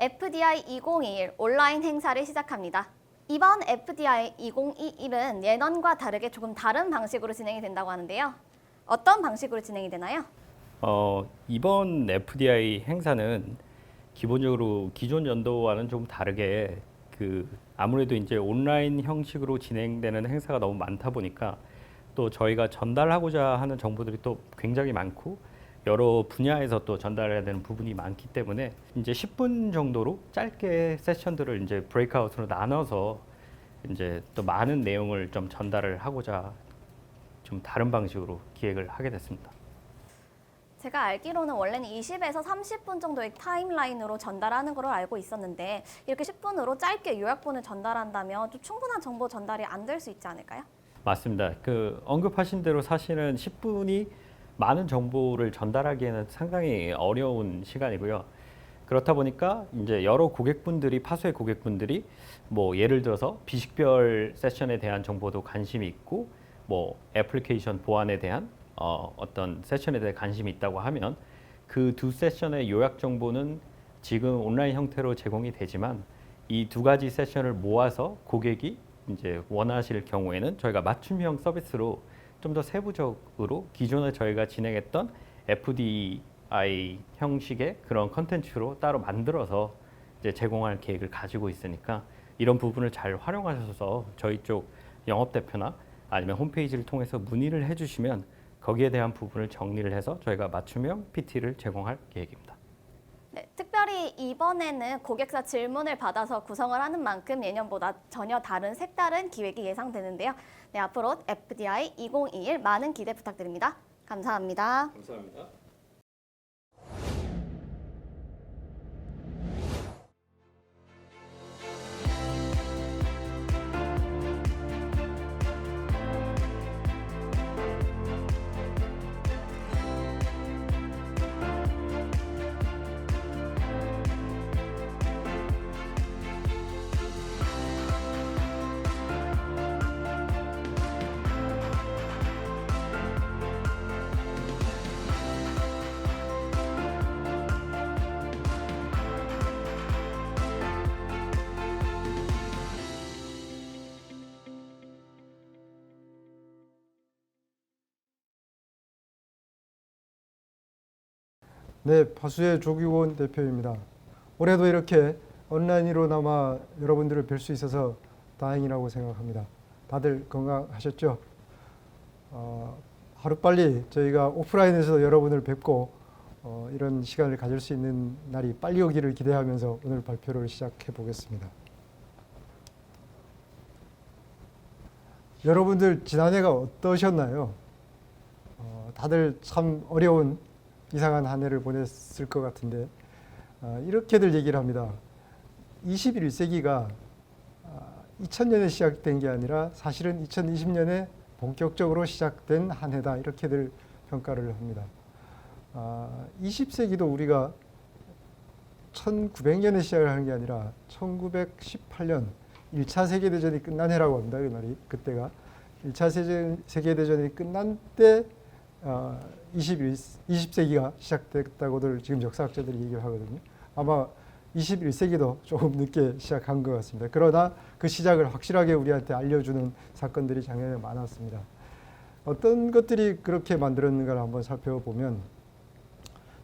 FDI 2021 온라인 행사를 시작합니다. 이번 FDI 2021은 예년과 다르게 조금 다른 방식으로 진행이 된다고 하는데요. 어떤 방식으로 진행이 되나요? 이번 FDI 행사는 기본적으로 기존 연도와는 좀 다르게 아무래도 이제 온라인 형식으로 진행되는 행사가 너무 많다 보니까 또 저희가 전달하고자 하는 정보들이 또 굉장히 많고 여러 분야에서 또 전달해야 되는 부분이 많기 때문에 이제 10분 정도로 짧게 세션들을 이제 브레이크아웃으로 나눠서 이제 또 많은 내용을 좀 전달을 하고자 좀 다른 방식으로 기획을 하게 됐습니다. 제가 알기로는 원래는 20에서 30분 정도의 타임라인으로 전달하는 걸로 알고 있었는데 이렇게 10분으로 짧게 요약본을 전달한다면 좀 충분한 정보 전달이 안 될 수 있지 않을까요? 맞습니다. 언급하신 대로 사실은 10분이 많은 정보를 전달하기에는 상당히 어려운 시간이고요. 그렇다 보니까 이제 여러 고객분들이 파수의 고객분들이 뭐 예를 들어서 비식별 세션에 대한 정보도 관심이 있고 뭐 애플리케이션 보안에 대한 어떤 세션에 대해 관심이 있다고 하면 그 두 세션의 요약 정보는 지금 온라인 형태로 제공이 되지만 이 두 가지 세션을 모아서 고객이 이제 원하실 경우에는 저희가 맞춤형 서비스로 좀 더 세부적으로 기존에 저희가 진행했던 FDI 형식의 그런 컨텐츠로 따로 만들어서 이제 제공할 계획을 가지고 있으니까 이런 부분을 잘 활용하셔서 저희 쪽 영업 대표나 아니면 홈페이지를 통해서 문의를 해주시면 거기에 대한 부분을 정리를 해서 저희가 맞춤형 PT를 제공할 계획입니다. 네, 특별히 이번에는 고객사 질문을 받아서 구성을 하는 만큼 예년보다 전혀 다른 색다른 기획이 예상되는데요. 네, 앞으로 FDI 2021 많은 기대 부탁드립니다. 감사합니다. 감사합니다. 네, 파수의 조규원 대표입니다. 올해도 이렇게 온라인으로나마 여러분들을 뵐 수 있어서 다행이라고 생각합니다. 다들 건강하셨죠? 하루빨리 저희가 오프라인에서 여러분을 뵙고 이런 시간을 가질 수 있는 날이 빨리 오기를 기대하면서 오늘 발표를 시작해 보겠습니다. 여러분들 지난해가 어떠셨나요? 다들 참 어려운 이상한 한 해를 보냈을 것 같은데 이렇게들 얘기를 합니다. 21세기가 2000년에 시작된 게 아니라 사실은 2020년에 본격적으로 시작된 한 해다 이렇게들 평가를 합니다. 20세기도 우리가 1900년에 시작을 한 게 아니라 1918년 1차 세계대전이 끝난 해라고 합니다. 그 말이 그때가 1차 세계대전이 끝난 때 20세기가 시작됐다고들 지금 역사학자들이 얘기를 하거든요. 아마 21세기도 조금 늦게 시작한 것 같습니다. 그러나 그 시작을 확실하게 우리한테 알려주는 사건들이 작년에 많았습니다. 어떤 것들이 그렇게 만들었는가를 한번 살펴보면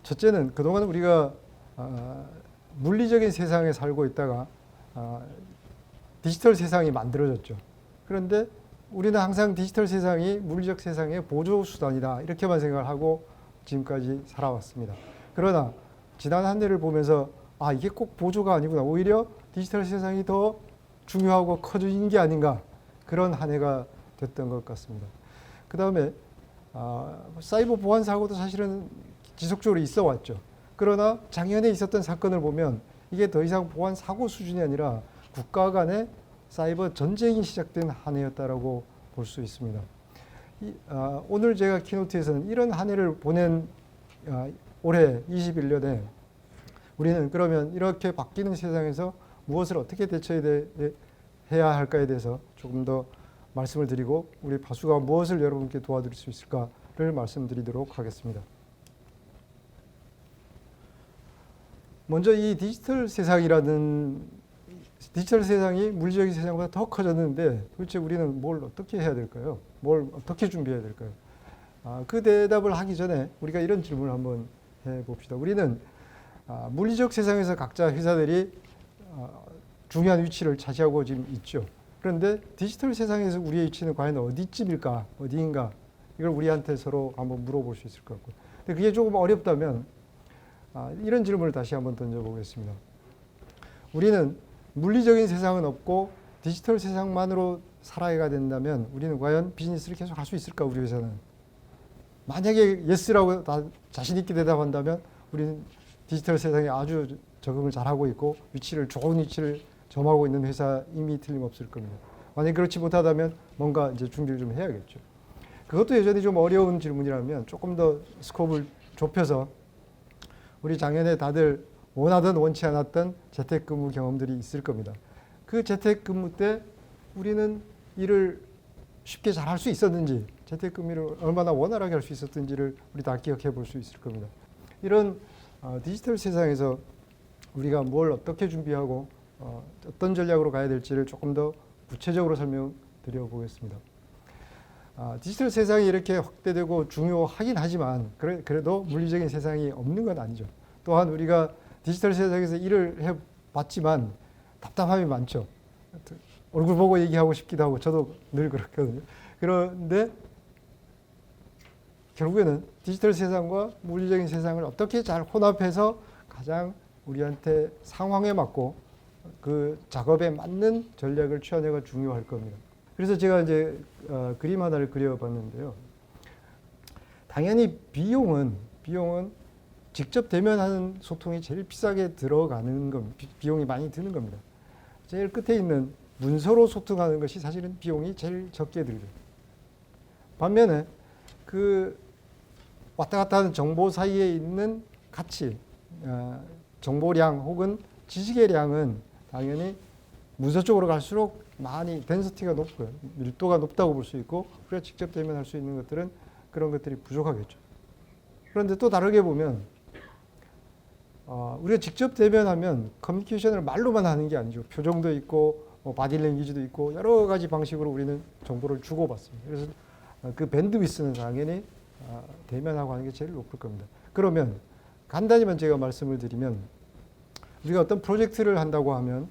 첫째는 그동안 우리가 물리적인 세상에 살고 있다가 디지털 세상이 만들어졌죠. 그런데 우리는 항상 디지털 세상이 물리적 세상의 보조 수단이다 이렇게만 생각을 하고 지금까지 살아왔습니다. 그러나 지난 한 해를 보면서 이게 꼭 보조가 아니구나. 오히려 디지털 세상이 더 중요하고 커진 게 아닌가 그런 한 해가 됐던 것 같습니다. 그 다음에 사이버 보안 사고도 사실은 지속적으로 있어 왔죠. 그러나 작년에 있었던 사건을 보면 이게 더 이상 보안 사고 수준이 아니라 국가 간의 사이버 전쟁이 시작된 한 해였다라고 볼 수 있습니다. 오늘 제가 키노트에서는 이런 한 해를 보낸 올해 21년에 우리는 그러면 이렇게 바뀌는 세상에서 무엇을 어떻게 대처해야 할까에 대해서 조금 더 말씀을 드리고 우리 파수가 무엇을 여러분께 도와드릴 수 있을까를 말씀드리도록 하겠습니다. 먼저 이 디지털 세상이 물리적인 세상보다 더 커졌는데 도대체 우리는 뭘 어떻게 해야 될까요? 뭘 어떻게 준비해야 될까요? 그 대답을 하기 전에 우리가 이런 질문을 한번 해봅시다. 우리는 물리적 세상에서 각자 회사들이 중요한 위치를 차지하고 지금 있죠. 그런데 디지털 세상에서 우리의 위치는 과연 어디쯤일까, 어디인가, 이걸 우리한테 서로 한번 물어볼 수 있을 것 같고. 근데 그게 조금 어렵다면 이런 질문을 다시 한번 던져보겠습니다. 우리는 물리적인 세상은 없고 디지털 세상만으로 살아가야 된다면 우리는 과연 비즈니스를 계속 할 수 있을까, 우리 회사는? 만약에 예스라고 다 자신 있게 대답한다면 우리는 디지털 세상에 아주 적응을 잘하고 있고 좋은 위치를 점하고 있는 회사임이 틀림없을 겁니다. 만약 그렇지 못하다면 뭔가 이제 준비를 좀 해야겠죠. 그것도 여전히 좀 어려운 질문이라면 조금 더 스코프를 좁혀서 우리 작년에 다들 원하든 원치 않았던 재택근무 경험들이 있을 겁니다. 그 재택근무 때 우리는 일을 쉽게 잘 할 수 있었는지, 재택근무를 얼마나 원활하게 할 수 있었는지를 우리 다 기억해 볼 수 있을 겁니다. 이런 디지털 세상에서 우리가 뭘 어떻게 준비하고 어떤 전략으로 가야 될지를 조금 더 구체적으로 설명드려 보겠습니다. 디지털 세상이 이렇게 확대되고 중요하긴 하지만 그래도 물리적인 세상이 없는 건 아니죠. 또한 우리가 디지털 세상에서 일을 해봤지만 답답함이 많죠. 얼굴 보고 얘기하고 싶기도 하고 저도 늘 그렇거든요. 그런데 결국에는 디지털 세상과 물리적인 세상을 어떻게 잘 혼합해서 가장 우리한테 상황에 맞고 그 작업에 맞는 전략을 취하내가 중요할 겁니다. 그래서 제가 이제 그림 하나를 그려봤는데요. 당연히 비용은 직접 대면하는 소통이 제일 비싸게 들어가는 겁니다. 비용이 많이 드는 겁니다. 제일 끝에 있는 문서로 소통하는 것이 사실은 비용이 제일 적게 들죠. 반면에 그 왔다 갔다 하는 정보 사이에 있는 가치, 정보량 혹은 지식의 양은 당연히 문서 쪽으로 갈수록 많이 덴시티가 높고요. 밀도가 높다고 볼 수 있고, 그래서 직접 대면할 수 있는 것들은 그런 것들이 부족하겠죠. 그런데 또 다르게 보면 우리가 직접 대면하면 커뮤니케이션을 말로만 하는 게 아니죠. 표정도 있고 바디랭귀지도 있고 여러 가지 방식으로 우리는 정보를 주고받습니다. 그래서 그 밴드위스는 당연히 대면하고 하는 게 제일 높을 겁니다. 그러면 간단히만 제가 말씀을 드리면 우리가 어떤 프로젝트를 한다고 하면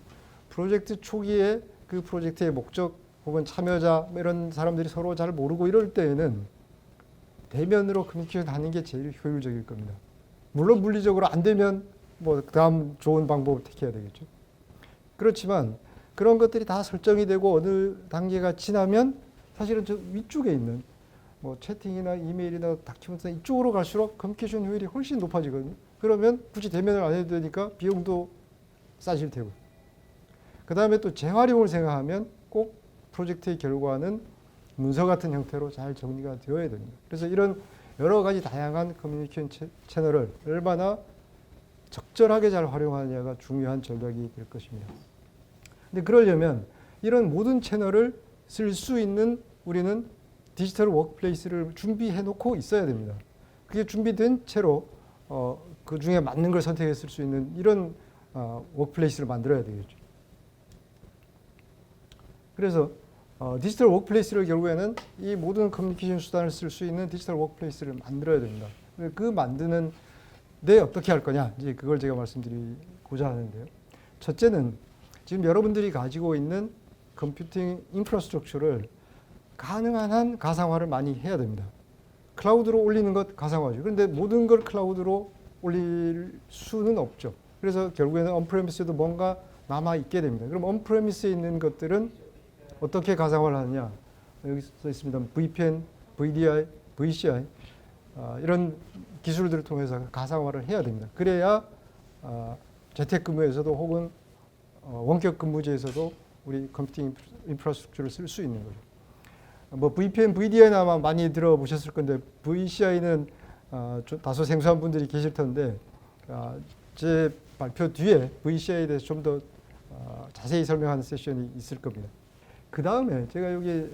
프로젝트 초기에 그 프로젝트의 목적 혹은 참여자 이런 사람들이 서로 잘 모르고 이럴 때에는 대면으로 커뮤니케이션 하는 게 제일 효율적일 겁니다. 물론 물리적으로 안 되면 뭐 다음 좋은 방법을 택해야 되겠죠. 그렇지만 그런 것들이 다 설정이 되고 어느 단계가 지나면 사실은 저 위쪽에 있는 뭐 채팅이나 이메일이나 다큐멘트나 이쪽으로 갈수록 커뮤니케이션 효율이 훨씬 높아지거든요. 그러면 굳이 대면을 안 해도 되니까 비용도 싸질 테고. 그 다음에 또 재활용을 생각하면 꼭 프로젝트의 결과는 문서 같은 형태로 잘 정리가 되어야 됩니다. 그래서 이런 여러 가지 다양한 커뮤니케이션 채널을 얼마나 적절하게 잘 활용하느냐가 중요한 전략이 될 것입니다. 근데 그러려면 이런 모든 채널을 쓸 수 있는 우리는 디지털 워크플레이스를 준비해 놓고 있어야 됩니다. 그게 준비된 채로 그 중에 맞는 걸 선택해 쓸 수 있는 이런 워크플레이스를 만들어야 되겠죠. 그래서 디지털 워크플레이스를 결국에는 이 모든 커뮤니케이션 수단을 쓸 수 있는 디지털 워크플레이스를 만들어야 됩니다. 그 만드는 데 어떻게 할 거냐, 이제 그걸 제가 말씀드리고자 하는데요. 첫째는 지금 여러분들이 가지고 있는 컴퓨팅 인프라스트럭처를 가능한 한 가상화를 많이 해야 됩니다. 클라우드로 올리는 것 가상화죠. 그런데 모든 걸 클라우드로 올릴 수는 없죠. 그래서 결국에는 언프레미스에도 뭔가 남아 있게 됩니다. 그럼 언프레미스에 있는 것들은 어떻게 가상화를 하느냐? 여기 써 있습니다. VPN, VDI, VCI 이런 기술들을 통해서 가상화를 해야 됩니다. 그래야 재택근무에서도 혹은 원격 근무제에서도 우리 컴퓨팅 인프라스트럭처를 쓸 수 있는 거죠. 뭐 VPN, VDI는 아마 많이 들어보셨을 건데 VCI는 다소 생소한 분들이 계실 텐데 제 발표 뒤에 VCI에 대해서 좀 더 자세히 설명하는 세션이 있을 겁니다. 그 다음에 제가 여기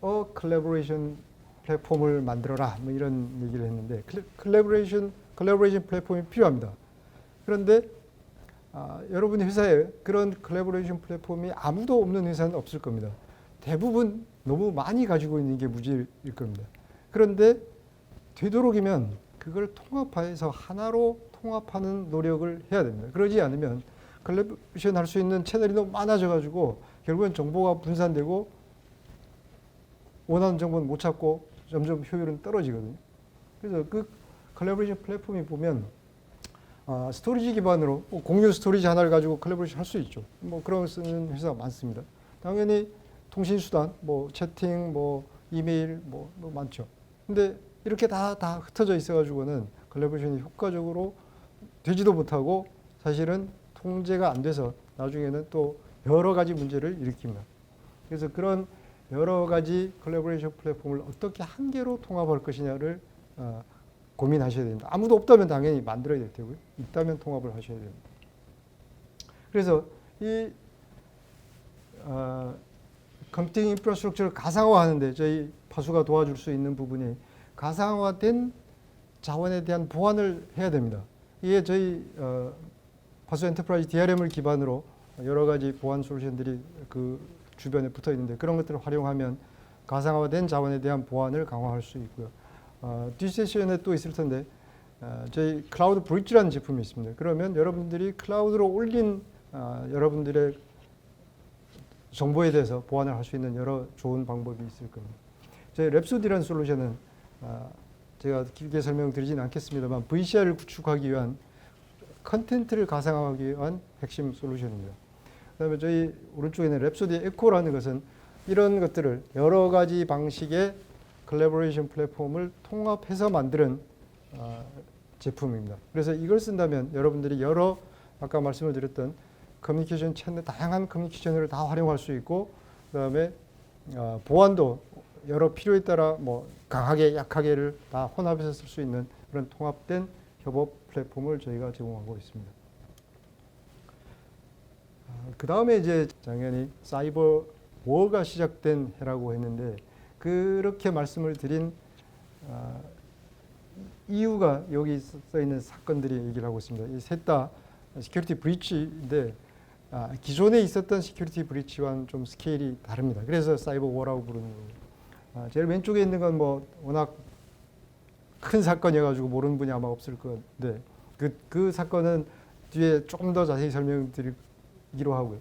콜라보레이션 플랫폼을 만들어라 뭐 이런 얘기를 했는데 콜라보레이션 플랫폼이 필요합니다. 그런데 여러분의 회사에 그런 콜라보레이션 플랫폼이 아무도 없는 회사는 없을 겁니다. 대부분 너무 많이 가지고 있는 게 무지일 겁니다. 그런데 되도록이면 그걸 통합해서 하나로 통합하는 노력을 해야 됩니다. 그러지 않으면 콜라보레이션 할 수 있는 채널이 너무 많아져 가지고 결국엔 정보가 분산되고 원하는 정보는 못 찾고 점점 효율은 떨어지거든요. 그래서 그 콜라보레이션 플랫폼이 보면 스토리지 기반으로 공유 스토리지 하나를 가지고 콜라보레이션 할 수 있죠. 뭐 그런 거 쓰는 회사가 많습니다. 당연히 통신 수단, 뭐 채팅, 뭐 이메일, 뭐 많죠. 근데 이렇게 다 흩어져 있어가지고는 콜라보레이션이 효과적으로 되지도 못하고 사실은 통제가 안 돼서 나중에는 또 여러 가지 문제를 일으킵니다. 그래서 그런 여러 가지 콜라보레이션 플랫폼을 어떻게 한 개로 통합할 것이냐를 고민하셔야 됩니다. 아무도 없다면 당연히 만들어야 될 테고요. 있다면 통합을 하셔야 됩니다. 그래서 이 컴퓨팅 인프라스트럭처를 가상화하는데 저희 파수가 도와줄 수 있는 부분이 가상화된 자원에 대한 보안을 해야 됩니다. 이게 저희 파수 엔터프라이즈 DRM을 기반으로 여러 가지 보안 솔루션들이 그 주변에 붙어 있는데 그런 것들을 활용하면 가상화된 자원에 대한 보안을 강화할 수 있고요. 뒷세션에 또 있을 텐데 저희 클라우드 브릿지라는 제품이 있습니다. 그러면 여러분들이 클라우드로 올린 여러분들의 정보에 대해서 보안을 할 수 있는 여러 좋은 방법이 있을 겁니다. 저희 랩소디라는 솔루션은 제가 길게 설명드리진 않겠습니다만 VCR을 구축하기 위한 컨텐츠를 가상화하기 위한 핵심 솔루션입니다. 그다음에 저희 오른쪽에 있는 랩소디 에코라는 것은 이런 것들을 여러 가지 방식의 콜라보레이션 플랫폼을 통합해서 만드는 제품입니다. 그래서 이걸 쓴다면 여러분들이 여러 아까 말씀을 드렸던 커뮤니케이션 채널, 다양한 커뮤니케이션 채널을 다 활용할 수 있고 그다음에 보안도 여러 필요에 따라 뭐 강하게 약하게를 다 혼합해서 쓸 수 있는 그런 통합된 협업 플랫폼을 저희가 제공하고 있습니다. 그 다음에 이제 작년에 사이버 워가 시작된 해라고 했는데 그렇게 말씀을 드린 이유가 여기 써 있는 사건들이 얘기를 하고 있습니다. 이 셋 다 시큐리티 브리치인데 기존에 있었던 시큐리티 브리치와는 좀 스케일이 다릅니다. 그래서 사이버 워라고 부르는 거고. 제일 왼쪽에 있는 건 뭐 워낙 큰 사건이어가지고 모르는 분이 아마 없을 건데 그 사건은 뒤에 조금 더 자세히 설명드리기로 하고요.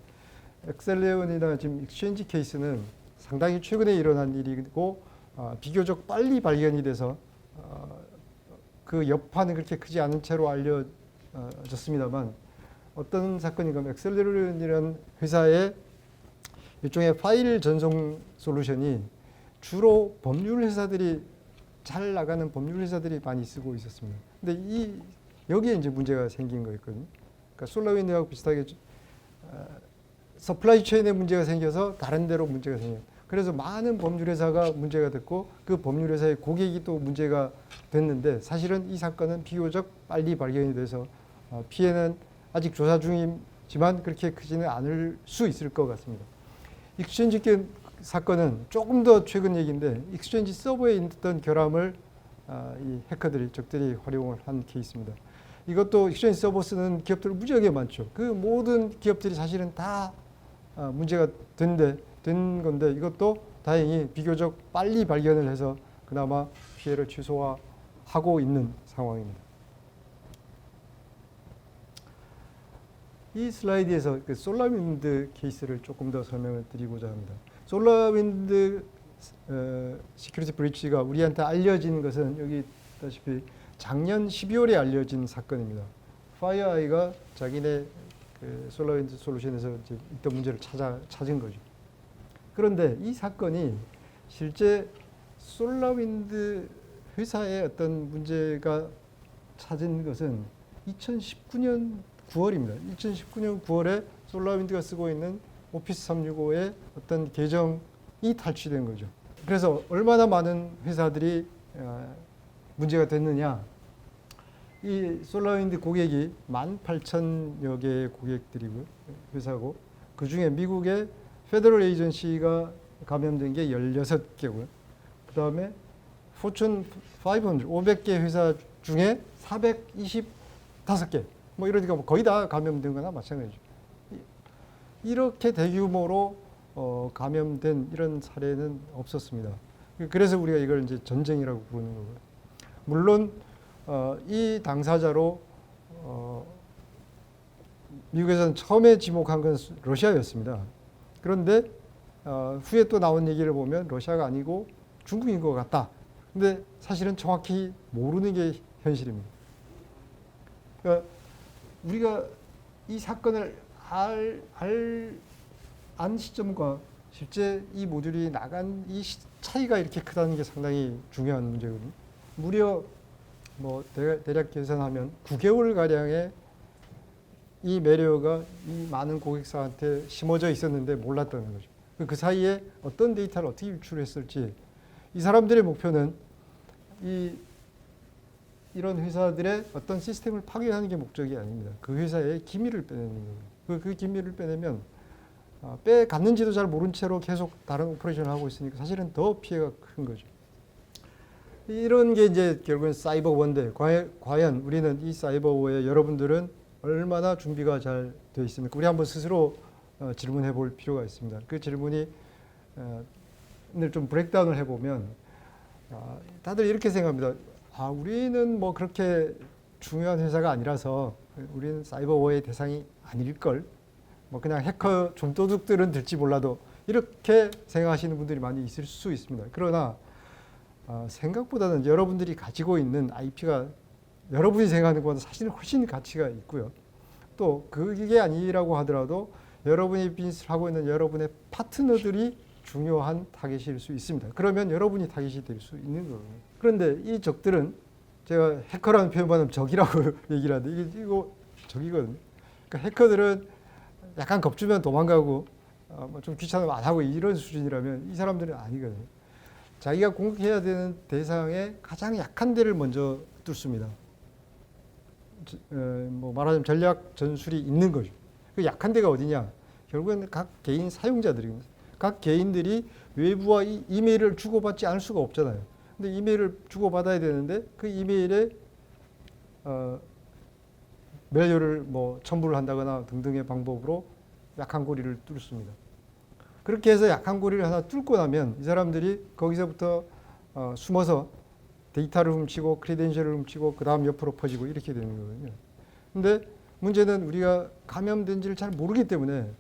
엑셀레온이나 지금 익스체인지 케이스는 상당히 최근에 일어난 일이고 비교적 빨리 발견이 돼서 그 여파는 그렇게 크지 않은 채로 알려졌습니다만 어떤 사건인가 하면 엑셀레온이라는 회사의 일종의 파일 전송 솔루션이 주로 법률 회사들이 잘 나가는 법률 회사들이 많이 쓰고 있었습니다. 근데 여기에 이제 문제가 생긴 거였거든요. 그러니까 솔라윈드하고 비슷하게 서플라이 체인에 문제가 생겨서 다른 데로 문제가 생겨요. 그래서 많은 법률 회사가 문제가 됐고 그 법률 회사의 고객이 또 문제가 됐는데 사실은 이 사건은 비교적 빨리 발견이 돼서 피해는 아직 조사 중이지만 그렇게 크지는 않을 수 있을 것 같습니다. 익스체인지 사건은 조금 더 최근 얘기인데 익스체인지 서버에 있던 결함을 이 해커들이 적들이 활용을 한 케이스입니다. 이것도 익스체인지 서버 쓰는 기업들 무지하게 많죠. 그 모든 기업들이 사실은 다 문제가 된 건데 이것도 다행히 비교적 빨리 발견을 해서 그나마 피해를 최소화하고 있는 상황입니다. 이 슬라이드에서 그 솔라윈드 케이스를 조금 더 설명을 드리고자 합니다. 솔라윈드 시큐리티 브리치가 우리한테 알려진 것은 여기 있다시피 작년 12월에 알려진 사건입니다. 파이어아이가 자기네 그 솔라윈드 솔루션에서 이제 있던 문제를 찾은 거죠. 그런데 이 사건이 실제 솔라윈드 회사의 어떤 문제가 찾은 것은 2019년 9월입니다. 2019년 9월에 솔라윈드가 쓰고 있는 오피스 365의 어떤 계정이 탈취된 거죠. 그래서 얼마나 많은 회사들이 문제가 됐느냐. 이 솔라윈드 고객이 18,000여 개의 고객들이고요. 회사고 그중에 미국의 페더럴 에이전시가 감염된 게 16개고요. 그다음에 포춘 500, 500개 회사 중에 425개 뭐 이러니까 뭐 거의 다 감염된 거나 마찬가지죠. 이렇게 대규모로 감염된 이런 사례는 없었습니다. 그래서 우리가 이걸 이제 전쟁이라고 부르는 거고요. 물론 이 당사자로 미국에서는 처음에 지목한 건 러시아였습니다. 그런데 후에 또 나온 얘기를 보면 러시아가 아니고 중국인 것 같다. 근데 사실은 정확히 모르는 게 현실입니다. 그러니까 우리가 이 사건을 안 시점과 실제 이 모듈이 나간 이 차이가 이렇게 크다는 게 상당히 중요한 문제거든요. 무려 뭐 대략 계산하면 9개월 가량의 이 매료가 이 많은 고객사한테 심어져 있었는데 몰랐다는 거죠. 그 사이에 어떤 데이터를 어떻게 유출했을지, 이 사람들의 목표는 이런 회사들의 어떤 시스템을 파괴하는 게 목적이 아닙니다. 그 회사의 기밀을 빼내는 거예요. 그 기밀을 빼내면 빼갔는지도 잘 모른 채로 계속 다른 오퍼레이션을 하고 있으니까 사실은 더 피해가 큰 거죠. 이런 게 이제 결국은 사이버워인데, 과연 우리는 이 사이버워에 여러분들은 얼마나 준비가 잘 되어 있습니까? 우리 한번 스스로 질문해 볼 필요가 있습니다. 그 질문이 오늘 좀 브레이크다운을 해보면 다들 이렇게 생각합니다. 우리는 뭐 그렇게 중요한 회사가 아니라서 우리는 사이버워의 대상이 아닐걸. 뭐 그냥 해커 좀도둑들은 될지 몰라도 이렇게 생각하시는 분들이 많이 있을 수 있습니다. 그러나 생각보다는 여러분들이 가지고 있는 IP가 여러분이 생각하는 것보다 사실은 훨씬 가치가 있고요. 또 그게 아니라고 하더라도 여러분이 비즈니스를 하고 있는 여러분의 파트너들이 중요한 타겟일 수 있습니다. 그러면 여러분이 타겟이 될 수 있는 거예요. 그런데 이 적들은, 제가 해커라는 표현보다는 적이라고 얘기를 하는데 이거 적이거든요. 그러니까 해커들은 약간 겁주면 도망가고 좀 귀찮으면 안 하고 이런 수준이라면 이 사람들은 아니거든요. 자기가 공격해야 되는 대상의 가장 약한 데를 먼저 뚫습니다. 뭐 말하자면 전략 전술이 있는 거죠. 그 약한 데가 어디냐? 결국은 각 개인 사용자들입니다. 각 개인들이 외부와 이메일을 주고받지 않을 수가 없잖아요. 근데 이메일을 주고받아야 되는데 그 이메일에 멜료를 뭐 첨부를 한다거나 등등의 방법으로 약한 고리를 뚫습니다. 그렇게 해서 약한 고리를 하나 뚫고 나면 이 사람들이 거기서부터 숨어서 데이터를 훔치고 크리덴셜을 훔치고 그 다음 옆으로 퍼지고 이렇게 되는 거거든요. 근데 문제는 우리가 감염된지를 잘 모르기 때문에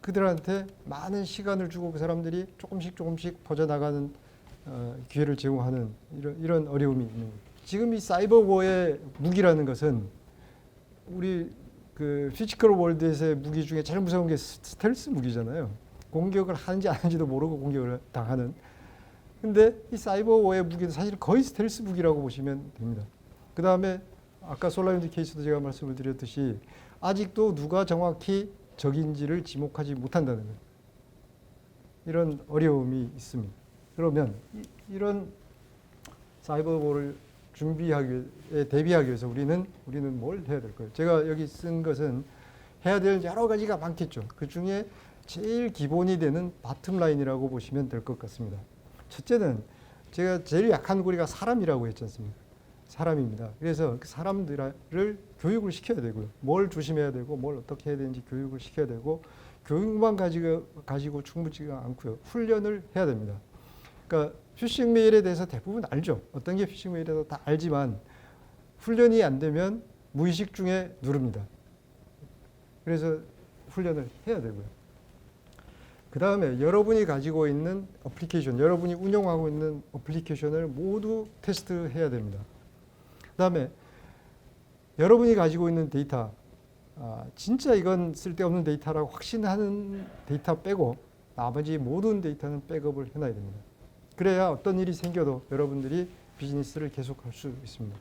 그들한테 많은 시간을 주고 그 사람들이 조금씩 퍼져나가는 기회를 제공하는 이런 어려움이 있는 거예요. 지금 이 사이버워의 무기라는 것은 우리 그 피지컬 월드에서의 무기 중에 제일 무서운 게 스텔스 무기잖아요. 공격을 하는지 안 하는지도 모르고 공격을 당하는. 근데 이 사이버워의 무기는 사실 거의 스텔스 무기라고 보시면 됩니다. 그 다음에 아까 솔라리온 케이스도 제가 말씀을 드렸듯이 아직도 누가 정확히 적인지를 지목하지 못한다는 거예요. 이런 어려움이 있습니다. 그러면 이런 사이버워를 대비하기 위해서 우리는 뭘 해야 될까요? 제가 여기 쓴 것은 해야 될 여러 가지가 많겠죠. 그 중에 제일 기본이 되는 바텀라인이라고 보시면 될 것 같습니다. 첫째는 제가 제일 약한 고리가 사람이라고 했지 않습니까? 사람입니다. 그래서 그 사람들을 교육을 시켜야 되고요. 뭘 조심해야 되고 뭘 어떻게 해야 되는지 교육을 시켜야 되고, 교육만 가지고 충분치가 않고요. 훈련을 해야 됩니다. 그러니까 피싱 메일에 대해서 대부분 알죠. 어떤 게 피싱 메일이라도 다 알지만 훈련이 안 되면 무의식 중에 누릅니다. 그래서 훈련을 해야 되고요. 그 다음에 여러분이 가지고 있는 어플리케이션, 여러분이 운영하고 있는 어플리케이션을 모두 테스트해야 됩니다. 그 다음에 여러분이 가지고 있는 데이터, 진짜 이건 쓸데없는 데이터라고 확신하는 데이터 빼고 나머지 모든 데이터는 백업을 해놔야 됩니다. 그래야 어떤 일이 생겨도 여러분들이 비즈니스를 계속할 수 있습니다.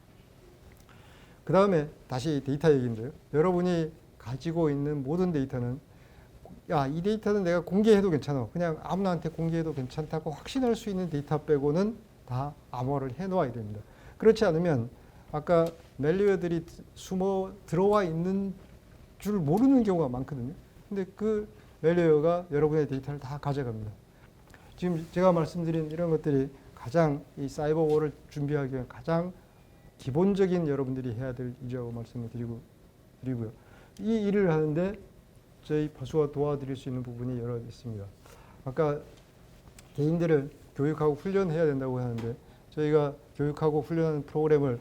그 다음에 다시 데이터 얘기인데요. 여러분이 가지고 있는 모든 데이터는 이 데이터는 내가 공개해도 괜찮아. 그냥 아무나한테 공개해도 괜찮다고 확신할 수 있는 데이터 빼고는 다 암호화를 해놓아야 됩니다. 그렇지 않으면 아까 멜리어들이 숨어 들어와 있는 줄 모르는 경우가 많거든요. 근데 그 멜리어가 여러분의 데이터를 다 가져갑니다. 지금 제가 말씀드린 이런 것들이 가장 이 사이버워를 준비하기 위한 가장 기본적인 여러분들이 해야 될 일이라고 말씀을 드리고 드리고요. 이 일을 하는데 저희 파수가 도와드릴 수 있는 부분이 여러 있습니다. 아까 개인들을 교육하고 훈련해야 된다고 하는데 저희가 교육하고 훈련하는 프로그램을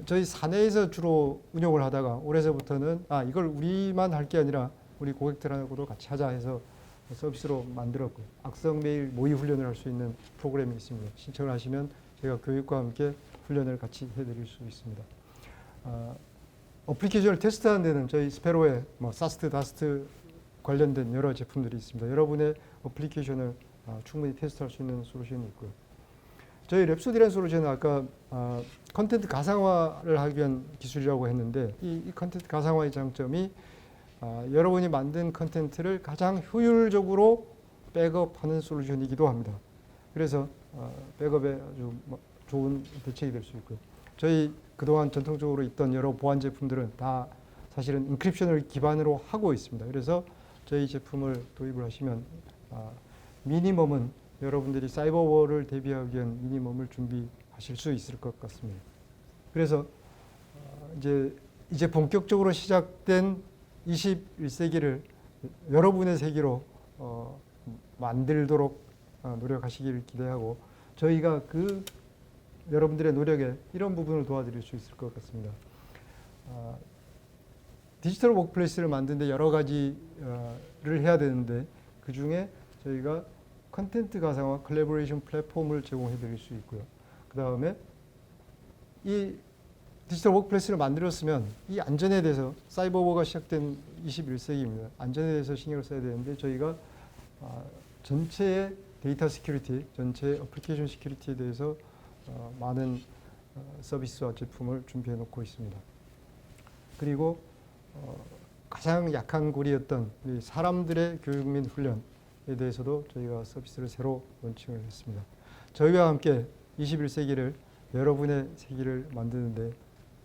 저희 사내에서 주로 운영을 하다가 올해서부터는 이걸 우리만 할 게 아니라 우리 고객들하고도 같이 하자 해서 서비스로 만들었고 악성 메일 모의 훈련을 할 수 있는 프로그램이 있습니다. 신청을 하시면 저희가 교육과 함께 훈련을 같이 해드릴 수 있습니다. 어플리케이션을 테스트하는 데는 저희 스페로의 사스트, 다스트 관련된 여러 제품들이 있습니다. 여러분의 어플리케이션을 충분히 테스트할 수 있는 솔루션이 있고요. 저희 랩소디라는 솔루션은 아까 컨텐트 가상화를 하기 위한 기술이라고 했는데 이 컨텐트 가상화의 장점이 여러분이 만든 컨텐트를 가장 효율적으로 백업하는 솔루션이기도 합니다. 그래서 백업에 아주 좋은 대책이 될 수 있고요. 저희 그동안 전통적으로 있던 여러 보안 제품들은 다 사실은 인크립션을 기반으로 하고 있습니다. 그래서 저희 제품을 도입을 하시면 미니멈은 여러분들이 사이버워를 대비하기 위한 미니멈을 준비하실 수 있을 것 같습니다. 그래서 이제 본격적으로 시작된 21세기를 여러분의 세기로 만들도록 노력하시기를 기대하고 저희가 그 여러분들의 노력에 이런 부분을 도와드릴 수 있을 것 같습니다. 디지털 워크플레이스를 만드는데 여러 가지를 해야 되는데 그 중에 저희가 컨텐트 가상화 콜라보레이션 플랫폼을 제공해 드릴 수 있고요. 그 다음에 이 디지털 워크플레이스를 만들었으면 이 안전에 대해서 사이버워가 시작된 21세기입니다. 안전에 대해서 신경을 써야 되는데 저희가 전체의 데이터 시큐리티, 전체 어플리케이션 시큐리티에 대해서 많은 서비스와 제품을 준비해 놓고 있습니다. 그리고 가장 약한 고리였던 사람들의 교육 및 훈련에 대해서도 저희가 서비스를 새로 론칭을 했습니다. 저희와 함께 21세기를 여러분의 세기를 만드는 데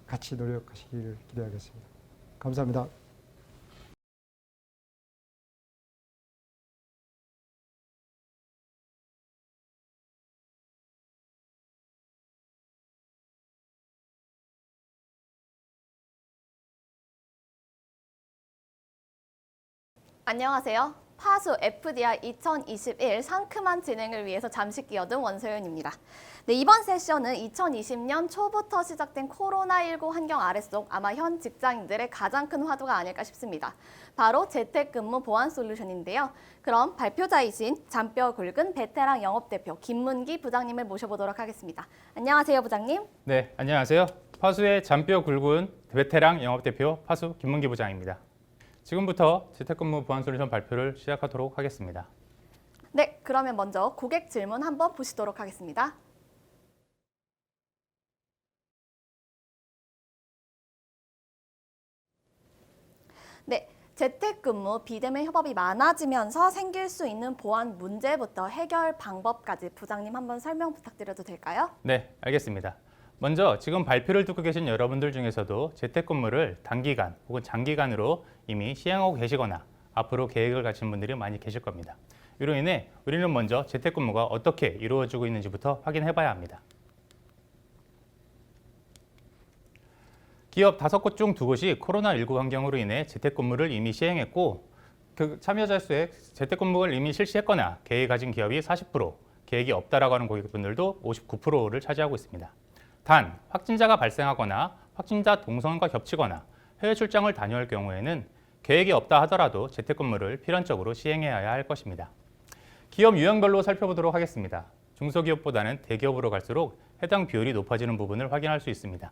같이 노력하시기를 기대하겠습니다. 감사합니다. 안녕하세요. 파수 FDI 2021 상큼한 진행을 위해서 잠시 끼어든 원소연입니다. 네, 이번 세션은 2020년 초부터 시작된 코로나19 환경 아래 속 아마 현 직장인들의 가장 큰 화두가 아닐까 싶습니다. 바로 재택근무 보안 솔루션인데요. 그럼 발표자이신 잔뼈 굵은 베테랑 영업대표 김문기 부장님을 모셔보도록 하겠습니다. 안녕하세요, 부장님. 네, 안녕하세요. 파수의 잔뼈 굵은 베테랑 영업대표 파수 김문기 부장입니다. 지금부터 재택근무 보안 솔루션 발표를 시작하도록 하겠습니다. 네, 그러면 먼저 고객 질문 한번 보시도록 하겠습니다. 네, 재택근무, 비대면 협업이 많아지면서 생길 수 있는 보안 문제부터 해결 방법까지 부장님 한번 설명 부탁드려도 될까요? 네, 알겠습니다. 먼저 지금 발표를 듣고 계신 여러분들 중에서도 재택근무를 단기간 혹은 장기간으로 이미 시행하고 계시거나 앞으로 계획을 가진 분들이 많이 계실 겁니다. 이로 인해 우리는 먼저 재택근무가 어떻게 이루어지고 있는지부터 확인해 봐야 합니다. 기업 5곳 중 2곳이 코로나19 환경으로 인해 재택근무를 이미 시행했고 그 참여자 수의 재택근무를 이미 실시했거나 계획 가진 기업이 40%, 계획이 없다라고 하는 고객분들도 59%를 차지하고 있습니다. 단, 확진자가 발생하거나 확진자 동선과 겹치거나 해외 출장을 다녀올 경우에는 계획이 없다 하더라도 재택근무를 필연적으로 시행해야 할 것입니다. 기업 유형별로 살펴보도록 하겠습니다. 중소기업보다는 대기업으로 갈수록 해당 비율이 높아지는 부분을 확인할 수 있습니다.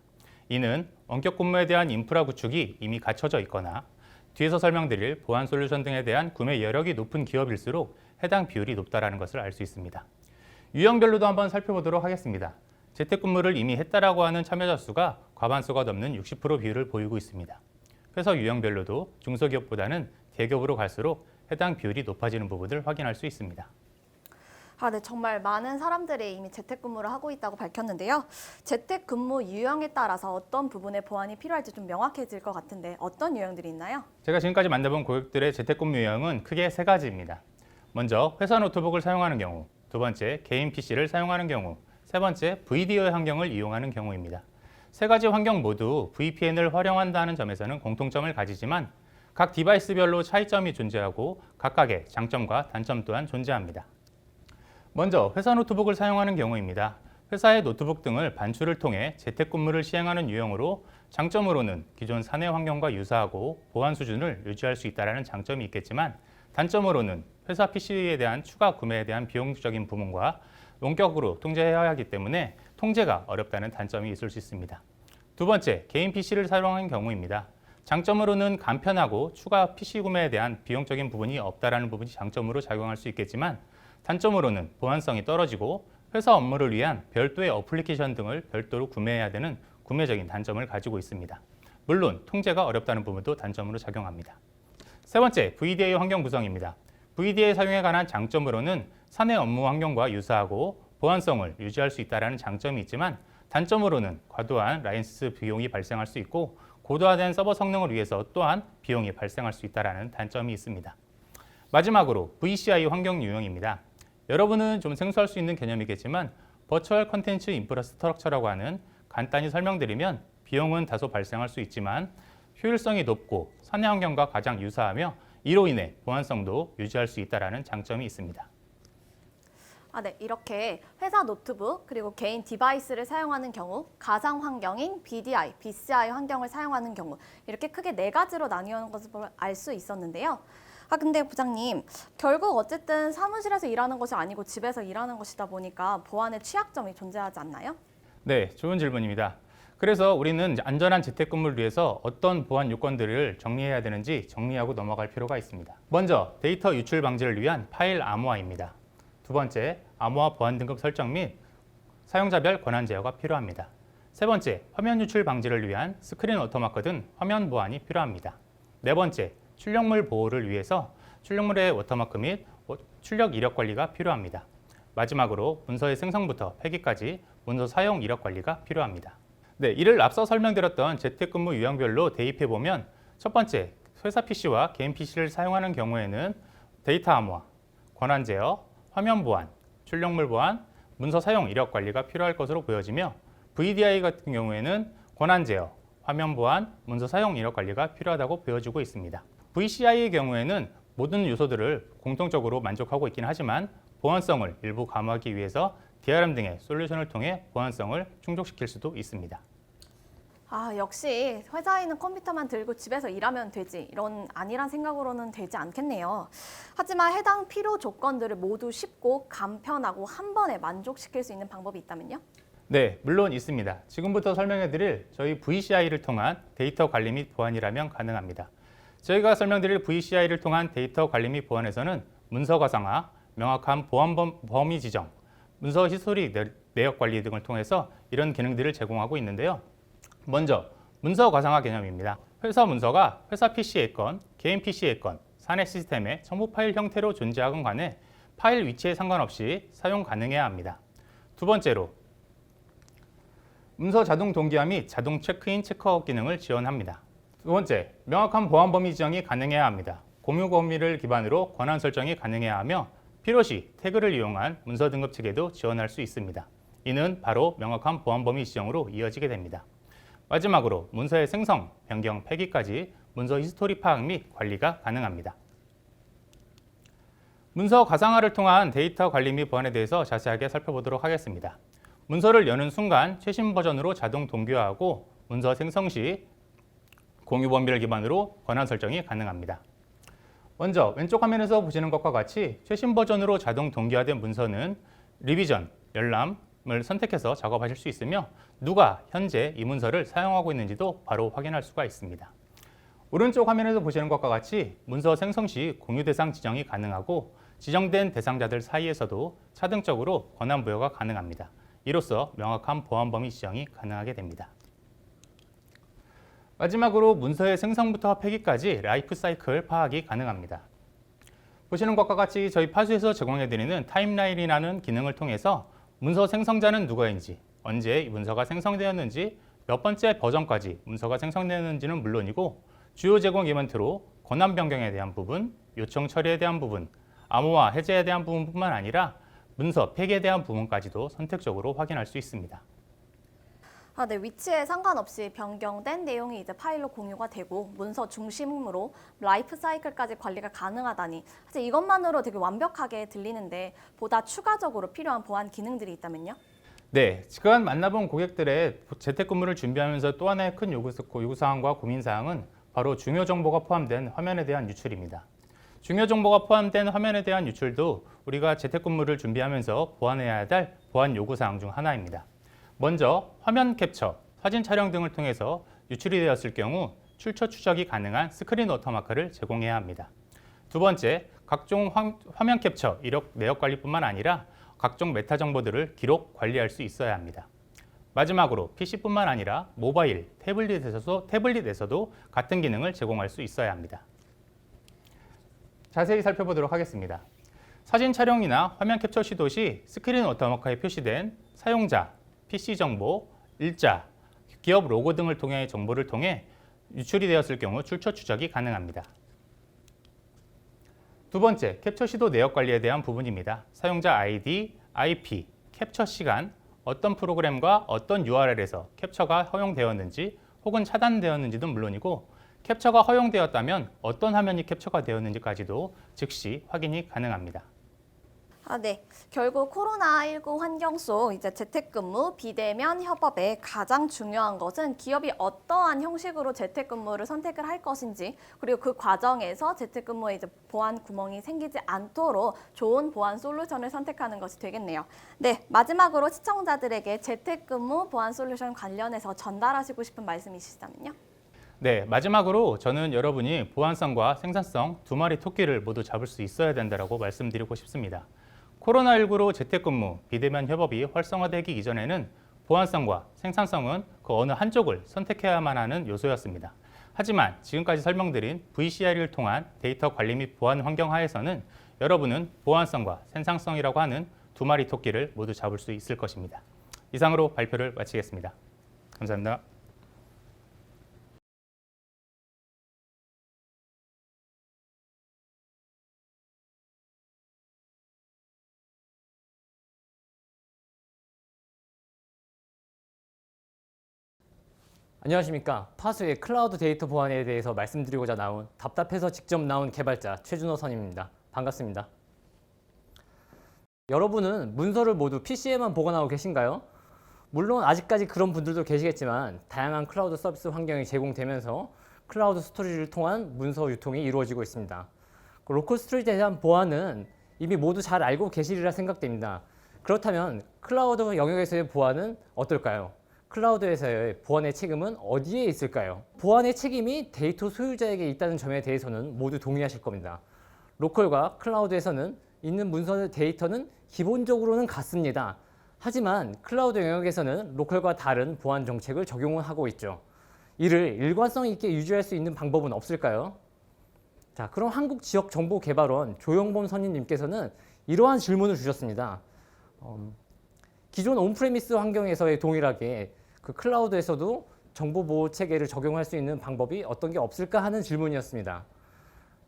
이는 원격 근무에 대한 인프라 구축이 이미 갖춰져 있거나 뒤에서 설명드릴 보안 솔루션 등에 대한 구매 여력이 높은 기업일수록 해당 비율이 높다는 것을 알 수 있습니다. 유형별로도 한번 살펴보도록 하겠습니다. 재택근무를 이미 했다라고 하는 참여자 수가 과반수가 넘는 60% 비율을 보이고 있습니다. 회사 유형별로도 중소기업보다는 대기업으로 갈수록 해당 비율이 높아지는 부분을 확인할 수 있습니다. 네, 정말 많은 사람들이 이미 재택근무를 하고 있다고 밝혔는데요. 재택근무 유형에 따라서 어떤 부분의 보완이 필요할지 좀 명확해질 것 같은데 어떤 유형들이 있나요? 제가 지금까지 만나본 고객들의 재택근무 유형은 크게 3가지입니다. 먼저 회사 노트북을 사용하는 경우, 두 번째 개인 PC를 사용하는 경우, 세 번째 VDIO 환경을 이용하는 경우입니다. 세 가지 환경 모두 VPN을 활용한다는 점에서는 공통점을 가지지만 각 디바이스별로 차이점이 존재하고 각각의 장점과 단점 또한 존재합니다. 먼저 회사 노트북을 사용하는 경우입니다. 회사의 노트북 등을 반출을 통해 재택근무를 시행하는 유형으로 장점으로는 기존 사내 환경과 유사하고 보안 수준을 유지할 수 있다는 장점이 있겠지만 단점으로는 회사 PC에 대한 추가 구매에 대한 비용적인 부분과 원격으로 통제해야 하기 때문에 통제가 어렵다는 단점이 있을 수 있습니다. 두 번째, 개인 PC를 사용하는 경우입니다. 장점으로는 간편하고 추가 PC 구매에 대한 비용적인 부분이 없다는 부분이 장점으로 작용할 수 있겠지만 단점으로는 보안성이 떨어지고 회사 업무를 위한 별도의 어플리케이션 등을 별도로 구매해야 되는 구매적인 단점을 가지고 있습니다. 물론 통제가 어렵다는 부분도 단점으로 작용합니다. 세 번째, VDA 환경 구성입니다. VDA 사용에 관한 장점으로는 사내 업무 환경과 유사하고 보안성을 유지할 수 있다는 장점이 있지만 단점으로는 과도한 라이선스 비용이 발생할 수 있고 고도화된 서버 성능을 위해서 또한 비용이 발생할 수 있다는 단점이 있습니다. 마지막으로 VCI 환경 유형입니다. 여러분은 좀 생소할 수 있는 개념이겠지만 버추얼 컨텐츠 인프라스트럭처라고 하는 간단히 설명드리면 비용은 다소 발생할 수 있지만 효율성이 높고 사내 환경과 가장 유사하며 이로 인해 보안성도 유지할 수 있다는 장점이 있습니다. 네, 이렇게 회사 노트북 그리고 개인 디바이스를 사용하는 경우, 가상 환경인 BDI, BCI 환경을 사용하는 경우 이렇게 크게 네 가지로 나뉘는 것을 알 수 있었는데요. 근데 부장님, 결국 어쨌든 사무실에서 일하는 것이 아니고 집에서 일하는 것이다 보니까 보안에 취약점이 존재하지 않나요? 네, 좋은 질문입니다. 그래서 우리는 안전한 재택근무를 위해서 어떤 보안 요건들을 정리해야 되는지 정리하고 넘어갈 필요가 있습니다. 먼저 데이터 유출 방지를 위한 파일 암호화입니다. 두 번째, 암호화 보안 등급 설정 및 사용자별 권한 제어가 필요합니다. 세 번째, 화면 유출 방지를 위한 스크린 워터마크 등 화면 보안이 필요합니다. 네 번째, 출력물 보호를 위해서 출력물의 워터마크 및 출력 이력 관리가 필요합니다. 마지막으로 문서의 생성부터 폐기까지 문서 사용 이력 관리가 필요합니다. 네, 이를 앞서 설명드렸던 재택근무 유형별로 대입해보면 첫 번째, 회사 PC와 개인 PC를 사용하는 경우에는 데이터 암호화, 권한 제어, 화면 보안, 출력물 보안, 문서 사용 이력 관리가 필요할 것으로 보여지며 VDI 같은 경우에는 권한 제어, 화면 보안, 문서 사용 이력 관리가 필요하다고 보여지고 있습니다. VCI의 경우에는 모든 요소들을 공통적으로 만족하고 있긴 하지만 보안성을 일부 감하기 위해서 DRM 등의 솔루션을 통해 보안성을 충족시킬 수도 있습니다. 역시 회사에 있는 컴퓨터만 들고 집에서 일하면 되지 이런 아니란 생각으로는 되지 않겠네요. 하지만 해당 필요 조건들을 모두 쉽고 간편하고 한 번에 만족시킬 수 있는 방법이 있다면요? 네, 물론 있습니다. 지금부터 설명해드릴 저희 VCI를 통한 데이터 관리 및 보안이라면 가능합니다. 저희가 설명드릴 VCI를 통한 데이터 관리 및 보안에서는 문서 가상화, 명확한 보안 범위 지정, 문서 히스토리 내역 관리 등을 통해서 이런 기능들을 제공하고 있는데요. 먼저 문서 가상화 개념입니다. 회사 문서가 회사 PC에 있건 개인 PC에 있건 사내 시스템에 첨부 파일 형태로 존재하건 간에 파일 위치에 상관없이 사용 가능해야 합니다. 두 번째로 문서 자동 동기화 및 자동 체크인 체크아웃 기능을 지원합니다. 두 번째, 명확한 보안 범위 지정이 가능해야 합니다. 공유 범위를 기반으로 권한 설정이 가능해야 하며 필요시 태그를 이용한 문서 등급 체계도 지원할 수 있습니다. 이는 바로 명확한 보안 범위 지정으로 이어지게 됩니다. 마지막으로 문서의 생성, 변경, 폐기까지 문서 히스토리 파악 및 관리가 가능합니다. 문서 가상화를 통한 데이터 관리 및 보안에 대해서 자세하게 살펴보도록 하겠습니다. 문서를 여는 순간 최신 버전으로 자동 동기화하고 문서 생성 시 공유 범위를 기반으로 권한 설정이 가능합니다. 먼저 왼쪽 화면에서 보시는 것과 같이 최신 버전으로 자동 동기화된 문서는 리비전, 열람을 선택해서 작업하실 수 있으며 누가 현재 이 문서를 사용하고 있는지도 바로 확인할 수가 있습니다. 오른쪽 화면에서 보시는 것과 같이 문서 생성 시 공유 대상 지정이 가능하고 지정된 대상자들 사이에서도 차등적으로 권한 부여가 가능합니다. 이로써 명확한 보안 범위 지정이 가능하게 됩니다. 마지막으로 문서의 생성부터 폐기까지 라이프 사이클 파악이 가능합니다. 보시는 것과 같이 저희 파수에서 제공해드리는 타임라인이라는 기능을 통해서 문서 생성자는 누구인지, 언제 이 문서가 생성되었는지, 몇 번째 버전까지 문서가 생성되었는지는 물론이고 주요 제공 이벤트로 권한 변경에 대한 부분, 요청 처리에 대한 부분, 암호화 해제에 대한 부분뿐만 아니라 문서 폐기에 대한 부분까지도 선택적으로 확인할 수 있습니다. 네, 위치에 상관없이 변경된 내용이 이제 파일로 공유가 되고 문서 중심으로 라이프 사이클까지 관리가 가능하다니 사실 이것만으로 되게 완벽하게 들리는데 보다 추가적으로 필요한 보안 기능들이 있다면요? 네, 지금 만나본 고객들의 재택근무를 준비하면서 또 하나의 큰 요구사항과 고민사항은 바로 중요 정보가 포함된 화면에 대한 유출입니다. 중요 정보가 포함된 화면에 대한 유출도 우리가 재택근무를 준비하면서 보완해야 할 보안 요구사항 중 하나입니다. 먼저 화면 캡처, 사진 촬영 등을 통해서 유출이 되었을 경우 출처 추적이 가능한 스크린 워터마크를 제공해야 합니다. 두 번째, 각종 화면 캡처, 이력, 내역 관리뿐만 아니라 각종 메타 정보들을 기록, 관리할 수 있어야 합니다. 마지막으로 PC뿐만 아니라 모바일, 태블릿에서도 같은 기능을 제공할 수 있어야 합니다. 자세히 살펴보도록 하겠습니다. 사진 촬영이나 화면 캡처 시도 시 스크린 워터마크에 표시된 사용자, PC 정보, 일자, 기업 로고 등을 통해 정보를 통해 유출이 되었을 경우 출처 추적이 가능합니다. 두 번째, 캡처 시도 내역 관리에 대한 부분입니다. 사용자 아이디, IP, 캡처 시간, 어떤 프로그램과 어떤 URL에서 캡처가 허용되었는지 혹은 차단되었는지는 물론이고 캡처가 허용되었다면 어떤 화면이 캡처가 되었는지까지도 즉시 확인이 가능합니다. 네. 결국 코로나19 환경 속 이제 재택근무, 비대면 협업에 가장 중요한 것은 기업이 어떠한 형식으로 재택근무를 선택을 할 것인지, 그리고 그 과정에서 재택근무에 이제 보안 구멍이 생기지 않도록 좋은 보안 솔루션을 선택하는 것이 되겠네요. 네. 마지막으로 시청자들에게 재택근무 보안 솔루션 관련해서 전달하시고 싶은 말씀이 있으시다면요? 네, 마지막으로 저는 여러분이 보안성과 생산성 두 마리 토끼를 모두 잡을 수 있어야 된다고 말씀드리고 싶습니다. 코로나19로 재택근무, 비대면 협업이 활성화되기 이전에는 보안성과 생산성은 그 어느 한쪽을 선택해야만 하는 요소였습니다. 하지만 지금까지 설명드린 VCR을 통한 데이터 관리 및 보안 환경 하에서는 여러분은 보안성과 생산성이라고 하는 두 마리 토끼를 모두 잡을 수 있을 것입니다. 이상으로 발표를 마치겠습니다. 감사합니다. 안녕하십니까. 파수의 클라우드 데이터 보안에 대해서 말씀드리고자 나온 답답해서 직접 나온 개발자 최준호 선임입니다. 반갑습니다. 여러분은 문서를 모두 PC에만 보관하고 계신가요? 물론 아직까지 그런 분들도 계시겠지만 다양한 클라우드 서비스 환경이 제공되면서 클라우드 스토리지를 통한 문서 유통이 이루어지고 있습니다. 로컬 스토리지에 대한 보안은 이미 모두 잘 알고 계시리라 생각됩니다. 그렇다면 클라우드 영역에서의 보안은 어떨까요? 클라우드에서의 보안의 책임은 어디에 있을까요? 보안의 책임이 데이터 소유자에게 있다는 점에 대해서는 모두 동의하실 겁니다. 로컬과 클라우드에서는 있는 문서 데이터는 기본적으로는 같습니다. 하지만 클라우드 영역에서는 로컬과 다른 보안 정책을 적용을 하고 있죠. 이를 일관성 있게 유지할 수 있는 방법은 없을까요? 자, 그럼 한국지역정보개발원 조영범 선임님께서는 이러한 질문을 주셨습니다. 기존 온프레미스 환경에서의 동일하게 그 클라우드에서도 정보보호 체계를 적용할 수 있는 방법이 어떤 게 없을까 하는 질문이었습니다.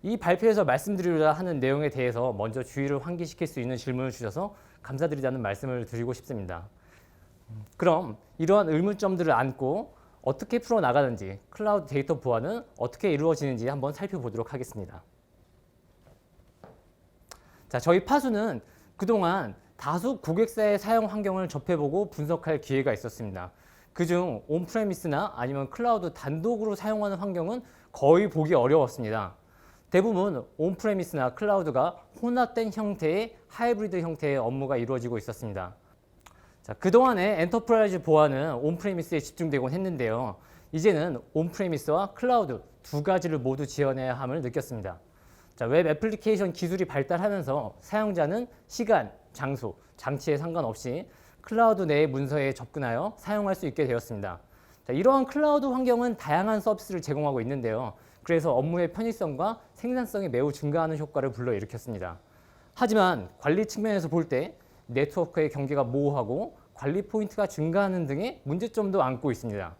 이 발표에서 말씀드리고자 하는 내용에 대해서 먼저 주의를 환기시킬 수 있는 질문을 주셔서 감사드리다는 말씀을 드리고 싶습니다. 그럼 이러한 의문점들을 안고 어떻게 풀어나가는지, 클라우드 데이터 보안은 어떻게 이루어지는지 한번 살펴보도록 하겠습니다. 자, 저희 파수는 그동안 다수 고객사의 사용 환경을 접해보고 분석할 기회가 있었습니다. 그중 온프레미스나 아니면 클라우드 단독으로 사용하는 환경은 거의 보기 어려웠습니다. 대부분 온프레미스나 클라우드가 혼합된 형태의 하이브리드 형태의 업무가 이루어지고 있었습니다. 자, 그동안의 엔터프라이즈 보안은 온프레미스에 집중되곤 했는데요. 이제는 온프레미스와 클라우드 두 가지를 모두 지원해야 함을 느꼈습니다. 자, 웹 애플리케이션 기술이 발달하면서 사용자는 시간, 장소, 장치에 상관없이 클라우드 내의 문서에 접근하여 사용할 수 있게 되었습니다. 자, 이러한 클라우드 환경은 다양한 서비스를 제공하고 있는데요. 그래서 업무의 편의성과 생산성이 매우 증가하는 효과를 불러일으켰습니다. 하지만 관리 측면에서 볼 때 네트워크의 경계가 모호하고 관리 포인트가 증가하는 등의 문제점도 안고 있습니다.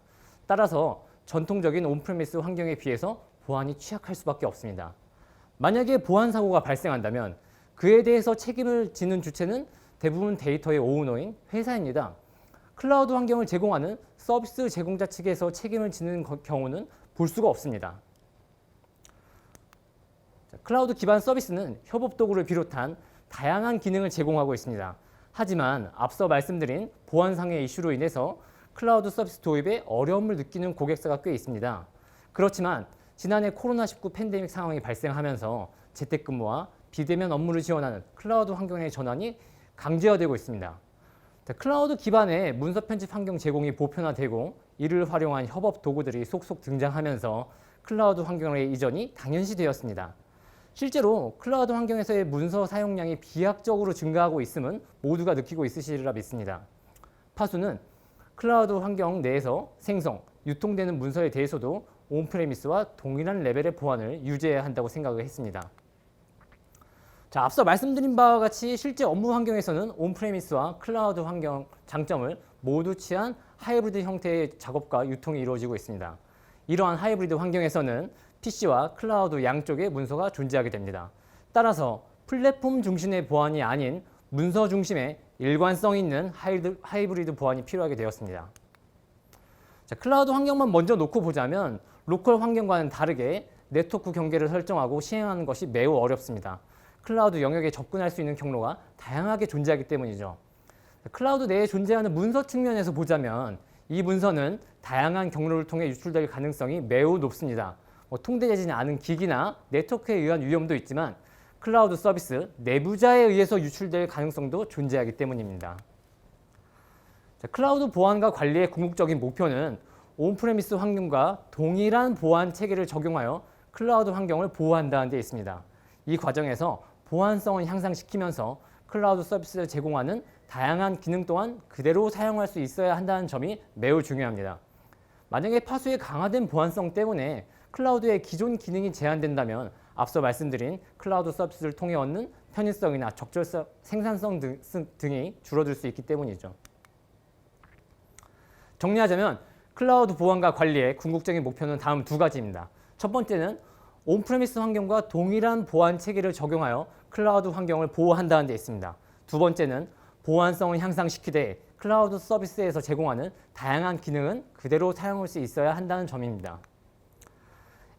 따라서 전통적인 온프레미스 환경에 비해서 보안이 취약할 수밖에 없습니다. 만약에 보안 사고가 발생한다면 그에 대해서 책임을 지는 주체는 대부분 데이터의 오너인 회사입니다. 클라우드 환경을 제공하는 서비스 제공자 측에서 책임을 지는 경우는 볼 수가 없습니다. 클라우드 기반 서비스는 협업 도구를 비롯한 다양한 기능을 제공하고 있습니다. 하지만 앞서 말씀드린 보안상의 이슈로 인해서 클라우드 서비스 도입에 어려움을 느끼는 고객사가 꽤 있습니다. 그렇지만 지난해 코로나19 팬데믹 상황이 발생하면서 재택근무와 비대면 업무를 지원하는 클라우드 환경의 전환이 강제화되고 있습니다. 클라우드 기반의 문서 편집 환경 제공이 보편화되고 이를 활용한 협업 도구들이 속속 등장하면서 클라우드 환경의 이전이 당연시되었습니다. 실제로 클라우드 환경에서의 문서 사용량이 비약적으로 증가하고 있음은 모두가 느끼고 있으시리라 믿습니다. 파수는 클라우드 환경 내에서 생성, 유통되는 문서에 대해서도 온프레미스와 동일한 레벨의 보안을 유지해야 한다고 생각을 했습니다. 자, 앞서 말씀드린 바와 같이 실제 업무 환경에서는 온프레미스와 클라우드 환경 장점을 모두 취한 하이브리드 형태의 작업과 유통이 이루어지고 있습니다. 이러한 하이브리드 환경에서는 PC와 클라우드 양쪽의 문서가 존재하게 됩니다. 따라서 플랫폼 중심의 보안이 아닌 문서 중심의 일관성 있는 하이브리드 보안이 필요하게 되었습니다. 자, 클라우드 환경만 먼저 놓고 보자면 로컬 환경과는 다르게 네트워크 경계를 설정하고 시행하는 것이 매우 어렵습니다. 클라우드 영역에 접근할 수 있는 경로가 다양하게 존재하기 때문이죠. 클라우드 내에 존재하는 문서 측면에서 보자면 이 문서는 다양한 경로를 통해 유출될 가능성이 매우 높습니다. 통제되지 않은 기기나 네트워크에 의한 위험도 있지만 클라우드 서비스 내부자에 의해서 유출될 가능성도 존재하기 때문입니다. 자, 클라우드 보안과 관리의 궁극적인 목표는 온프레미스 환경과 동일한 보안 체계를 적용하여 클라우드 환경을 보호한다는 데 있습니다. 이 과정에서 보안성을 향상시키면서 클라우드 서비스를 제공하는 다양한 기능 또한 그대로 사용할 수 있어야 한다는 점이 매우 중요합니다. 만약에 파수의 강화된 보안성 때문에 클라우드의 기존 기능이 제한된다면 앞서 말씀드린 클라우드 서비스를 통해 얻는 편의성이나 적절성, 생산성 등이 줄어들 수 있기 때문이죠. 정리하자면 클라우드 보안과 관리의 궁극적인 목표는 다음 두 가지입니다. 첫 번째는 온프레미스 환경과 동일한 보안 체계를 적용하여 클라우드 환경을 보호한다는 데 있습니다. 두 번째는 보안성을 향상시키되 클라우드 서비스에서 제공하는 다양한 기능은 그대로 사용할 수 있어야 한다는 점입니다.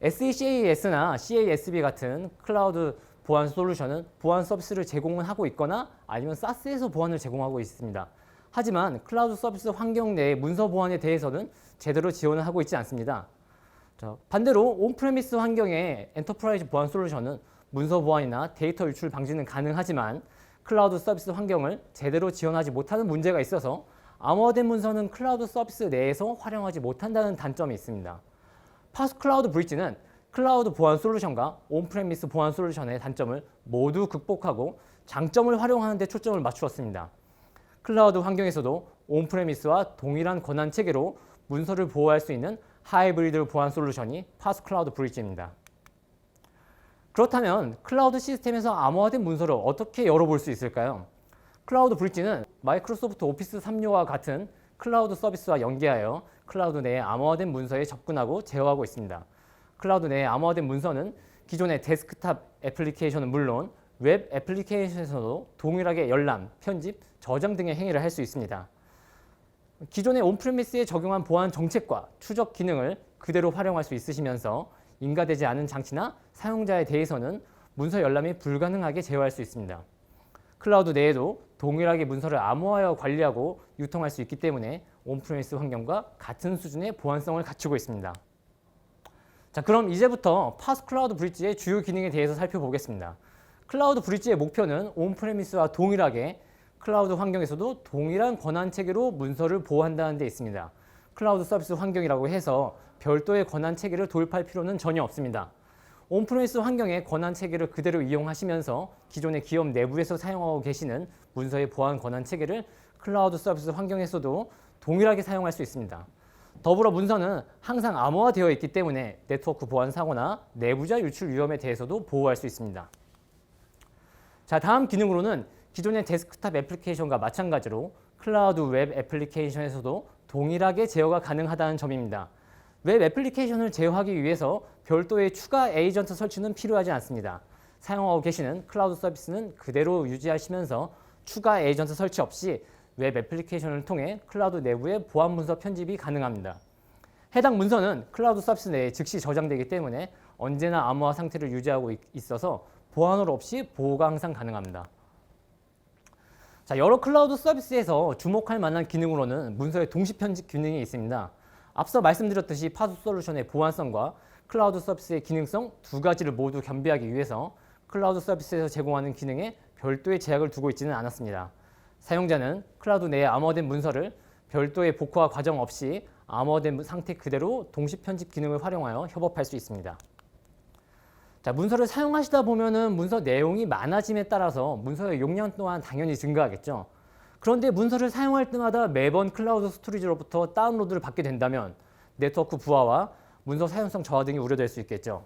SECAS나 CASB 같은 클라우드 보안 솔루션은 보안 서비스를 제공을 하고 있거나 아니면 SaaS에서 보안을 제공하고 있습니다. 하지만 클라우드 서비스 환경 내의 문서 보안에 대해서는 제대로 지원을 하고 있지 않습니다. 반대로 온프레미스 환경의 엔터프라이즈 보안 솔루션은 문서 보안이나 데이터 유출 방지는 가능하지만 클라우드 서비스 환경을 제대로 지원하지 못하는 문제가 있어서 암호화된 문서는 클라우드 서비스 내에서 활용하지 못한다는 단점이 있습니다. 파스 클라우드 브릿지는 클라우드 보안 솔루션과 온프레미스 보안 솔루션의 단점을 모두 극복하고 장점을 활용하는 데 초점을 맞추었습니다. 클라우드 환경에서도 온프레미스와 동일한 권한 체계로 문서를 보호할 수 있는 하이브리드 보안 솔루션이 파스 클라우드 브릿지입니다. 그렇다면 클라우드 시스템에서 암호화된 문서를 어떻게 열어볼 수 있을까요? 클라우드 브릿지는 마이크로소프트 오피스 365와 같은 클라우드 서비스와 연계하여 클라우드 내의 암호화된 문서에 접근하고 제어하고 있습니다. 클라우드 내의 암호화된 문서는 기존의 데스크탑 애플리케이션은 물론 웹 애플리케이션에서도 동일하게 열람, 편집, 저장 등의 행위를 할 수 있습니다. 기존의 온프레미스에 적용한 보안 정책과 추적 기능을 그대로 활용할 수 있으시면서 인가되지 않은 장치나 사용자에 대해서는 문서 열람이 불가능하게 제어할 수 있습니다. 클라우드 내에도 동일하게 문서를 암호화하여 관리하고 유통할 수 있기 때문에 온프레미스 환경과 같은 수준의 보안성을 갖추고 있습니다. 자, 그럼 이제부터 파스 클라우드 브릿지의 주요 기능에 대해서 살펴보겠습니다. 클라우드 브릿지의 목표는 온프레미스와 동일하게 클라우드 환경에서도 동일한 권한 체계로 문서를 보호한다는 데 있습니다. 클라우드 서비스 환경이라고 해서 별도의 권한 체계를 도입할 필요는 전혀 없습니다. 온프레미스 환경의 권한 체계를 그대로 이용하시면서 기존의 기업 내부에서 사용하고 계시는 문서의 보안 권한 체계를 클라우드 서비스 환경에서도 동일하게 사용할 수 있습니다. 더불어 문서는 항상 암호화되어 있기 때문에 네트워크 보안 사고나 내부자 유출 위험에 대해서도 보호할 수 있습니다. 자, 다음 기능으로는 기존의 데스크탑 애플리케이션과 마찬가지로 클라우드 웹 애플리케이션에서도 동일하게 제어가 가능하다는 점입니다. 웹 애플리케이션을 제어하기 위해서 별도의 추가 에이전트 설치는 필요하지 않습니다. 사용하고 계시는 클라우드 서비스는 그대로 유지하시면서 추가 에이전트 설치 없이 웹 애플리케이션을 통해 클라우드 내부의 보안 문서 편집이 가능합니다. 해당 문서는 클라우드 서비스 내에 즉시 저장되기 때문에 언제나 암호화 상태를 유지하고 있어서 보안홀 없이 보호가 항상 가능합니다. 자, 여러 클라우드 서비스에서 주목할 만한 기능으로는 문서의 동시 편집 기능이 있습니다. 앞서 말씀드렸듯이 파수 솔루션의 보안성과 클라우드 서비스의 기능성 두 가지를 모두 겸비하기 위해서 클라우드 서비스에서 제공하는 기능에 별도의 제약을 두고 있지는 않았습니다. 사용자는 클라우드 내에 암호화된 문서를 별도의 복호화 과정 없이 암호화된 상태 그대로 동시 편집 기능을 활용하여 협업할 수 있습니다. 자, 문서를 사용하시다 보면은 문서 내용이 많아짐에 따라서 문서의 용량 또한 당연히 증가하겠죠. 그런데 문서를 사용할 때마다 매번 클라우드 스토리지로부터 다운로드를 받게 된다면 네트워크 부하와 문서 사용성 저하 등이 우려될 수 있겠죠.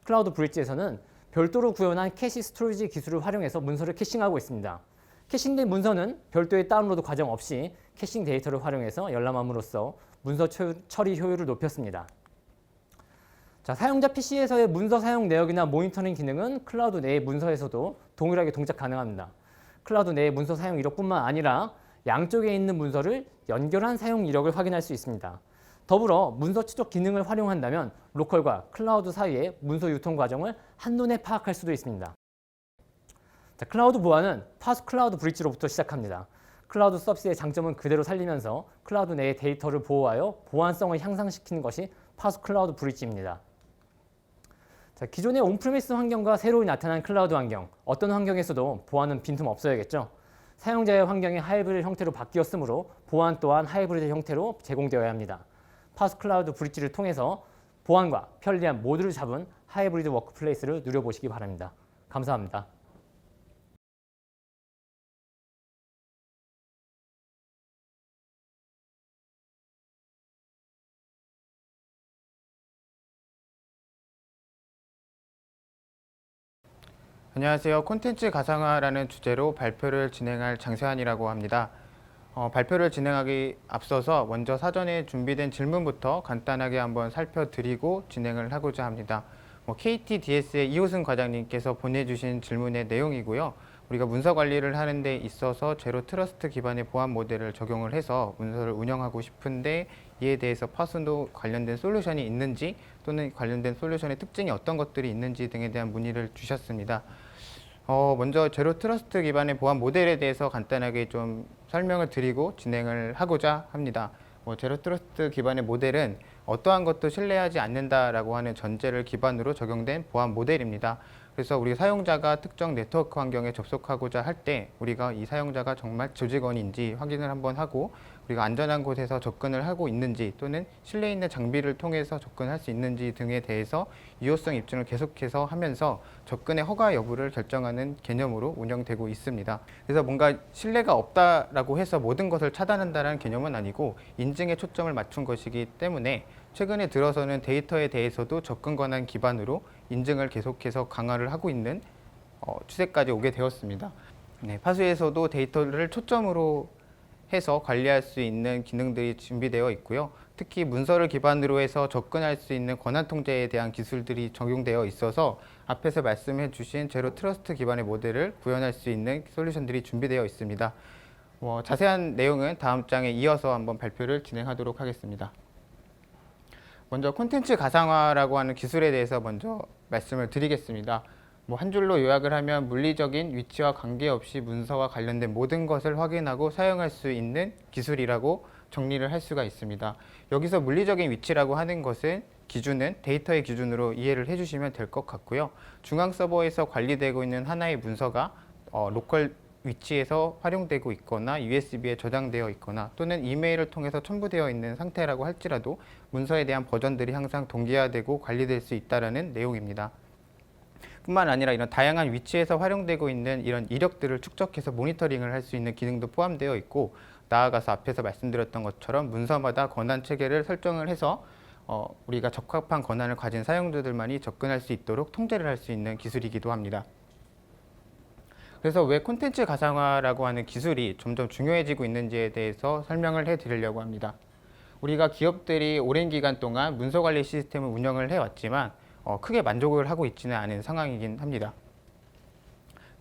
클라우드 브릿지에서는 별도로 구현한 캐시 스토리지 기술을 활용해서 문서를 캐싱하고 있습니다. 캐싱된 문서는 별도의 다운로드 과정 없이 캐싱 데이터를 활용해서 열람함으로써 문서 처리 효율을 높였습니다. 자, 사용자 PC에서의 문서 사용 내역이나 모니터링 기능은 클라우드 내의 문서에서도 동일하게 동작 가능합니다. 클라우드 내의 문서 사용 이력뿐만 아니라 양쪽에 있는 문서를 연결한 사용 이력을 확인할 수 있습니다. 더불어 문서 추적 기능을 활용한다면 로컬과 클라우드 사이의 문서 유통 과정을 한눈에 파악할 수도 있습니다. 자, 클라우드 보안은 파수 클라우드 브릿지로부터 시작합니다. 클라우드 서비스의 장점은 그대로 살리면서 클라우드 내의 데이터를 보호하여 보안성을 향상시키는 것이 파수 클라우드 브릿지입니다. 자, 기존의 온프리미스 환경과 새로이 나타난 클라우드 환경, 어떤 환경에서도 보안은 빈틈 없어야겠죠. 사용자의 환경이 하이브리드 형태로 바뀌었으므로 보안 또한 하이브리드 형태로 제공되어야 합니다. 파수 클라우드 브릿지를 통해서 보안과 편리함 모두를 잡은 하이브리드 워크플레이스를 누려보시기 바랍니다. 감사합니다. 안녕하세요. 콘텐츠 가상화라는 주제로 발표를 진행할 장세환이라고 합니다. 발표를 진행하기 앞서서 먼저 사전에 준비된 질문부터 간단하게 한번 살펴드리고 진행을 하고자 합니다. KTDS의 이호승 과장님께서 보내주신 질문의 내용이고요. 우리가 문서 관리를 하는 데 있어서 제로 트러스트 기반의 보안 모델을 적용을 해서 문서를 운영하고 싶은데 이에 대해서 파수도 관련된 솔루션이 있는지 또는 관련된 솔루션의 특징이 어떤 것들이 있는지 등에 대한 문의를 주셨습니다. 먼저 제로 트러스트 기반의 보안 모델에 대해서 간단하게 좀 설명을 드리고 진행을 하고자 합니다. 제로 트러스트 기반의 모델은 어떠한 것도 신뢰하지 않는다라고 하는 전제를 기반으로 적용된 보안 모델입니다. 그래서 우리 사용자가 특정 네트워크 환경에 접속하고자 할 때 우리가 이 사용자가 정말 조직원인지 확인을 한번 하고 우리가 안전한 곳에서 접근을 하고 있는지 또는 신뢰 있는 장비를 통해서 접근할 수 있는지 등에 대해서 유효성 입증을 계속해서 하면서 접근의 허가 여부를 결정하는 개념으로 운영되고 있습니다. 그래서 뭔가 신뢰가 없다라고 해서 모든 것을 차단한다는 개념은 아니고 인증에 초점을 맞춘 것이기 때문에 최근에 들어서는 데이터에 대해서도 접근 권한 기반으로 인증을 계속해서 강화를 하고 있는 추세까지 오게 되었습니다. 네, 파수에서도 데이터를 초점으로 해서 관리할 수 있는 기능들이 준비되어 있고요. 특히 문서를 기반으로 해서 접근할 수 있는 권한 통제에 대한 기술들이 적용되어 있어서 앞에서 말씀해 주신 제로 트러스트 기반의 모델을 구현할 수 있는 솔루션들이 준비되어 있습니다. 자세한 내용은 다음 장에 이어서 한번 발표를 진행하도록 하겠습니다. 먼저 콘텐츠 가상화라고 하는 기술에 대해서 먼저 말씀을 드리겠습니다. 한 줄로 요약을 하면 물리적인 위치와 관계없이 문서와 관련된 모든 것을 확인하고 사용할 수 있는 기술이라고 정리를 할 수가 있습니다. 여기서 물리적인 위치라고 하는 것은 기준은 데이터의 기준으로 이해를 해주시면 될 것 같고요. 중앙 서버에서 관리되고 있는 하나의 문서가 로컬 위치에서 활용되고 있거나 USB에 저장되어 있거나 또는 이메일을 통해서 첨부되어 있는 상태라고 할지라도 문서에 대한 버전들이 항상 동기화되고 관리될 수 있다는 내용입니다. 뿐만 아니라 이런 다양한 위치에서 활용되고 있는 이런 이력들을 축적해서 모니터링을 할 수 있는 기능도 포함되어 있고, 나아가서 앞에서 말씀드렸던 것처럼 문서마다 권한 체계를 설정을 해서 우리가 적합한 권한을 가진 사용자들만이 접근할 수 있도록 통제를 할 수 있는 기술이기도 합니다. 그래서 왜 콘텐츠 가상화라고 하는 기술이 점점 중요해지고 있는지에 대해서 설명을 해드리려고 합니다. 우리가 기업들이 오랜 기간 동안 문서관리 시스템을 운영을 해왔지만 크게 만족을 하고 있지는 않은 상황이긴 합니다.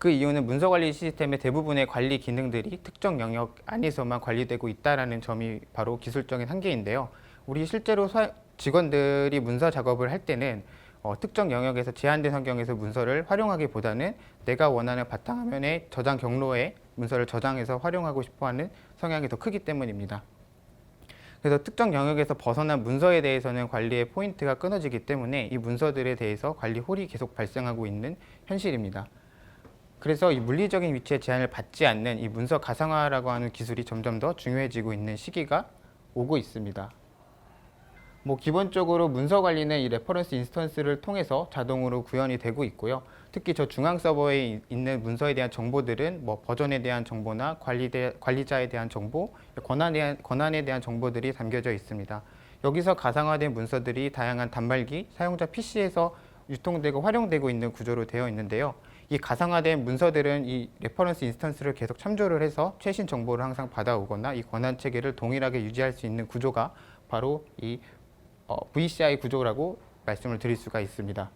그 이유는 문서 관리 시스템의 대부분의 관리 기능들이 특정 영역 안에서만 관리되고 있다는 점이 바로 기술적인 한계인데요. 우리 실제로 직원들이 문서 작업을 할 때는 특정 영역에서 제한된 환경에서 문서를 활용하기보다는 내가 원하는 바탕화면의 저장 경로에 문서를 저장해서 활용하고 싶어하는 성향이 더 크기 때문입니다. 그래서 특정 영역에서 벗어난 문서에 대해서는 관리의 포인트가 끊어지기 때문에 이 문서들에 대해서 관리 홀이 계속 발생하고 있는 현실입니다. 그래서 이 물리적인 위치에 제한을 받지 않는 이 문서 가상화라고 하는 기술이 점점 더 중요해지고 있는 시기가 오고 있습니다. 기본적으로 문서 관리는 이 레퍼런스 인스턴스를 통해서 자동으로 구현이 되고 있고요. 특히 저 중앙 서버에 있는 문서에 대한 정보들은 버전에 대한 정보나 관리자에 대한 정보, 권한에 대한 정보들이 담겨져 있습니다. 여기서 가상화된 문서들이 다양한 단말기, 사용자 PC에서 유통되고 활용되고 있는 구조로 되어 있는데요. 이 가상화된 문서들은 이 레퍼런스 인스턴스를 계속 참조를 해서 최신 정보를 항상 받아오거나 이 권한 체계를 동일하게 유지할 수 있는 구조가 바로 이 VCI 구조라고 말씀을 드릴 수가 있습니다.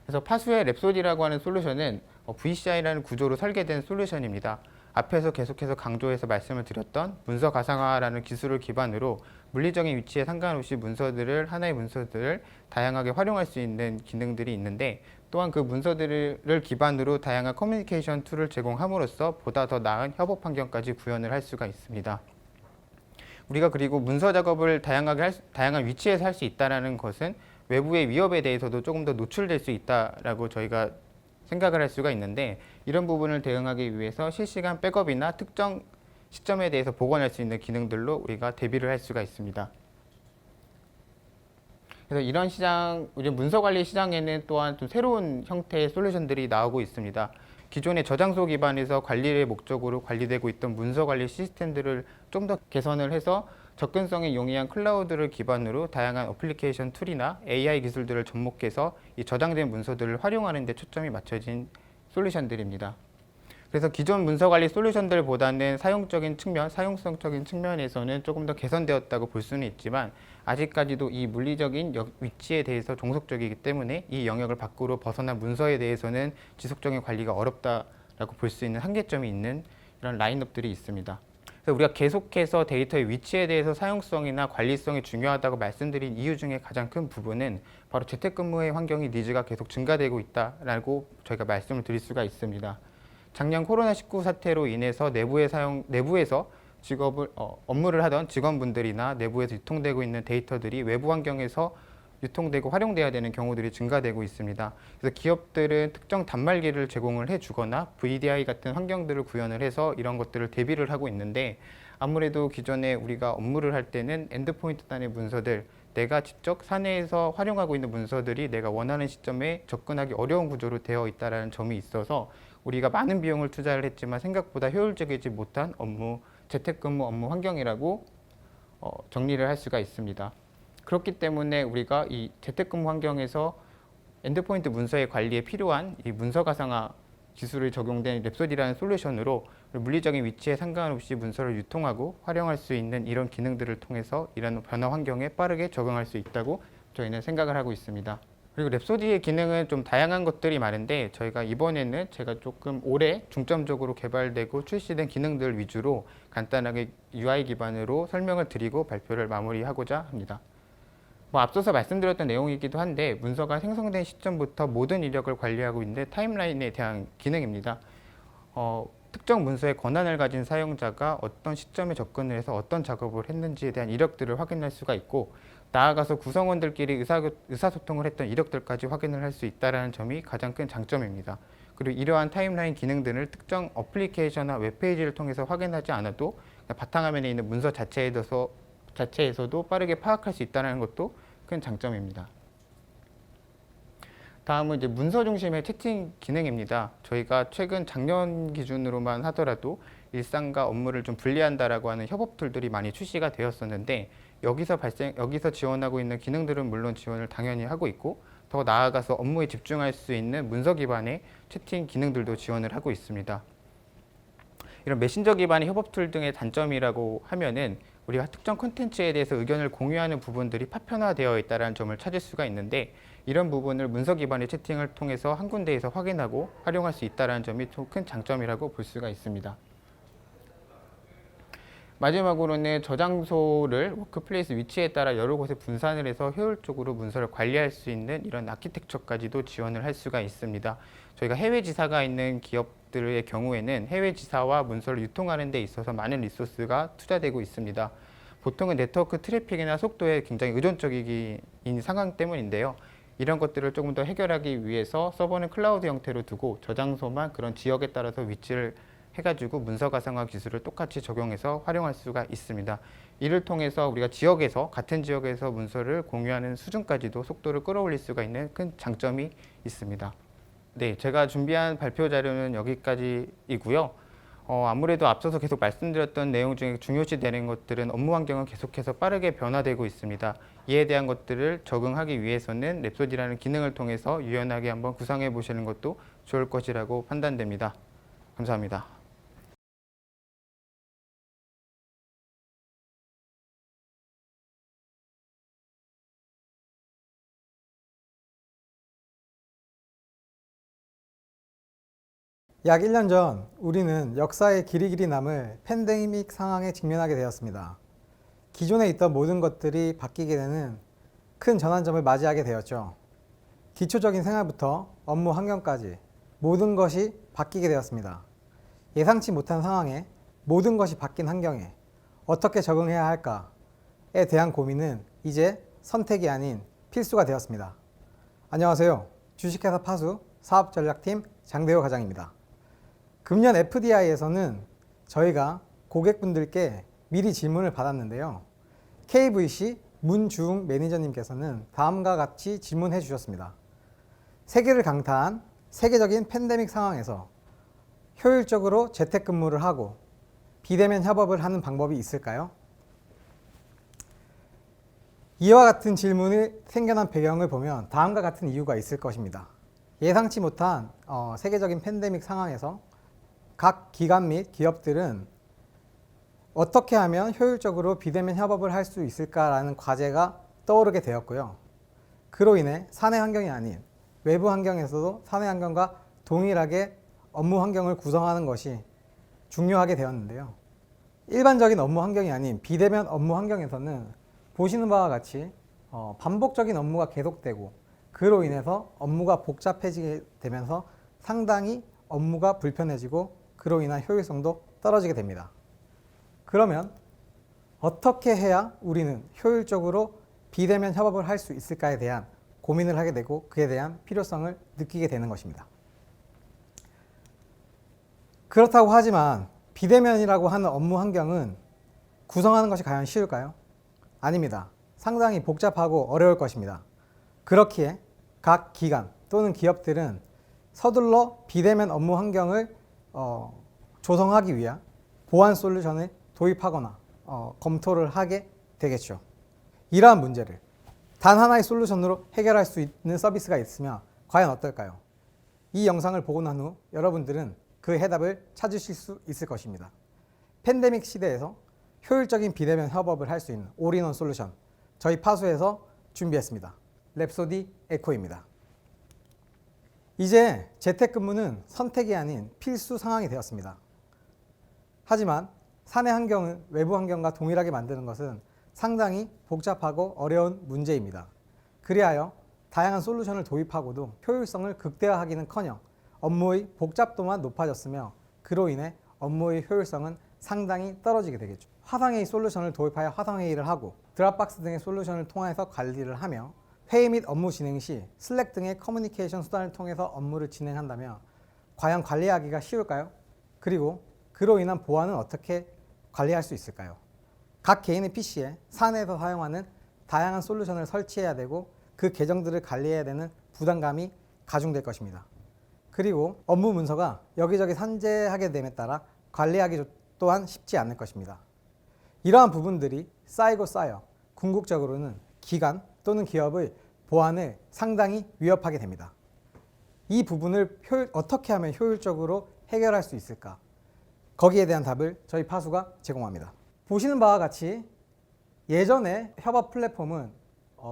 그래서 파수의 랩소디라고 하는 솔루션은 VCI라는 구조로 설계된 솔루션입니다. 앞에서 계속해서 강조해서 말씀을 드렸던 문서 가상화라는 기술을 기반으로 물리적인 위치에 상관없이 하나의 문서들을 다양하게 활용할 수 있는 기능들이 있는데, 또한 그 문서들을 기반으로 다양한 커뮤니케이션 툴을 제공함으로써 보다 더 나은 협업 환경까지 구현을 할 수가 있습니다. 우리가 그리고 문서 작업을 다양한 위치에서 할 수 있다는 것은 외부의 위협에 대해서도 조금 더 노출될 수 있다라고 저희가 생각을 할 수가 있는데, 이런 부분을 대응하기 위해서 실시간 백업이나 특정 시점에 대해서 복원할 수 있는 기능들로 우리가 대비를 할 수가 있습니다. 그래서 이런 우리 문서 관리 시장에는 또한 좀 새로운 형태의 솔루션들이 나오고 있습니다. 기존의 저장소 기반에서 관리의 목적으로 관리되고 있던 문서 관리 시스템들을 좀 더 개선을 해서 접근성이 용이한 클라우드를 기반으로 다양한 어플리케이션 툴이나 AI 기술들을 접목해서 이 저장된 문서들을 활용하는 데 초점이 맞춰진 솔루션들입니다. 그래서 기존 문서 관리 솔루션들보다는 사용성적인 측면에서는 조금 더 개선되었다고 볼 수는 있지만, 아직까지도 이 물리적인 위치에 대해서 종속적이기 때문에 이 영역을 밖으로 벗어난 문서에 대해서는 지속적인 관리가 어렵다라고 볼 수 있는 한계점이 있는 이런 라인업들이 있습니다. 그래서 우리가 계속해서 데이터의 위치에 대해서 사용성이나 관리성이 중요하다고 말씀드린 이유 중에 가장 큰 부분은 바로 재택근무의 환경이 니즈가 계속 증가되고 있다라고 저희가 말씀을 드릴 수가 있습니다. 작년 코로나19 사태로 인해서 내부에서 업무를 하던 직원분들이나 내부에서 유통되고 있는 데이터들이 외부 환경에서 유통되고 활용돼야 되는 경우들이 증가되고 있습니다. 그래서 기업들은 특정 단말기를 제공을 해주거나 VDI 같은 환경들을 구현을 해서 이런 것들을 대비를 하고 있는데, 아무래도 기존에 우리가 업무를 할 때는 엔드포인트 단의 문서들, 내가 직접 사내에서 활용하고 있는 문서들이 내가 원하는 시점에 접근하기 어려운 구조로 되어 있다는 점이 있어서 우리가 많은 비용을 투자를 했지만 생각보다 효율적이지 못한 재택근무 업무 환경이라고 정리를 할 수가 있습니다. 그렇기 때문에 우리가 이 재택근무 환경에서 엔드포인트 문서의 관리에 필요한 이 문서 가상화 기술이 적용된 랩소디라는 솔루션으로 물리적인 위치에 상관없이 문서를 유통하고 활용할 수 있는 이런 기능들을 통해서 이런 변화 환경에 빠르게 적응할 수 있다고 저희는 생각을 하고 있습니다. 그리고 랩소디의 기능은 좀 다양한 것들이 많은데, 저희가 이번에는 제가 조금 올해 중점적으로 개발되고 출시된 기능들 위주로 간단하게 UI 기반으로 설명을 드리고 발표를 마무리하고자 합니다. 앞서서 말씀드렸던 내용이기도 한데, 문서가 생성된 시점부터 모든 이력을 관리하고 있는 타임라인에 대한 기능입니다. 특정 문서의 권한을 가진 사용자가 어떤 시점에 접근을 해서 어떤 작업을 했는지에 대한 이력들을 확인할 수가 있고, 나아가서 구성원들끼리 의사소통을 했던 이력들까지 확인을 할 수 있다는 점이 가장 큰 장점입니다. 그리고 이러한 타임라인 기능들을 특정 어플리케이션이나 웹페이지를 통해서 확인하지 않아도 바탕화면에 있는 문서 자체에서도 빠르게 파악할 수 있다는 것도 큰 장점입니다. 다음은 이제 문서 중심의 채팅 기능입니다. 저희가 최근 작년 기준으로만 하더라도 일상과 업무를 좀 분리한다라고 하는 협업 툴들이 많이 출시가 되었었는데, 여기서 지원하고 있는 기능들은 물론 지원을 당연히 하고 있고, 더 나아가서 업무에 집중할 수 있는 문서 기반의 채팅 기능들도 지원을 하고 있습니다. 이런 메신저 기반의 협업 툴 등의 단점이라고 하면은 우리가 특정 콘텐츠에 대해서 의견을 공유하는 부분들이 파편화되어 있다는 점을 찾을 수가 있는데 이런 부분을 문서 기반의 채팅을 통해서 한 군데에서 확인하고 활용할 수 있다는 점이 큰 장점이라고 볼 수가 있습니다. 마지막으로는 저장소를 워크플레이스 위치에 따라 여러 곳에 분산을 해서 효율적으로 문서를 관리할 수 있는 이런 아키텍처까지도 지원을 할 수가 있습니다. 저희가 해외 지사가 있는 기업들의 경우에는 해외 지사와 문서를 유통하는 데 있어서 많은 리소스가 투자되고 있습니다. 보통은 네트워크 트래픽이나 속도에 굉장히 의존적인 상황 때문인데요. 이런 것들을 조금 더 해결하기 위해서 서버는 클라우드 형태로 두고 저장소만 그런 지역에 따라서 위치를 해가지고 문서 가상화 기술을 똑같이 적용해서 활용할 수가 있습니다. 이를 통해서 우리가 같은 지역에서 문서를 공유하는 수준까지도 속도를 끌어올릴 수가 있는 큰 장점이 있습니다. 네, 제가 준비한 발표 자료는 여기까지이고요. 아무래도 앞서서 계속 말씀드렸던 내용 중에 중요시 되는 것들은 업무 환경은 계속해서 빠르게 변화되고 있습니다. 이에 대한 것들을 적응하기 위해서는 랩소디라는 기능을 통해서 유연하게 한번 구상해 보시는 것도 좋을 것이라고 판단됩니다. 감사합니다. 약 1년 전 우리는 역사의 길이길이 남을 팬데믹 상황에 직면하게 되었습니다. 기존에 있던 모든 것들이 바뀌게 되는 큰 전환점을 맞이하게 되었죠. 기초적인 생활부터 업무 환경까지 모든 것이 바뀌게 되었습니다. 예상치 못한 상황에 모든 것이 바뀐 환경에 어떻게 적응해야 할까에 대한 고민은 이제 선택이 아닌 필수가 되었습니다. 안녕하세요. 주식회사 파수 사업전략팀 장대호 과장입니다. 금년 FDI에서는 저희가 고객분들께 미리 질문을 받았는데요. KVC 문주웅 매니저님께서는 다음과 같이 질문해 주셨습니다. 세계를 강타한 세계적인 팬데믹 상황에서 효율적으로 재택근무를 하고 비대면 협업을 하는 방법이 있을까요? 이와 같은 질문이 생겨난 배경을 보면 다음과 같은 이유가 있을 것입니다. 예상치 못한 세계적인 팬데믹 상황에서 각 기관 및 기업들은 어떻게 하면 효율적으로 비대면 협업을 할 수 있을까라는 과제가 떠오르게 되었고요. 그로 인해 사내 환경이 아닌 외부 환경에서도 사내 환경과 동일하게 업무 환경을 구성하는 것이 중요하게 되었는데요. 일반적인 업무 환경이 아닌 비대면 업무 환경에서는 보시는 바와 같이 반복적인 업무가 계속되고 그로 인해서 업무가 복잡해지게 되면서 상당히 업무가 불편해지고 그로 인한 효율성도 떨어지게 됩니다. 그러면 어떻게 해야 우리는 효율적으로 비대면 협업을 할 수 있을까에 대한 고민을 하게 되고 그에 대한 필요성을 느끼게 되는 것입니다. 그렇다고 하지만 비대면이라고 하는 업무 환경은 구성하는 것이 과연 쉬울까요? 아닙니다. 상당히 복잡하고 어려울 것입니다. 그렇기에 각 기관 또는 기업들은 서둘러 비대면 업무 환경을 조성하기 위한 보안 솔루션을 도입하거나 검토를 하게 되겠죠. 이러한 문제를 단 하나의 솔루션으로 해결할 수 있는 서비스가 있으면 과연 어떨까요? 이 영상을 보고 난 후 여러분들은 그 해답을 찾으실 수 있을 것입니다. 팬데믹 시대에서 효율적인 비대면 협업을 할 수 있는 올인원 솔루션 저희 파수에서 준비했습니다. 랩소디 에코입니다. 이제 재택근무는 선택이 아닌 필수 상황이 되었습니다. 하지만 사내 환경은 외부 환경과 동일하게 만드는 것은 상당히 복잡하고 어려운 문제입니다. 그리하여 다양한 솔루션을 도입하고도 효율성을 극대화하기는커녕 업무의 복잡도만 높아졌으며 그로 인해 업무의 효율성은 상당히 떨어지게 되겠죠. 화상회의 솔루션을 도입하여 화상회의를 하고 드랍박스 등의 솔루션을 통해서 관리를 하며 회의 및 업무 진행 시 슬랙 등의 커뮤니케이션 수단을 통해서 업무를 진행한다면 과연 관리하기가 쉬울까요? 그리고 그로 인한 보안은 어떻게 관리할 수 있을까요? 각 개인의 PC에 사내에서 사용하는 다양한 솔루션을 설치해야 되고 그 계정들을 관리해야 되는 부담감이 가중될 것입니다. 그리고 업무 문서가 여기저기 산재하게 됨에 따라 관리하기 또한 쉽지 않을 것입니다. 이러한 부분들이 쌓이고 쌓여 궁극적으로는 기관 또는 기업의 보안을 상당히 위협하게 됩니다. 이 부분을 어떻게 하면 효율적으로 해결할 수 있을까? 거기에 대한 답을 저희 파수가 제공합니다. 보시는 바와 같이 예전에 협업 플랫폼은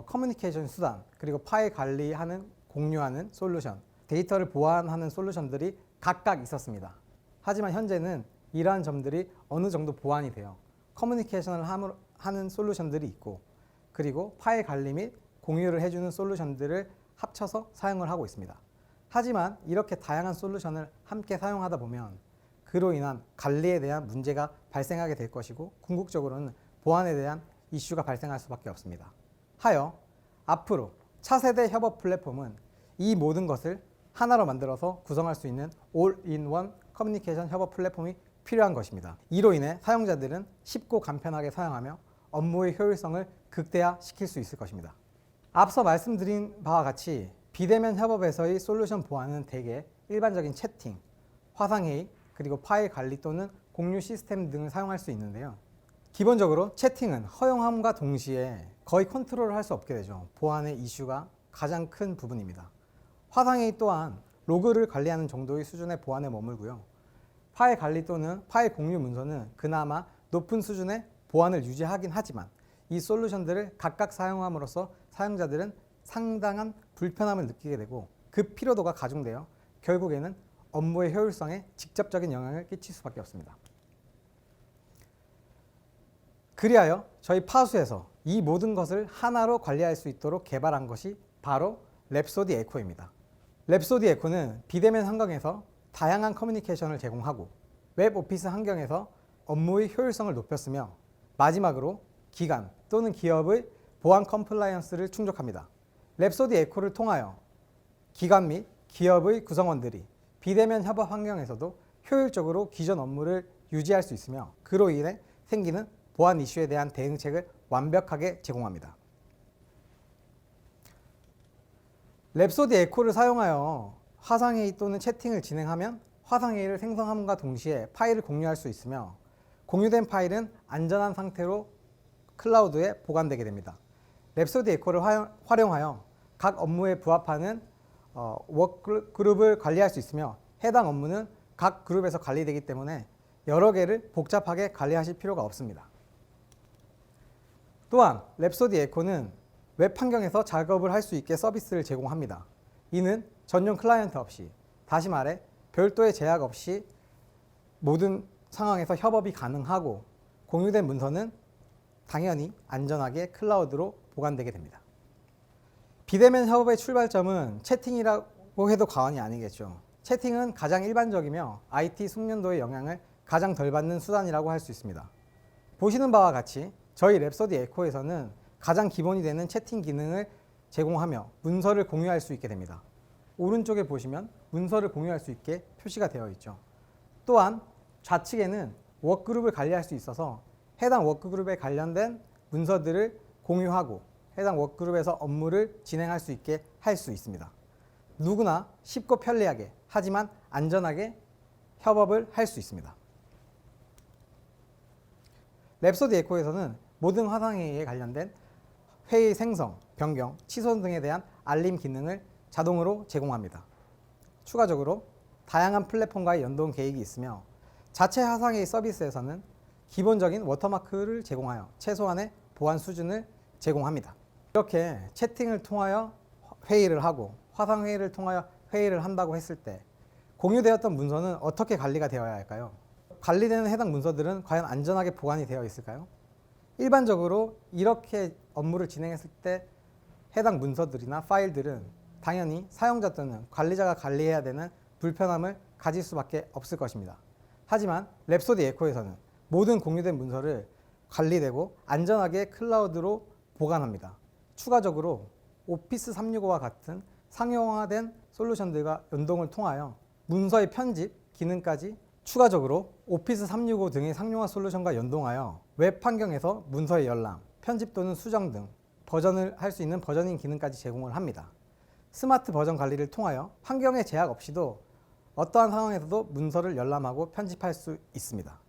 커뮤니케이션 수단, 그리고 파일 관리하는, 공유하는 솔루션, 데이터를 보완하는 솔루션들이 각각 있었습니다. 하지만 현재는 이러한 점들이 어느 정도 보완이 돼요. 커뮤니케이션을 하는 솔루션들이 있고, 그리고 파일 관리 및 공유를 해주는 솔루션들을 합쳐서 사용을 하고 있습니다. 하지만 이렇게 다양한 솔루션을 함께 사용하다 보면 그로 인한 관리에 대한 문제가 발생하게 될 것이고, 궁극적으로는 보안에 대한 이슈가 발생할 수밖에 없습니다. 하여 앞으로 차세대 협업 플랫폼은 이 모든 것을 하나로 만들어서 구성할 수 있는 올인원 커뮤니케이션 협업 플랫폼이 필요한 것입니다. 이로 인해 사용자들은 쉽고 간편하게 사용하며 업무의 효율성을 극대화시킬 수 있을 것입니다. 앞서 말씀드린 바와 같이 비대면 협업에서의 솔루션 보안은 대개 일반적인 채팅, 화상회의, 그리고 파일 관리 또는 공유 시스템 등을 사용할 수 있는데요. 기본적으로 채팅은 허용함과 동시에 거의 컨트롤을 할 수 없게 되죠. 보안의 이슈가 가장 큰 부분입니다. 화상회의 또한 로그를 관리하는 정도의 수준의 보안에 머물고요. 파일 관리 또는 파일 공유 문서는 그나마 높은 수준의 보안을 유지하긴 하지만 이 솔루션들을 각각 사용함으로써 사용자들은 상당한 불편함을 느끼게 되고 그 피로도가 가중되어 결국에는 업무의 효율성에 직접적인 영향을 끼칠 수밖에 없습니다. 그리하여 저희 파수에서 이 모든 것을 하나로 관리할 수 있도록 개발한 것이 바로 랩소디 에코입니다. 랩소디 에코는 비대면 환경에서 다양한 커뮤니케이션을 제공하고 웹 오피스 환경에서 업무의 효율성을 높였으며 마지막으로 기관 또는 기업의 보안 컴플라이언스를 충족합니다. 랩소디 에코를 통하여 기관 및 기업의 구성원들이 비대면 협업 환경에서도 효율적으로 기존 업무를 유지할 수 있으며 그로 인해 생기는 보안 이슈에 대한 대응책을 완벽하게 제공합니다. 랩소디 에코를 사용하여 화상회의 또는 채팅을 진행하면 화상회의를 생성함과 동시에 파일을 공유할 수 있으며 공유된 파일은 안전한 상태로 클라우드에 보관되게 됩니다. 랩소디 에코를 활용하여 각 업무에 부합하는 워크그룹을 관리할 수 있으며 해당 업무는 각 그룹에서 관리되기 때문에 여러 개를 복잡하게 관리하실 필요가 없습니다. 또한 랩소디 에코는 웹 환경에서 작업을 할 수 있게 서비스를 제공합니다. 이는 전용 클라이언트 없이, 다시 말해 별도의 제약 없이 모든 상황에서 협업이 가능하고 공유된 문서는 당연히 안전하게 클라우드로 보관되게 됩니다. 비대면 협업의 출발점은 채팅이라고 해도 과언이 아니겠죠. 채팅은 가장 일반적이며 IT 숙련도의 영향을 가장 덜 받는 수단이라고 할 수 있습니다. 보시는 바와 같이 저희 랩소디 에코에서는 가장 기본이 되는 채팅 기능을 제공하며 문서를 공유할 수 있게 됩니다. 오른쪽에 보시면 문서를 공유할 수 있게 표시가 되어 있죠. 또한 좌측에는 워크그룹을 관리할 수 있어서 해당 워크그룹에 관련된 문서들을 공유하고 해당 워크그룹에서 업무를 진행할 수 있게 할 수 있습니다. 누구나 쉽고 편리하게 하지만 안전하게 협업을 할 수 있습니다. 랩소디 에코에서는 모든 화상회의에 관련된 회의 생성, 변경, 취소 등에 대한 알림 기능을 자동으로 제공합니다. 추가적으로 다양한 플랫폼과의 연동 계획이 있으며 자체 화상회의 서비스에서는 기본적인 워터마크를 제공하여 최소한의 보안 수준을 제공합니다. 이렇게 채팅을 통하여 회의를 하고 화상회의를 통하여 회의를 한다고 했을 때 공유되었던 문서는 어떻게 관리가 되어야 할까요? 관리되는 해당 문서들은 과연 안전하게 보관이 되어 있을까요? 일반적으로 이렇게 업무를 진행했을 때 해당 문서들이나 파일들은 당연히 사용자 또는 관리자가 관리해야 되는 불편함을 가질 수밖에 없을 것입니다. 하지만 랩소디 에코에서는 모든 공유된 문서를 관리되고 안전하게 클라우드로 보관합니다. 추가적으로 오피스 365와 같은 상용화된 솔루션들과 연동을 통하여 문서의 편집 기능까지 추가적으로 오피스 365 등의 상용화 솔루션과 연동하여 웹 환경에서 문서의 열람, 편집 또는 수정 등 버전을 할 수 있는 버저닝 기능까지 제공을 합니다. 스마트 버전 관리를 통하여 환경의 제약 없이도 어떠한 상황에서도 문서를 열람하고 편집할 수 있습니다.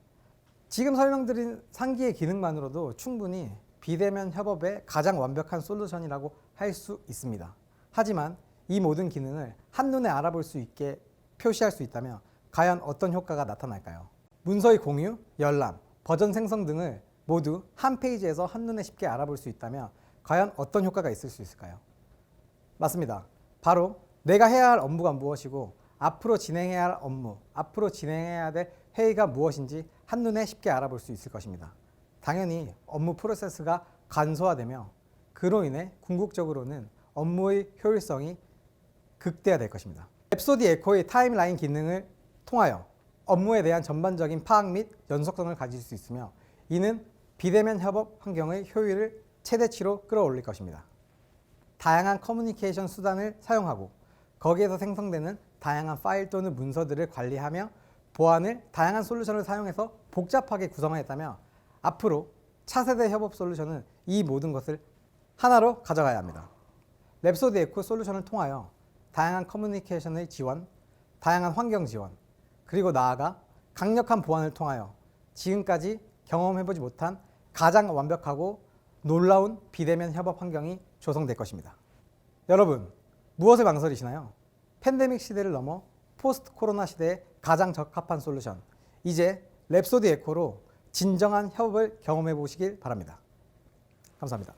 지금 설명드린 상기의 기능만으로도 충분히 비대면 협업의 가장 완벽한 솔루션이라고 할 수 있습니다. 하지만 이 모든 기능을 한눈에 알아볼 수 있게 표시할 수 있다면 과연 어떤 효과가 나타날까요? 문서의 공유, 열람, 버전 생성 등을 모두 한 페이지에서 한눈에 쉽게 알아볼 수 있다면 과연 어떤 효과가 있을 수 있을까요? 맞습니다. 바로 내가 해야 할 업무가 무엇이고 앞으로 진행해야 할 업무, 앞으로 진행해야 될 회의가 무엇인지 한눈에 쉽게 알아볼 수 있을 것입니다. 당연히 업무 프로세스가 간소화되며 그로 인해 궁극적으로는 업무의 효율성이 극대화될 것입니다. 랩소디 에코의 타임라인 기능을 통하여 업무에 대한 전반적인 파악 및 연속성을 가질 수 있으며 이는 비대면 협업 환경의 효율을 최대치로 끌어올릴 것입니다. 다양한 커뮤니케이션 수단을 사용하고 거기에서 생성되는 다양한 파일 또는 문서들을 관리하며 보안을 다양한 솔루션을 사용해서 복잡하게 구성했다면 앞으로 차세대 협업 솔루션은 이 모든 것을 하나로 가져가야 합니다. 랩소디 에코 솔루션을 통하여 다양한 커뮤니케이션의 지원, 다양한 환경 지원, 그리고 나아가 강력한 보안을 통하여 지금까지 경험해보지 못한 가장 완벽하고 놀라운 비대면 협업 환경이 조성될 것입니다. 여러분, 무엇을 망설이시나요? 팬데믹 시대를 넘어 포스트 코로나 시대에 가장 적합한 솔루션, 이제 랩소디 에코로 진정한 협업을 경험해 보시길 바랍니다. 감사합니다.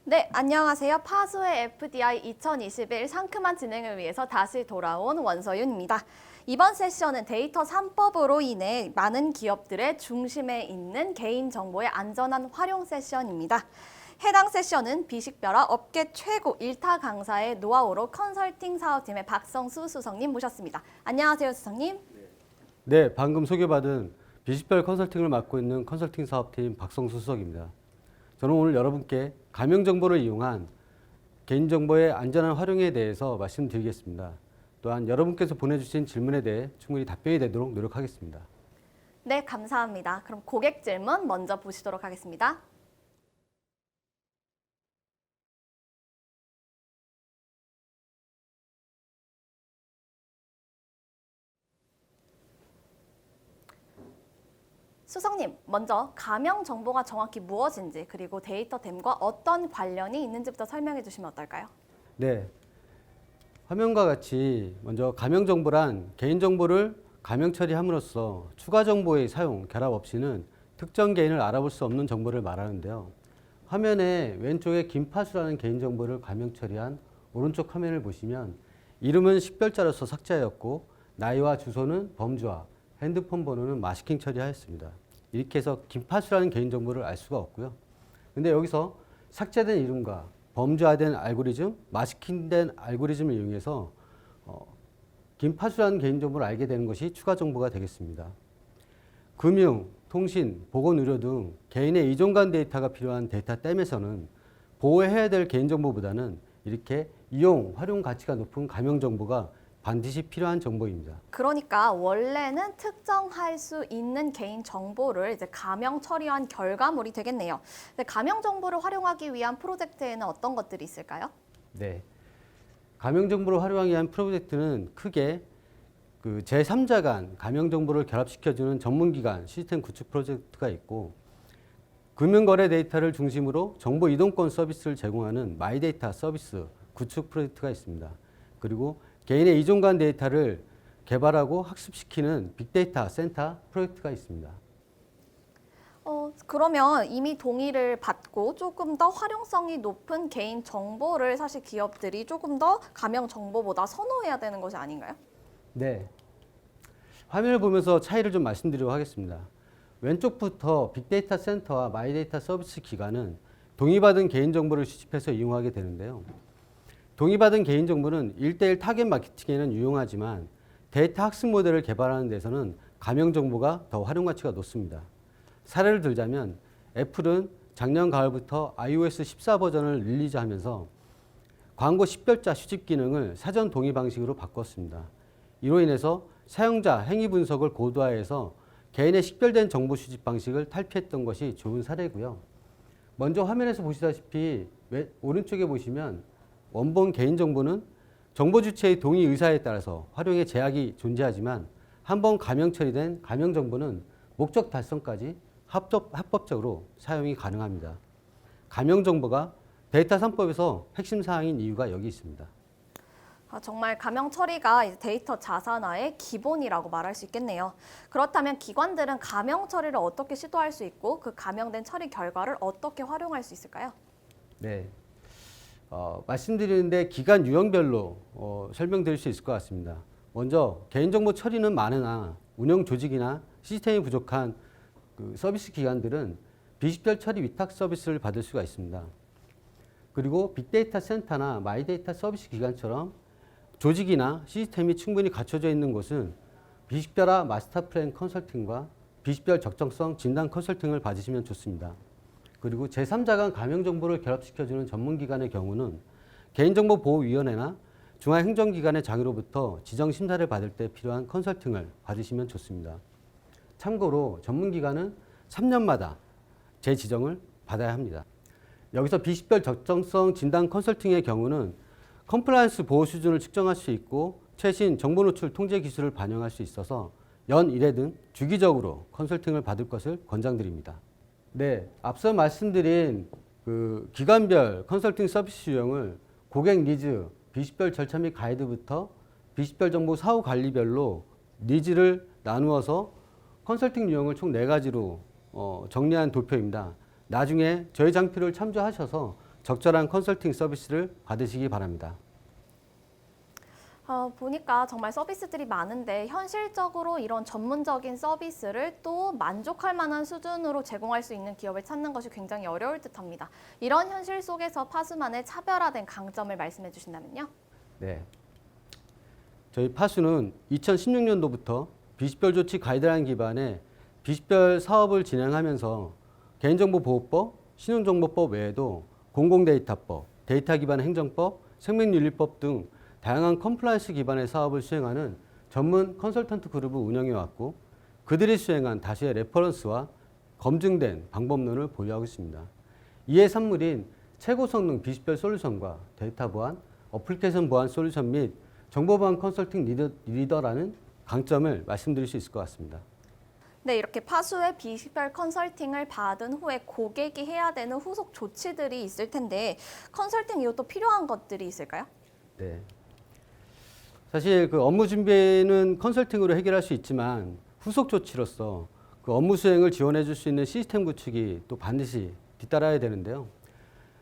네, 안녕하세요. 파수의 FDI 2021 상큼한 진행을 위해서 다시 돌아온 원서윤입니다. 이번 세션은 데이터 3법으로 인해 많은 기업들의 중심에 있는 개인정보의 안전한 활용 세션입니다. 해당 세션은 비식별화 업계 최고 1타 강사의 노하우로 컨설팅 사업팀의 박성수 수석님 모셨습니다. 안녕하세요, 수석님. 네, 방금 소개받은 비식별 컨설팅을 맡고 있는 컨설팅 사업팀 박성수 수석입니다. 저는 오늘 여러분께 가명정보를 이용한 개인정보의 안전한 활용에 대해서 말씀드리겠습니다. 또한 여러분께서 보내주신 질문에 대해 충분히 답변이 되도록 노력하겠습니다. 네, 감사합니다. 그럼 고객 질문 먼저 보시도록 하겠습니다. 수석님, 먼저 가명 정보가 정확히 무엇인지 그리고 데이터댐과 어떤 관련이 있는지부터 설명해 주시면 어떨까요? 네, 화면과 같이 먼저 가명정보란 개인정보를 가명 처리함으로써 추가 정보의 사용, 결합 없이는 특정 개인을 알아볼 수 없는 정보를 말하는데요. 화면의 왼쪽에 김파수라는 개인정보를 가명 처리한 오른쪽 화면을 보시면 이름은 식별자로서 삭제하였고 나이와 주소는 범주와 핸드폰 번호는 마스킹 처리하였습니다. 이렇게 해서 김파수라는 개인정보를 알 수가 없고요. 근데 여기서 삭제된 이름과 범주화된 알고리즘, 마스킹된 알고리즘을 이용해서 김파수라는 개인정보를 알게 되는 것이 추가 정보가 되겠습니다. 금융, 통신, 보건의료 등 개인의 이종간 데이터가 필요한 데이터댐에서는 보호해야 될 개인정보보다는 이렇게 이용, 활용 가치가 높은 가명정보가 반드시 필요한 정보입니다. 그러니까 원래는 특정할 수 있는 개인 정보를 이제 가명 처리한 결과물이 되겠네요. 가명 정보를 활용하기 위한 프로젝트에는 어떤 것들이 있을까요? 네, 가명정보를 활용하기 위한 프로젝트는 크게 제3자 간 가명정보를 결합시켜주는 전문기관 시스템 구축 프로젝트가 있고, 금융거래 데이터를 중심으로 정보 이동권 서비스를 제공하는 마이데이터 서비스 구축 프로젝트가 있습니다. 그리고 개인의 이종간 데이터를 개발하고 학습시키는 빅데이터 센터 프로젝트가 있습니다. 그러면 이미 동의를 받고 조금 더 활용성이 높은 개인 정보를 사실 기업들이 조금 더 가명 정보보다 선호해야 되는 것이 아닌가요? 네, 화면을 보면서 차이를 좀 말씀드리도록 하겠습니다. 왼쪽부터 빅데이터 센터와 마이데이터 서비스 기관은 동의받은 개인정보를 수집해서 이용하게 되는데요. 동의받은 개인정보는 1:1 타겟 마케팅에는 유용하지만 데이터 학습 모델을 개발하는 데서는 가명정보가 더 활용 가치가 높습니다. 사례를 들자면 애플은 작년 가을부터 iOS 14 버전을 릴리즈하면서 광고 식별자 수집 기능을 사전 동의 방식으로 바꿨습니다. 이로 인해서 사용자 행위 분석을 고도화해서 개인의 식별된 정보 수집 방식을 탈피했던 것이 좋은 사례고요. 먼저 화면에서 보시다시피 오른쪽에 보시면 원본 개인정보는 정보 주체의 동의 의사에 따라서 활용에 제약이 존재하지만 한번 가명 처리된 가명 정보는 목적 달성까지 합법적으로 사용이 가능합니다. 감형 정보가 데이터 3법에서 핵심 사항인 이유가 여기 있습니다. 정말 감형 처리가 이제 데이터 자산화의 기본이라고 말할 수 있겠네요. 그렇다면 기관들은 감형 처리를 어떻게 시도할 수 있고 그 감형된 처리 결과를 어떻게 활용할 수 있을까요? 네. 말씀드리는데 기간 유형별로 설명드릴 수 있을 것 같습니다. 먼저 개인정보 처리는 많으나 운영 조직이나 시스템이 부족한 그 서비스 기관들은 비식별 처리 위탁 서비스를 받을 수가 있습니다. 그리고 빅데이터 센터나 마이데이터 서비스 기관처럼 조직이나 시스템이 충분히 갖춰져 있는 곳은 비식별화 마스터 플랜 컨설팅과 비식별 적정성 진단 컨설팅을 받으시면 좋습니다. 그리고 제3자 간 감형 정보를 결합시켜주는 전문기관의 경우는 개인정보보호위원회나 중앙행정기관의 장으로부터 지정 심사를 받을 때 필요한 컨설팅을 받으시면 좋습니다. 참고로 전문기관은 3년마다 재지정을 받아야 합니다. 여기서 비식별 적정성 진단 컨설팅의 경우는 컴플라이언스 보호 수준을 측정할 수 있고 최신 정보 노출 통제 기술을 반영할 수 있어서 연 1회 등 주기적으로 컨설팅을 받을 것을 권장드립니다. 네, 앞서 말씀드린 그 기관별 컨설팅 서비스 유형을 고객 니즈, 비식별 절차 및 가이드부터 비식별 정보 사후 관리별로 니즈를 나누어서 컨설팅 유형을 총 4가지로 정리한 도표입니다. 나중에 저희 장표를 참조하셔서 적절한 컨설팅 서비스를 받으시기 바랍니다. 보니까 정말 서비스들이 많은데 현실적으로 이런 전문적인 서비스를 또 만족할 만한 수준으로 제공할 수 있는 기업을 찾는 것이 굉장히 어려울 듯합니다. 이런 현실 속에서 파수만의 차별화된 강점을 말씀해 주신다면요? 네. 저희 파수는 2016년도부터 비식별 조치 가이드라인 기반의 비식별 사업을 진행하면서 개인정보보호법, 신용정보법 외에도 공공데이터법, 데이터 기반 행정법, 생명윤리법 등 다양한 컴플라이언스 기반의 사업을 수행하는 전문 컨설턴트 그룹을 운영해왔고 그들이 수행한 다수의 레퍼런스와 검증된 방법론을 보유하고 있습니다. 이에 산물인 최고 성능 비식별 솔루션과 데이터 보안, 어플리케이션 보안 솔루션 및 정보 보안 컨설팅 리더라는 강점을 말씀드릴 수 있을 것 같습니다. 네, 이렇게 파수의 비식별 컨설팅을 받은 후에 고객이 해야 되는 후속 조치들이 있을 텐데 컨설팅 이후 또 필요한 것들이 있을까요? 네. 사실 그 업무 준비는 컨설팅으로 해결할 수 있지만 후속 조치로서 그 업무 수행을 지원해 줄 수 있는 시스템 구축이 또 반드시 뒤따라야 되는데요.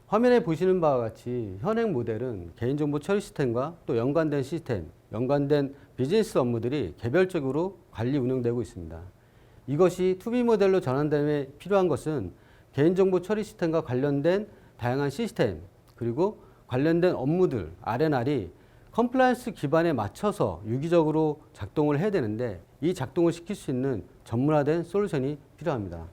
화면에 보시는 바와 같이 현행 모델은 개인정보 처리 시스템과 또 연관된 시스템, 연관된 비즈니스 업무들이 개별적으로 관리 운영되고 있습니다. 이것이 투비 모델로 전환됨에 필요한 것은 개인정보 처리 시스템과 관련된 다양한 시스템 그리고 관련된 업무들, R&R이 컴플라이언스 기반에 맞춰서 유기적으로 작동을 해야 되는데 이 작동을 시킬 수 있는 전문화된 솔루션이 필요합니다.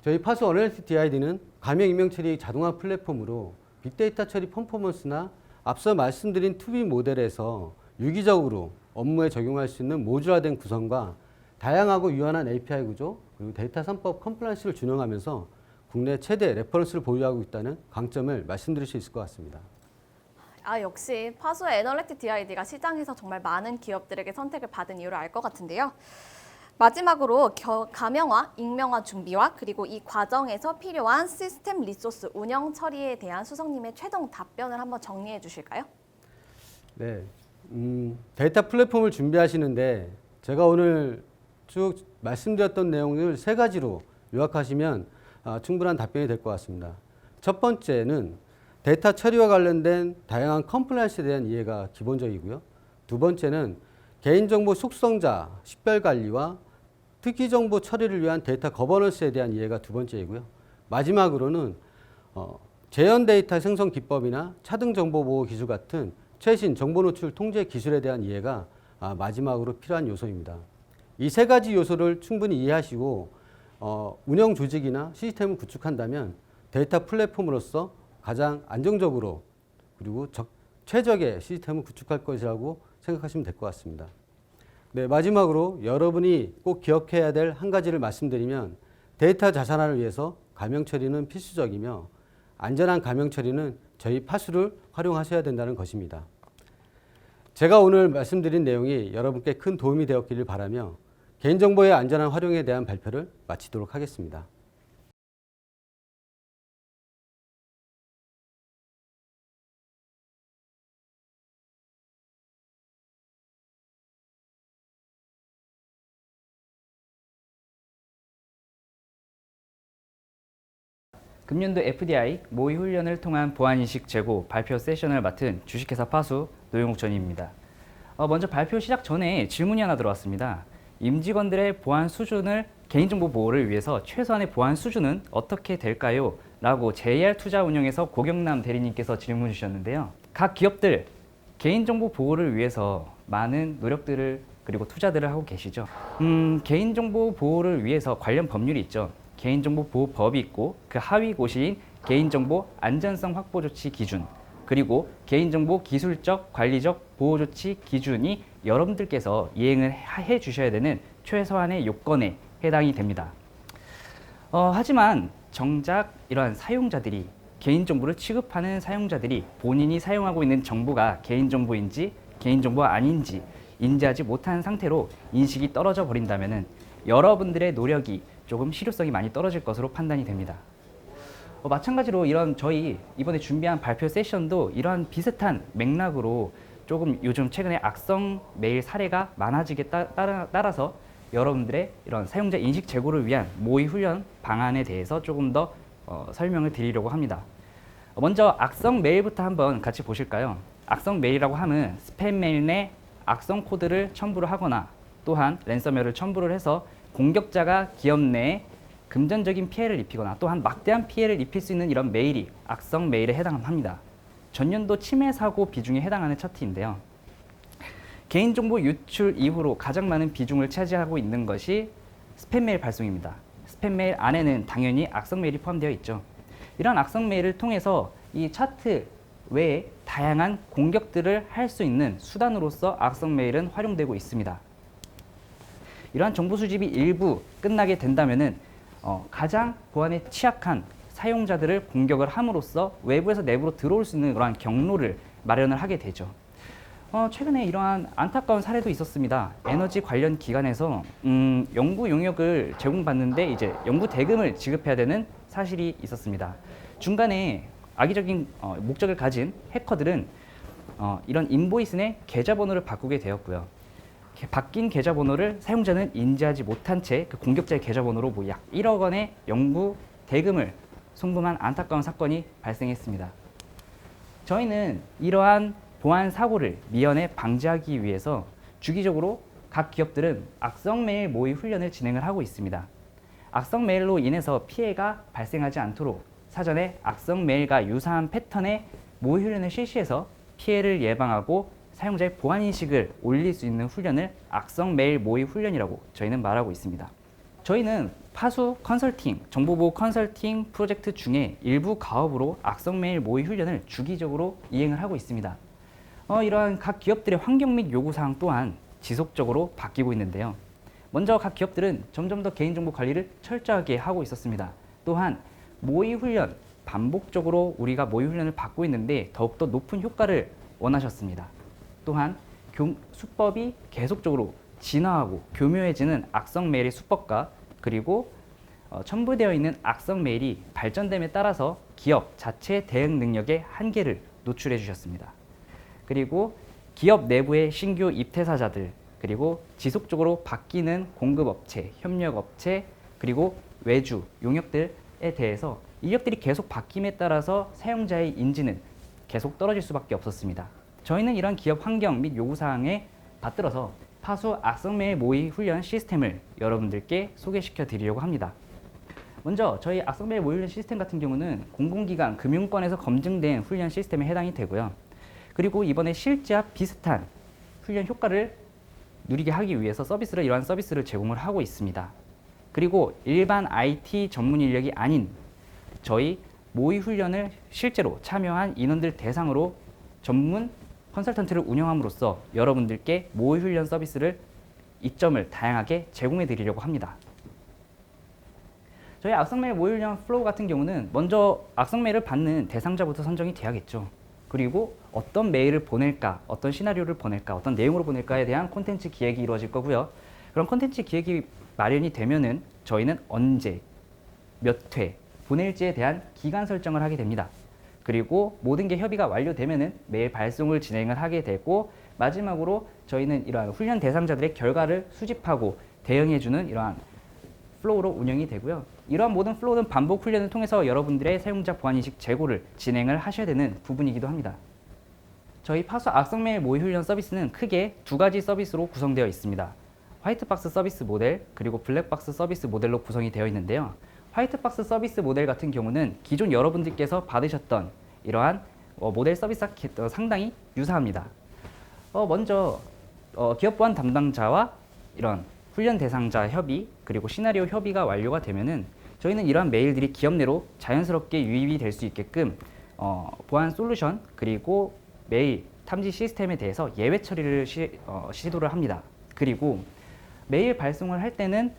저희 파수 어널리틱 DID는 감형 임명 처리 자동화 플랫폼으로 빅데이터 처리 퍼포먼스나 앞서 말씀드린 투비 모델에서 유기적으로 업무에 적용할 수 있는 모듈화된 구성과 다양하고 유연한 API 구조 그리고 데이터 3법 컴플라이언스를 준용하면서 국내 최대 레퍼런스를 보유하고 있다는 강점을 말씀드릴 수 있을 것 같습니다. 역시 파수의 애널리틱 DID가 시장에서 정말 많은 기업들에게 선택을 받은 이유를 알 것 같은데요. 마지막으로 감형화, 익명화 준비와 그리고 이 과정에서 필요한 시스템 리소스 운영 처리에 대한 수석님의 최종 답변을 한번 정리해 주실까요? 네, 데이터 플랫폼을 준비하시는데 제가 오늘 쭉 말씀드렸던 내용을 3가지로 요약하시면 충분한 답변이 될 것 같습니다. 첫 번째는 데이터 처리와 관련된 다양한 컴플라이언스에 대한 이해가 기본적이고요. 두 번째는 개인정보 속성자 식별관리와 특이정보 처리를 위한 데이터 거버넌스에 대한 이해가 두 번째이고요. 마지막으로는 재현 데이터 생성 기법이나 차등 정보 보호 기술 같은 최신 정보 노출 통제 기술에 대한 이해가 마지막으로 필요한 요소입니다. 이 3가지 요소를 충분히 이해하시고 운영 조직이나 시스템을 구축한다면 데이터 플랫폼으로서 가장 안정적으로 그리고 최적의 시스템을 구축할 것이라고 생각하시면 될 것 같습니다. 네, 마지막으로 여러분이 꼭 기억해야 될 한 가지를 말씀드리면 데이터 자산화를 위해서 감형 처리는 필수적이며 안전한 감형 처리는 저희 파수를 활용하셔야 된다는 것입니다. 제가 오늘 말씀드린 내용이 여러분께 큰 도움이 되었기를 바라며 개인정보의 안전한 활용에 대한 발표를 마치도록 하겠습니다. 금년도 FDI 모의 훈련을 통한 보안인식 제고 발표 세션을 맡은 주식회사 파수 노영욱 전임입니다. 먼저 발표 시작 전에 질문이 하나 들어왔습니다. 임직원들의 보안 수준을 개인정보 보호를 위해서 최소한의 보안 수준은 어떻게 될까요? 라고 JR 투자운용에서 고경남 대리님께서 질문 주셨는데요. 각 기업들 개인정보 보호를 위해서 많은 노력들을 그리고 투자들을 하고 계시죠. 개인정보 보호를 위해서 관련 법률이 있죠. 개인정보보호법이 있고 그 하위 고시인 개인정보 안전성 확보 조치 기준 그리고 개인정보 기술적 관리적 보호 조치 기준이 여러분들께서 이행을 해 주셔야 되는 최소한의 요건에 해당이 됩니다. 하지만 정작 이러한 사용자들이 개인정보를 취급하는 사용자들이 본인이 사용하고 있는 정보가 개인정보인지 개인정보가 아닌지 인지하지 못한 상태로 인식이 떨어져 버린다면 여러분들의 노력이 조금 실효성이 많이 떨어질 것으로 판단이 됩니다. 마찬가지로 이런 저희 이번에 준비한 발표 세션도 이러한 비슷한 맥락으로 조금 요즘 최근에 악성 메일 사례가 많아지게 따라서 여러분들의 이런 사용자 인식 제고를 위한 모의 훈련 방안에 대해서 조금 더 설명을 드리려고 합니다. 먼저 악성 메일부터 한번 같이 보실까요? 악성 메일이라고 하면 스팸 메일 내 악성 코드를 첨부를 하거나 또한 랜섬웨어를 첨부를 해서 공격자가 기업 내에 금전적인 피해를 입히거나 또한 막대한 피해를 입힐 수 있는 이런 메일이 악성 메일에 해당합니다. 전년도 침해 사고 비중에 해당하는 차트인데요. 개인정보 유출 이후로 가장 많은 비중을 차지하고 있는 것이 스팸 메일 발송입니다. 스팸 메일 안에는 당연히 악성 메일이 포함되어 있죠. 이런 악성 메일을 통해서 이 차트 외에 다양한 공격들을 할 수 있는 수단으로서 악성 메일은 활용되고 있습니다. 이러한 정보 수집이 일부 끝나게 된다면은 가장 보안에 취약한 사용자들을 공격을 함으로써 외부에서 내부로 들어올 수 있는 그러한 경로를 마련을 하게 되죠. 최근에 이러한 안타까운 사례도 있었습니다. 에너지 관련 기관에서 연구 용역을 제공받는데 이제 연구 대금을 지급해야 되는 사실이 있었습니다. 중간에 악의적인 목적을 가진 해커들은 이런 인보이스 내 계좌번호를 바꾸게 되었고요. 바뀐 계좌번호를 사용자는 인지하지 못한 채 그 공격자의 계좌번호로 뭐 약 1억 원의 연구 대금을 송금한 안타까운 사건이 발생했습니다. 저희는 이러한 보안 사고를 미연에 방지하기 위해서 주기적으로 각 기업들은 악성 메일 모의 훈련을 진행을 하고 있습니다. 악성 메일로 인해서 피해가 발생하지 않도록 사전에 악성 메일과 유사한 패턴의 모의 훈련을 실시해서 피해를 예방하고 사용자의 보안 인식을 올릴 수 있는 훈련을 악성 메일 모의 훈련이라고 저희는 말하고 있습니다. 저희는 파수 컨설팅, 정보보호 컨설팅 프로젝트 중에 일부 가업으로 악성 메일 모의 훈련을 주기적으로 이행을 하고 있습니다. 이러한 각 기업들의 환경 및 요구사항 또한 지속적으로 바뀌고 있는데요. 먼저 각 기업들은 점점 더 개인정보 관리를 철저하게 하고 있었습니다. 또한 모의 훈련, 반복적으로 우리가 모의 훈련을 받고 있는데 더욱더 높은 효과를 원하셨습니다. 또한 수법이 계속적으로 진화하고 교묘해지는 악성 메일의 수법과 그리고 첨부되어 있는 악성 메일이 발전됨에 따라서 기업 자체 대응 능력의 한계를 노출해 주셨습니다. 그리고 기업 내부의 신규 입퇴사자들 그리고 지속적으로 바뀌는 공급업체, 협력업체 그리고 외주, 용역들에 대해서 인력들이 계속 바뀜에 따라서 사용자의 인지는 계속 떨어질 수밖에 없었습니다. 저희는 이런 기업 환경 및 요구사항에 받들어서 파수 악성 메일 모의 훈련 시스템을 여러분들께 소개시켜 드리려고 합니다. 먼저 저희 악성 메일 모의 훈련 시스템 같은 경우는 공공기관, 금융권에서 검증된 훈련 시스템에 해당이 되고요. 그리고 이번에 실제와 비슷한 훈련 효과를 누리게 하기 위해서 이러한 서비스를 제공을 하고 있습니다. 그리고 일반 IT 전문 인력이 아닌 저희 모의 훈련을 실제로 참여한 인원들 대상으로 전문 컨설턴트를 운영함으로써 여러분들께 모의 훈련 서비스를 이점을 다양하게 제공해 드리려고 합니다. 저희 악성 메일 모의 훈련 플로우 같은 경우는 먼저 악성 메일을 받는 대상자부터 선정이 돼야겠죠. 그리고 어떤 메일을 보낼까, 어떤 시나리오를 보낼까, 어떤 내용으로 보낼까에 대한 콘텐츠 기획이 이루어질 거고요. 그런 콘텐츠 기획이 마련이 되면은 저희는 언제, 몇 회 보낼지에 대한 기간 설정을 하게 됩니다. 그리고 모든 게 협의가 완료되면은 메일 발송을 진행을 하게 되고, 마지막으로 저희는 이러한 훈련 대상자들의 결과를 수집하고 대응해주는 이러한 플로우로 운영이 되고요. 이러한 모든 플로우는 반복 훈련을 통해서 여러분들의 사용자 보안인식 제고를 진행을 하셔야 되는 부분이기도 합니다. 저희 파수 악성 메일 모의 훈련 서비스는 크게 두 가지 서비스로 구성되어 있습니다. 화이트박스 서비스 모델 그리고 블랙박스 서비스 모델로 구성이 되어 있는데요. 화이트박스 서비스 모델 같은 경우는 기존 여러분들께서 받으셨던 이러한 모델 서비스와 상당히 유사합니다. 먼저 기업 보안 담당자와 이런 훈련 대상자 협의 그리고 시나리오 협의가 완료가 되면은 저희는 이러한 메일들이 기업 내로 자연스럽게 유입이 될 수 있게끔 보안 솔루션 그리고 메일 탐지 시스템에 대해서 예외 처리를 시도를 합니다. 그리고 메일 발송을 할 때는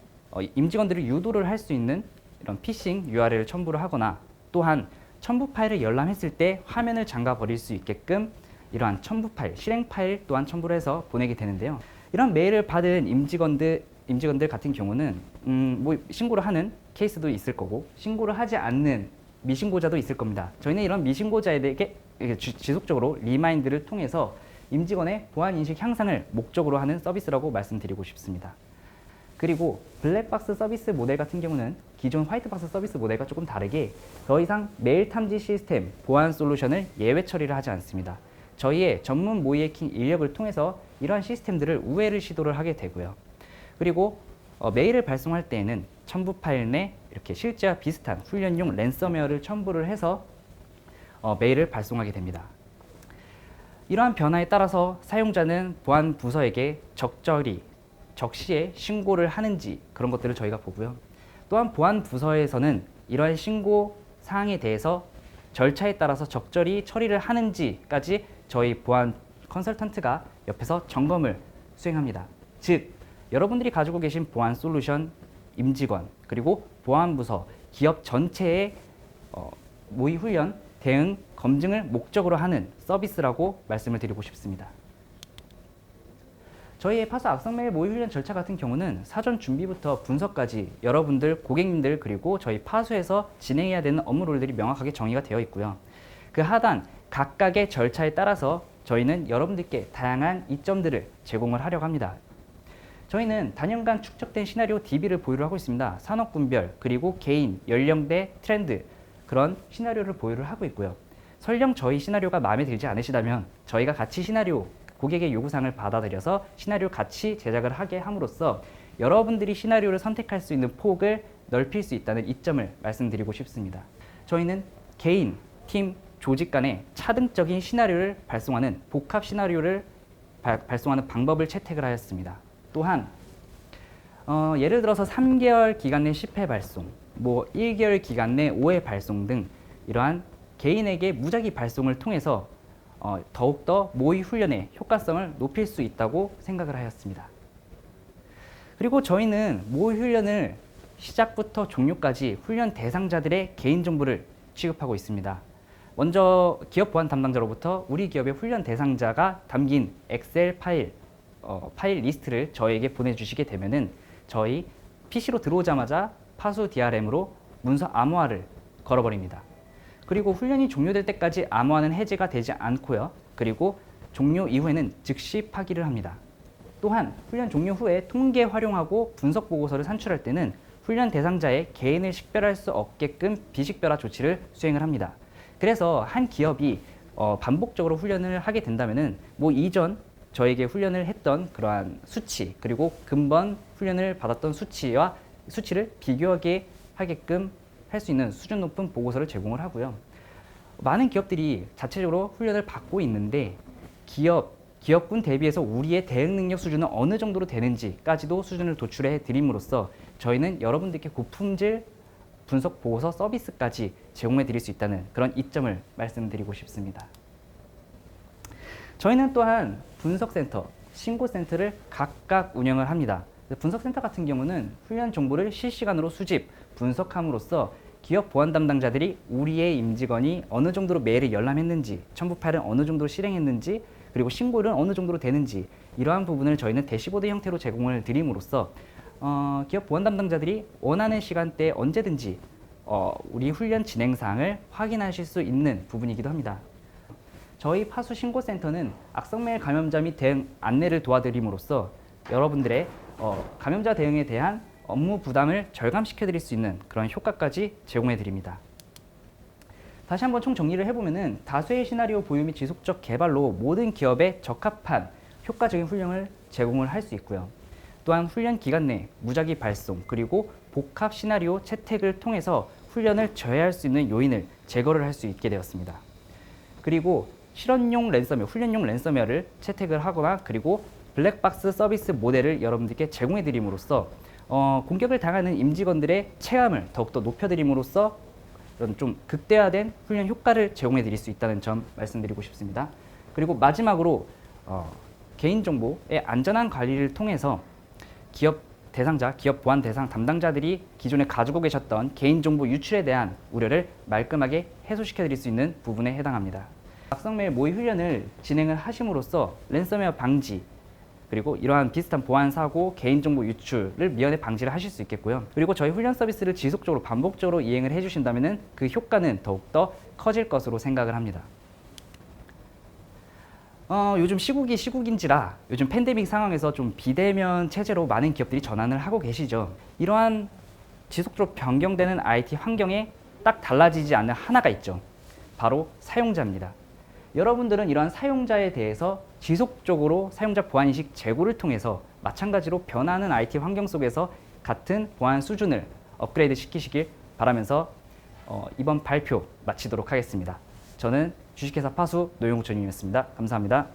임직원들을 유도를 할 수 있는 이런 피싱 URL을 첨부를 하거나, 또한 첨부 파일을 열람했을 때 화면을 잠가 버릴 수 있게끔 이러한 첨부 파일, 실행 파일 또한 첨부를 해서 보내게 되는데요. 이런 메일을 받은 임직원들 같은 경우는 뭐 신고를 하는 케이스도 있을 거고, 신고를 하지 않는 미신고자도 있을 겁니다. 저희는 이런 미신고자에게 지속적으로 리마인드를 통해서 임직원의 보안 인식 향상을 목적으로 하는 서비스라고 말씀드리고 싶습니다. 그리고 블랙박스 서비스 모델 같은 경우는 기존 화이트박스 서비스 모델과 조금 다르게 더 이상 메일 탐지 시스템 보안 솔루션을 예외 처리를 하지 않습니다. 저희의 전문 모의 해킹 인력을 통해서 이러한 시스템들을 우회를 시도를 하게 되고요. 그리고 메일을 발송할 때에는 첨부 파일 내 이렇게 실제와 비슷한 훈련용 랜섬웨어를 첨부를 해서 메일을 발송하게 됩니다. 이러한 변화에 따라서 사용자는 보안 부서에게 적시에 신고를 하는지 그런 것들을 저희가 보고요. 또한 보안 부서에서는 이러한 신고 사항에 대해서 절차에 따라서 적절히 처리를 하는지까지 저희 보안 컨설턴트가 옆에서 점검을 수행합니다. 즉, 여러분들이 가지고 계신 보안 솔루션, 임직원, 그리고 보안 부서, 기업 전체의 모의 훈련, 대응, 검증을 목적으로 하는 서비스라고 말씀을 드리고 싶습니다. 저희의 파수 악성 메일 모의 훈련 절차 같은 경우는 사전 준비부터 분석까지 여러분들, 고객님들, 그리고 저희 파수에서 진행해야 되는 업무 롤들이 명확하게 정의가 되어 있고요. 그 하단 각각의 절차에 따라서 저희는 여러분들께 다양한 이점들을 제공을 하려고 합니다. 저희는 단연간 축적된 시나리오 DB를 보유를 하고 있습니다. 산업 분별, 그리고 개인, 연령대, 트렌드, 그런 시나리오를 보유를 하고 있고요. 설령 저희 시나리오가 마음에 들지 않으시다면 저희가 같이 시나리오, 고객의 요구사항을 받아들여서 시나리오 같이 제작을 하게 함으로써 여러분들이 시나리오를 선택할 수 있는 폭을 넓힐 수 있다는 이점을 말씀드리고 싶습니다. 저희는 개인, 팀, 조직 간의 차등적인 시나리오를 발송하는 복합 시나리오를 발송하는 방법을 채택을 하였습니다. 또한 예를 들어서 3개월 기간 내 10회 발송, 1개월 기간 내 5회 발송 등 이러한 개인에게 무작위 발송을 통해서 더욱더 모의 훈련의 효과성을 높일 수 있다고 생각을 하였습니다. 그리고 저희는 모의 훈련을 시작부터 종료까지 훈련 대상자들의 개인정보를 취급하고 있습니다. 먼저 기업 보안 담당자로부터 우리 기업의 훈련 대상자가 담긴 엑셀 파일 리스트를 저희에게 보내주시게 되면은 저희 PC로 들어오자마자 파수 DRM으로 문서 암호화를 걸어버립니다. 그리고 훈련이 종료될 때까지 암호화는 해제가 되지 않고요. 그리고 종료 이후에는 즉시 파기를 합니다. 또한 훈련 종료 후에 통계 활용하고 분석 보고서를 산출할 때는 훈련 대상자의 개인을 식별할 수 없게끔 비식별화 조치를 수행을 합니다. 그래서 한 기업이 반복적으로 훈련을 하게 된다면은 이전 저에게 훈련을 했던 그러한 수치, 그리고 근본 훈련을 받았던 수치를 비교하게 하게끔 할 수 있는 수준 높은 보고서를 제공을 하고요. 많은 기업들이 자체적으로 훈련을 받고 있는데 기업군 대비해서 우리의 대응 능력 수준은 어느 정도로 되는지까지도 수준을 도출해 드림으로써 저희는 여러분들께 고품질 분석 보고서 서비스까지 제공해 드릴 수 있다는 그런 이점을 말씀드리고 싶습니다. 저희는 또한 분석센터, 신고센터를 각각 운영을 합니다. 분석센터 같은 경우는 훈련 정보를 실시간으로 수집, 분석함으로써 기업 보안 담당자들이 우리의 임직원이 어느 정도로 메일을 열람했는지, 첨부 파일을 어느 정도로 실행했는지, 그리고 신고는 어느 정도로 되는지 이러한 부분을 저희는 대시보드 형태로 제공을 드림으로써 기업 보안 담당자들이 원하는 시간대에 언제든지 우리 훈련 진행 사항을 확인하실 수 있는 부분이기도 합니다. 저희 파수 신고센터는 악성메일 감염자 및 대응 안내를 도와드림으로써 여러분들의 감염자 대응에 대한 업무 부담을 절감시켜 드릴 수 있는 그런 효과까지 제공해 드립니다. 다시 한번 총 정리를 해보면은 다수의 시나리오 보유 및 지속적 개발로 모든 기업에 적합한 효과적인 훈련을 제공을 할 수 있고요. 또한 훈련 기간 내 무작위 발송 그리고 복합 시나리오 채택을 통해서 훈련을 저해할 수 있는 요인을 제거를 할 수 있게 되었습니다. 그리고 실험용 랜섬웨어, 훈련용 랜섬웨어를 채택을 하거나 그리고 블랙박스 서비스 모델을 여러분들께 제공해 드림으로써 공격을 당하는 임직원들의 체감을 더욱더 높여드림으로써 이런 좀 극대화된 훈련 효과를 제공해 드릴 수 있다는 점 말씀드리고 싶습니다. 그리고 마지막으로 개인정보의 안전한 관리를 통해서 기업 대상자, 기업 보안 대상 담당자들이 기존에 가지고 계셨던 개인정보 유출에 대한 우려를 말끔하게 해소시켜 드릴 수 있는 부분에 해당합니다. 악성메일 모의 훈련을 진행을 하심으로써 랜섬웨어 방지 그리고 이러한 비슷한 보안 사고, 개인정보 유출을 미연에 방지를 하실 수 있겠고요. 그리고 저희 훈련 서비스를 지속적으로 반복적으로 이행을 해주신다면 그 효과는 더욱더 커질 것으로 생각을 합니다. 요즘 시국인지라 요즘 팬데믹 상황에서 좀 비대면 체제로 많은 기업들이 전환을 하고 계시죠. 이러한 지속적으로 변경되는 IT 환경에 딱 달라지지 않는 하나가 있죠. 바로 사용자입니다. 여러분들은 이러한 사용자에 대해서 지속적으로 사용자 보안인식 제고를 통해서 마찬가지로 변화하는 IT 환경 속에서 같은 보안 수준을 업그레이드 시키시길 바라면서 이번 발표 마치도록 하겠습니다. 저는 주식회사 파수 노영욱 전임이었습니다. 감사합니다.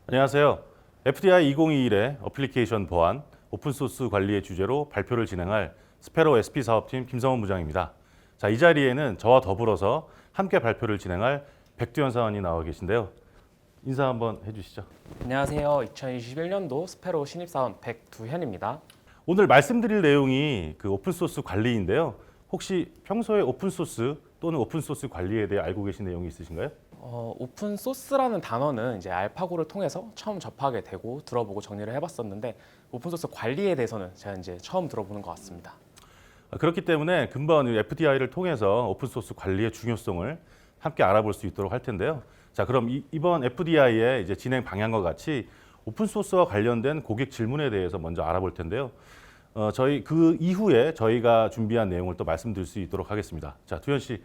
안녕하세요. FDI 2021의 어플리케이션 보안, 오픈소스 관리의 주제로 발표를 진행할 스페로 SP 사업팀 김성원 부장입니다. 자, 이 자리에는 저와 더불어서 함께 발표를 진행할 백두현 사원이 나와 계신데요. 인사 한번 해주시죠. 안녕하세요. 2021년도 스페로 신입사원 백두현입니다. 오늘 말씀드릴 내용이 그 오픈소스 관리인데요. 혹시 평소에 오픈소스 또는 오픈소스 관리에 대해 알고 계신 내용이 있으신가요? 오픈소스라는 단어는 이제 알파고를 통해서 처음 접하게 되고 들어보고 정리를 해봤었는데 오픈소스 관리에 대해서는 제가 이제 처음 들어보는 것 같습니다. 그렇기 때문에 금방 FDI를 통해서 오픈소스 관리의 중요성을 함께 알아볼 수 있도록 할 텐데요. 자, 그럼 이번 FDI의 이제 진행 방향과 같이 오픈소스와 관련된 고객 질문에 대해서 먼저 알아볼 텐데요. 저희 그 이후에 저희가 준비한 내용을 또 말씀드릴 수 있도록 하겠습니다. 자, 두현 씨,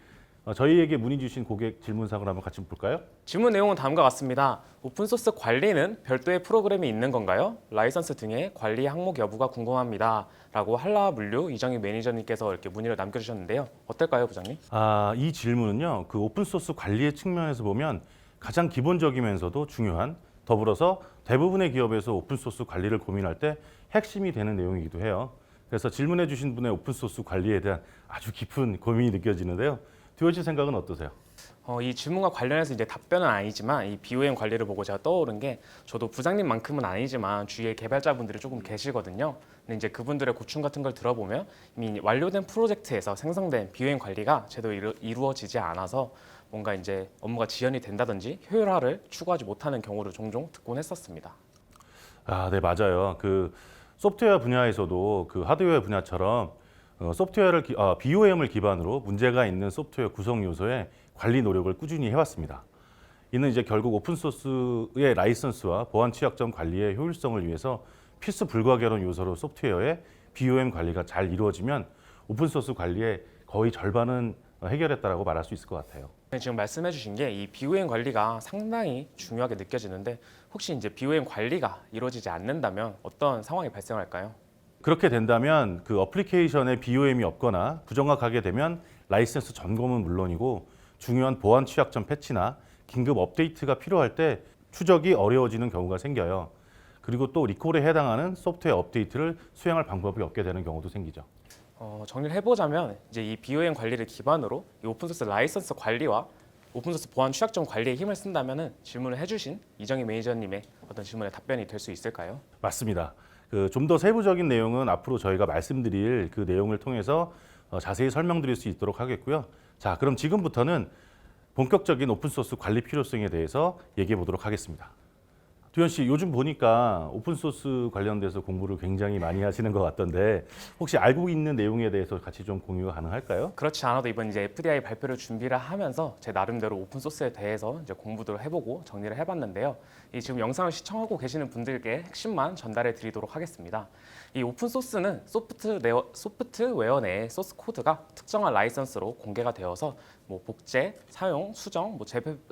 저희에게 문의 주신 고객 질문사항을 한번 같이 볼까요? 질문 내용은 다음과 같습니다. 오픈소스 관리는 별도의 프로그램이 있는 건가요? 라이선스 등의 관리 항목 여부가 궁금합니다. 라고 한라물류 이정희 매니저님께서 이렇게 문의를 남겨주셨는데요. 어떨까요, 부장님? 이 질문은요, 그 오픈소스 관리의 측면에서 보면 가장 기본적이면서도 중요한, 더불어서 대부분의 기업에서 오픈소스 관리를 고민할 때 핵심이 되는 내용이기도 해요. 그래서 질문해 주신 분의 오픈소스 관리에 대한 아주 깊은 고민이 느껴지는데요. 두현 씨 생각은 어떠세요? 이 질문과 관련해서 이제 답변은 아니지만 이 BOM 관리를 보고 제가 떠오른 게 저도 부장님만큼은 아니지만 주위에 개발자분들이 조금 계시거든요. 근데 이제 그분들의 고충 같은 걸 들어보면 이미 완료된 프로젝트에서 생성된 BOM 관리가 제대로 이루어지지 않아서 뭔가 이제 업무가 지연이 된다든지 효율화를 추구하지 못하는 경우를 종종 듣곤 했었습니다. 네, 맞아요. 그 소프트웨어 분야에서도 그 하드웨어 분야처럼 소프트웨어를 BOM을 기반으로 문제가 있는 소프트웨어 구성 요소의 관리 노력을 꾸준히 해왔습니다. 이는 이제 결국 오픈소스의 라이선스와 보안 취약점 관리의 효율성을 위해서 필수 불가결한 요소로 소프트웨어의 BOM 관리가 잘 이루어지면 오픈소스 관리의 거의 절반은 해결했다라고 말할 수 있을 것 같아요. 지금 말씀해주신 게 이 BOM 관리가 상당히 중요하게 느껴지는데 혹시 이제 BOM 관리가 이루어지지 않는다면 어떤 상황이 발생할까요? 그렇게 된다면 그 어플리케이션에 BOM이 없거나 부정확하게 되면 라이센스 점검은 물론이고 중요한 보안 취약점 패치나 긴급 업데이트가 필요할 때 추적이 어려워지는 경우가 생겨요. 그리고 또 리콜에 해당하는 소프트웨어 업데이트를 수행할 방법이 없게 되는 경우도 생기죠. 정리를 해보자면 이제 이 BOM 관리를 기반으로 이 오픈소스 라이선스 관리와 오픈소스 보안 취약점 관리에 힘을 쓴다면은 질문을 해주신 이정희 매니저님의 어떤 질문에 답변이 될 수 있을까요? 맞습니다. 좀 더 세부적인 내용은 앞으로 저희가 말씀드릴 그 내용을 통해서 자세히 설명드릴 수 있도록 하겠고요. 자, 그럼 지금부터는 본격적인 오픈소스 관리 필요성에 대해서 얘기해 보도록 하겠습니다. 두현 씨, 요즘 보니까 오픈소스 관련돼서 공부를 굉장히 많이 하시는 것 같던데 혹시 알고 있는 내용에 대해서 같이 좀 공유가 가능할까요? 그렇지 않아도 이번 이제 FDI 발표를 준비를 하면서 제 나름대로 오픈소스에 대해서 이제 공부도 해보고 정리를 해봤는데요. 이 지금 영상을 시청하고 계시는 분들께 핵심만 전달해 드리도록 하겠습니다. 이 오픈소스는 소프트웨어 내의 소스 코드가 특정한 라이선스로 공개가 되어서 뭐 복제, 사용, 수정,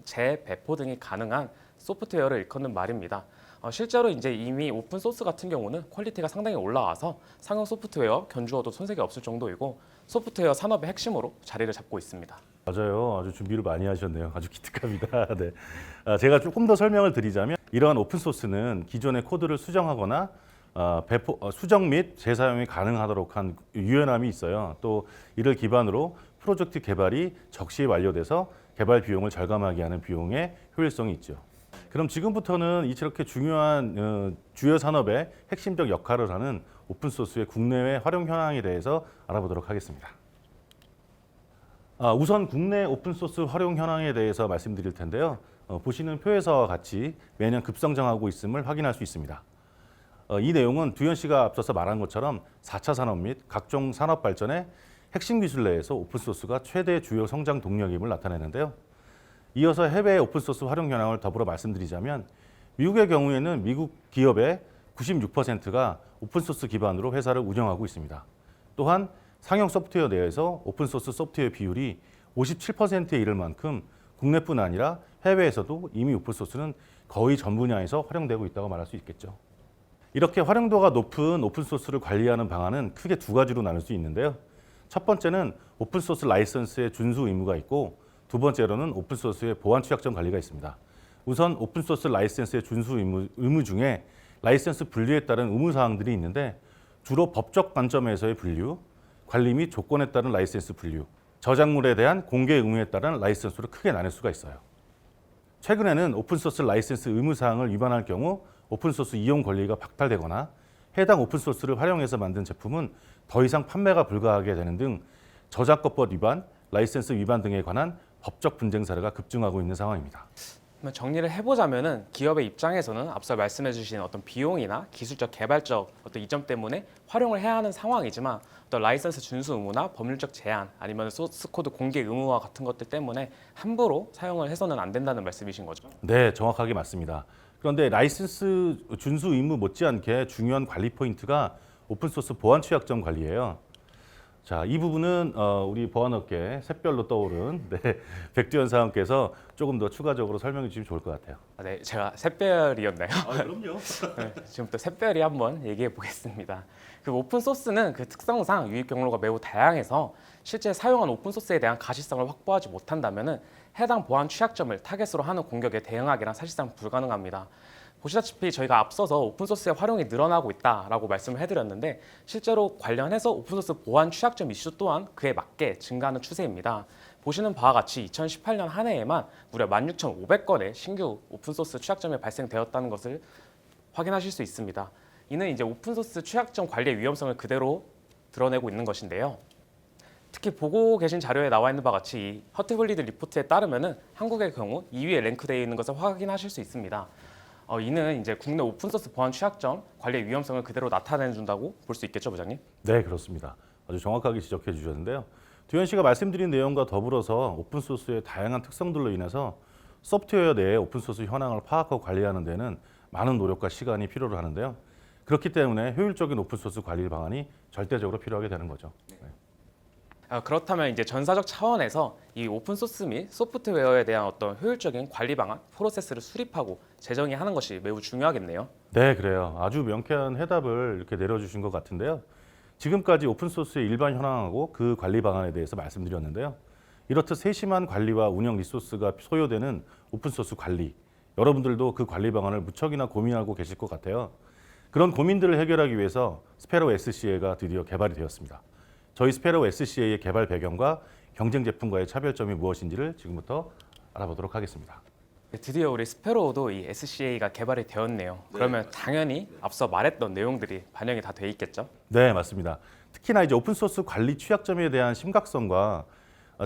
재배포 등이 가능한 소프트웨어를 일컫는 말입니다. 실제로 이제 이미 오픈 소스 같은 경우는 퀄리티가 상당히 올라와서 상용 소프트웨어 견주어도 손색이 없을 정도이고 소프트웨어 산업의 핵심으로 자리를 잡고 있습니다. 맞아요. 아주 준비를 많이 하셨네요. 아주 기특합니다. 네. 제가 조금 더 설명을 드리자면 이러한 오픈 소스는 기존의 코드를 수정하거나 수정 및 재사용이 가능하도록 한 유연함이 있어요. 또 이를 기반으로 프로젝트 개발이 적시에 완료돼서 개발 비용을 절감하게 하는 비용의 효율성이 있죠. 그럼 지금부터는 이렇게 중요한 주요 산업의 핵심적 역할을 하는 오픈소스의 국내외 활용 현황에 대해서 알아보도록 하겠습니다. 우선 국내 오픈소스 활용 현황에 대해서 말씀드릴 텐데요. 보시는 표에서와 같이 매년 급성장하고 있음을 확인할 수 있습니다. 이 내용은 두현 씨가 앞서서 말한 것처럼 4차 산업 및 각종 산업 발전의 핵심 기술 내에서 오픈소스가 최대 주요 성장 동력임을 나타내는데요. 이어서 해외 오픈소스 활용 현황을 더불어 말씀드리자면 미국의 경우에는 미국 기업의 96%가 오픈소스 기반으로 회사를 운영하고 있습니다. 또한 상용 소프트웨어 내에서 오픈소스 소프트웨어 비율이 57%에 이를 만큼 국내뿐 아니라 해외에서도 이미 오픈소스는 거의 전 분야에서 활용되고 있다고 말할 수 있겠죠. 이렇게 활용도가 높은 오픈소스를 관리하는 방안은 크게 두 가지로 나눌 수 있는데요. 첫 번째는 오픈소스 라이선스의 준수 의무가 있고 두 번째로는 오픈소스의 보안 취약점 관리가 있습니다. 우선 오픈소스 라이센스의 준수 의무 중에 라이센스 분류에 따른 의무사항들이 있는데 주로 법적 관점에서의 분류, 관리 및 조건에 따른 라이센스 분류, 저작물에 대한 공개 의무에 따른 라이센스로 크게 나눌 수가 있어요. 최근에는 오픈소스 라이센스 의무사항을 위반할 경우 오픈소스 이용 권리가 박탈되거나 해당 오픈소스를 활용해서 만든 제품은 더 이상 판매가 불가하게 되는 등 저작권법 위반, 라이센스 위반 등에 관한 법적 분쟁 사례가 급증하고 있는 상황입니다. 정리를 해보자면은 기업의 입장에서는 앞서 말씀해주신 어떤 비용이나 기술적 개발적 어떤 이점 때문에 활용을 해야 하는 상황이지만 어떤 라이선스 준수 의무나 법률적 제한 아니면 소스 코드 공개 의무화 같은 것들 때문에 함부로 사용을 해서는 안 된다는 말씀이신 거죠? 네, 정확하게 맞습니다. 그런데 라이센스 준수 의무 못지않게 중요한 관리 포인트가 오픈소스 보안 취약점 관리예요. 자, 이 부분은 우리 보안업계 샛별로 떠오른 백두현 사원께서 조금 더 추가적으로 설명해 주시면 좋을 것 같아요. 네, 제가 샛별이었나요? 그럼요. 네, 지금부터 샛별이 한번 얘기해 보겠습니다. 그 오픈 소스는 그 특성상 유입 경로가 매우 다양해서 실제 사용한 오픈 소스에 대한 가시성을 확보하지 못한다면은 해당 보안 취약점을 타겟으로 하는 공격에 대응하기란 사실상 불가능합니다. 보시다시피 저희가 앞서서 오픈소스의 활용이 늘어나고 있다라고 말씀을 해드렸는데 실제로 관련해서 오픈소스 보안 취약점 이슈 또한 그에 맞게 증가하는 추세입니다. 보시는 바와 같이 2018년 한 해에만 무려 16,500건의 신규 오픈소스 취약점이 발생되었다는 것을 확인하실 수 있습니다. 이는 이제 오픈소스 취약점 관리의 위험성을 그대로 드러내고 있는 것인데요. 특히 보고 계신 자료에 나와 있는 바와 같이 이 허트블리드 리포트에 따르면은 한국의 경우 2위에 랭크되어 있는 것을 확인하실 수 있습니다. 이는 이제 국내 오픈소스 보안 취약점 관리의 위험성을 그대로 나타내 준다고 볼 수 있겠죠, 부장님? 네, 그렇습니다. 아주 정확하게 지적해 주셨는데요. 두현 씨가 말씀드린 내용과 더불어서 오픈소스의 다양한 특성들로 인해서 소프트웨어 내의 오픈소스 현황을 파악하고 관리하는 데는 많은 노력과 시간이 필요로 하는데요. 그렇기 때문에 효율적인 오픈소스 관리 방안이 절대적으로 필요하게 되는 거죠. 네. 그렇다면 이제 전사적 차원에서 이 오픈 소스 및 소프트웨어에 대한 어떤 효율적인 관리 방안, 프로세스를 수립하고 재정의하는 것이 매우 중요하겠네요. 네, 그래요. 아주 명쾌한 해답을 이렇게 내려주신 것 같은데요. 지금까지 오픈 소스의 일반 현황하고 그 관리 방안에 대해서 말씀드렸는데요. 이렇듯 세심한 관리와 운영 리소스가 소요되는 오픈 소스 관리, 여러분들도 그 관리 방안을 무척이나 고민하고 계실 것 같아요. 그런 고민들을 해결하기 위해서 스페로 SCA가 드디어 개발이 되었습니다. 저희 스페로 SCA의 개발 배경과 경쟁 제품과의 차별점이 무엇인지를 지금부터 알아보도록 하겠습니다. 드디어 우리 스페로우도 이 SCA가 개발이 되었네요. 그러면 당연히 앞서 말했던 내용들이 반영이 다 돼 있겠죠? 네, 맞습니다. 특히나 이제 오픈소스 관리 취약점에 대한 심각성과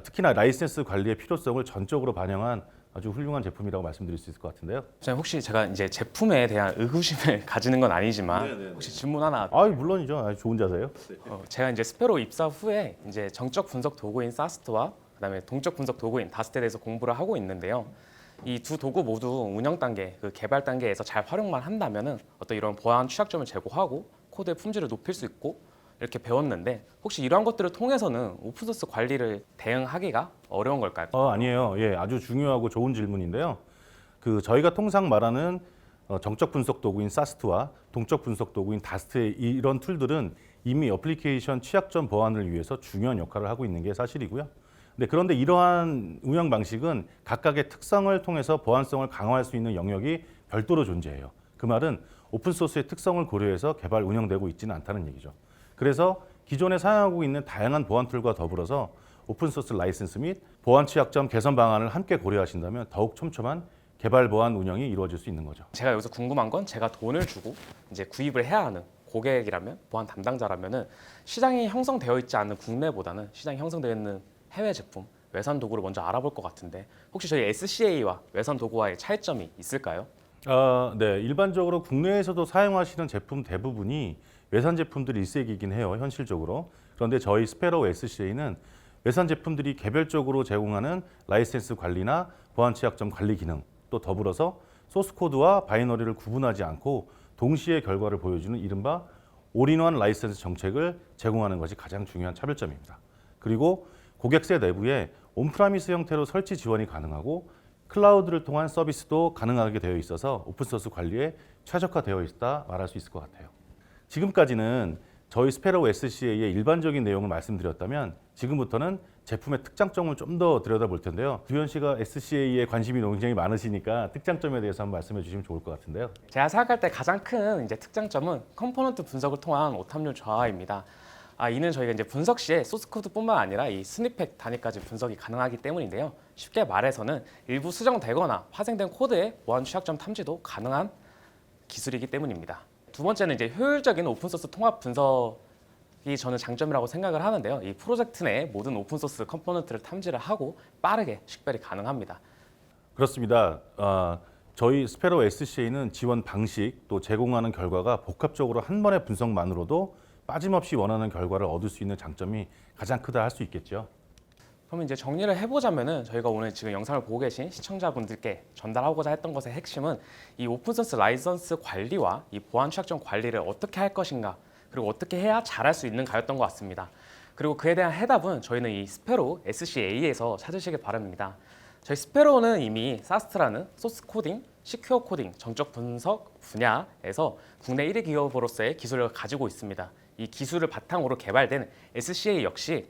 특히나 라이센스 관리의 필요성을 전적으로 반영한 아주 훌륭한 제품이라고 말씀드릴 수 있을 것 같은데요. 선생님, 혹시 제가 이제 제품에 대한 의구심을 가지는 건 아니지만 혹시 질문 하나. 물론이죠. 아주 좋은 자세요. 제가 이제 스페로 입사 후에 이제 정적 분석 도구인 사스트와 그다음에 동적 분석 도구인 다스트에 대해서 공부를 하고 있는데요. 이 두 도구 모두 운영 단계, 그 개발 단계에서 잘 활용만 한다면은 어떤 이런 보안 취약점을 제거하고 코드의 품질을 높일 수 있고 이렇게 배웠는데 혹시 이러한 것들을 통해서는 오픈소스 관리를 대응하기가 어려운 걸까요? 아니에요. 예, 아주 중요하고 좋은 질문인데요. 저희가 통상 말하는 정적 분석 도구인 사스트와 동적 분석 도구인 다스트의 이런 툴들은 이미 애플리케이션 취약점 보완을 위해서 중요한 역할을 하고 있는 게 사실이고요. 그런데 이러한 운영 방식은 각각의 특성을 통해서 보안성을 강화할 수 있는 영역이 별도로 존재해요. 그 말은 오픈소스의 특성을 고려해서 개발 운영되고 있지는 않다는 얘기죠. 그래서 기존에 사용하고 있는 다양한 보안 툴과 더불어서 오픈소스 라이센스 및 보안 취약점 개선 방안을 함께 고려하신다면 더욱 촘촘한 개발 보안 운영이 이루어질 수 있는 거죠. 제가 여기서 궁금한 건 제가 돈을 주고 이제 구입을 해야 하는 고객이라면 보안 담당자라면은 시장이 형성되어 있지 않은 국내보다는 시장이 형성되어 있는 해외 제품, 외산 도구를 먼저 알아볼 것 같은데 혹시 저희 SCA와 외산 도구와의 차이점이 있을까요? 네, 일반적으로 국내에서도 사용하시는 제품 대부분이 외산 제품들이 일색이긴 해요, 현실적으로. 그런데 저희 스페로우 SCA는 외산 제품들이 개별적으로 제공하는 라이센스 관리나 보안 취약점 관리 기능, 또 더불어서 소스 코드와 바이너리를 구분하지 않고 동시에 결과를 보여주는 이른바 올인원 라이센스 정책을 제공하는 것이 가장 중요한 차별점입니다. 그리고 고객사 내부에 온프라미스 형태로 설치 지원이 가능하고 클라우드를 통한 서비스도 가능하게 되어 있어서 오픈소스 관리에 최적화되어 있다 말할 수 있을 것 같아요. 지금까지는 저희 스페로우 SCA의 일반적인 내용을 말씀드렸다면 지금부터는 제품의 특장점을 좀 더 들여다볼 텐데요. 주현 씨가 SCA에 관심이 굉장히 많으시니까 특장점에 대해서 한번 말씀해 주시면 좋을 것 같은데요. 제가 생각할 때 가장 큰 이제 특장점은 컴포넌트 분석을 통한 오탐률 저하입니다. 이는 저희가 이제 분석 시에 소스 코드뿐만 아니라 이 스니펫 단위까지 분석이 가능하기 때문인데요. 쉽게 말해서는 일부 수정되거나 파생된 코드의 보안 취약점 탐지도 가능한 기술이기 때문입니다. 두 번째는 이제 효율적인 오픈소스 통합 분석이 저는 장점이라고 생각을 하는데요. 이 프로젝트 내 모든 오픈소스 컴포넌트를 탐지를 하고 빠르게 식별이 가능합니다. 그렇습니다. 저희 스페로우 SCA는 지원 방식 또 제공하는 결과가 복합적으로 한 번의 분석만으로도 빠짐없이 원하는 결과를 얻을 수 있는 장점이 가장 크다 할 수 있겠죠. 그럼 이제 정리를 해보자면은 저희가 오늘 지금 영상을 보고 계신 시청자분들께 전달하고자 했던 것의 핵심은 이 오픈소스 라이선스 관리와 이 보안 취약점 관리를 어떻게 할 것인가 그리고 어떻게 해야 잘할 수 있는가였던 것 같습니다. 그리고 그에 대한 해답은 저희는 이 스페로우 SCA에서 찾으시길 바랍니다. 저희 스페로우는 이미 사스트라는 소스 코딩, 시큐어 코딩, 정적 분석 분야에서 국내 1위 기업으로서의 기술을 가지고 있습니다. 이 기술을 바탕으로 개발된 SCA 역시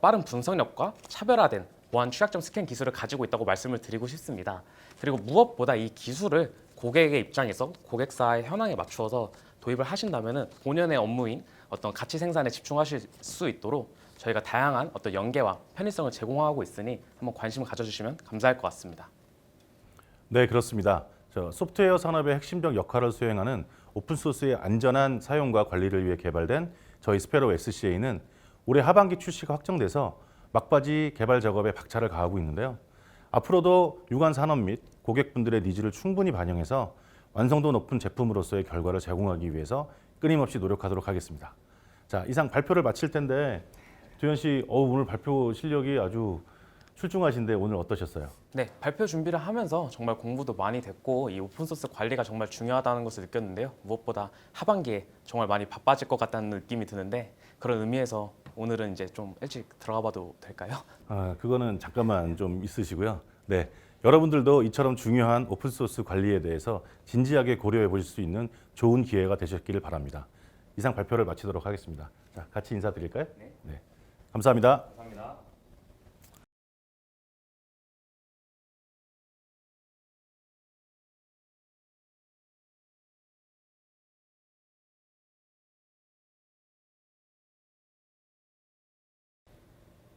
빠른 분석력과 차별화된 보안 취약점 스캔 기술을 가지고 있다고 말씀을 드리고 싶습니다. 그리고 무엇보다 이 기술을 고객의 입장에서 고객사의 현황에 맞추어서 도입을 하신다면 본연의 업무인 어떤 가치 생산에 집중하실 수 있도록 저희가 다양한 어떤 연계와 편의성을 제공하고 있으니 한번 관심을 가져주시면 감사할 것 같습니다. 네, 그렇습니다. 소프트웨어 산업의 핵심적 역할을 수행하는 오픈소스의 안전한 사용과 관리를 위해 개발된 저희 스페로우 SCA는 올해 하반기 출시가 확정돼서 막바지 개발 작업에 박차를 가하고 있는데요. 앞으로도 유관 산업 및 고객분들의 니즈를 충분히 반영해서 완성도 높은 제품으로서의 결과를 제공하기 위해서 끊임없이 노력하도록 하겠습니다. 자, 이상 발표를 마칠 텐데 조현 씨, 오늘 발표 실력이 아주 출중하신데 오늘 어떠셨어요? 네, 발표 준비를 하면서 정말 공부도 많이 됐고 이 오픈소스 관리가 정말 중요하다는 것을 느꼈는데요. 무엇보다 하반기에 정말 많이 바빠질 것 같다는 느낌이 드는데 그런 의미에서 오늘은 이제 좀 일찍 들어가 봐도 될까요? 그거는 잠깐만 좀 있으시고요. 네, 여러분들도 이처럼 중요한 오픈소스 관리에 대해서 진지하게 고려해 보실 수 있는 좋은 기회가 되셨기를 바랍니다. 이상 발표를 마치도록 하겠습니다. 자, 같이 인사드릴까요? 네. 감사합니다.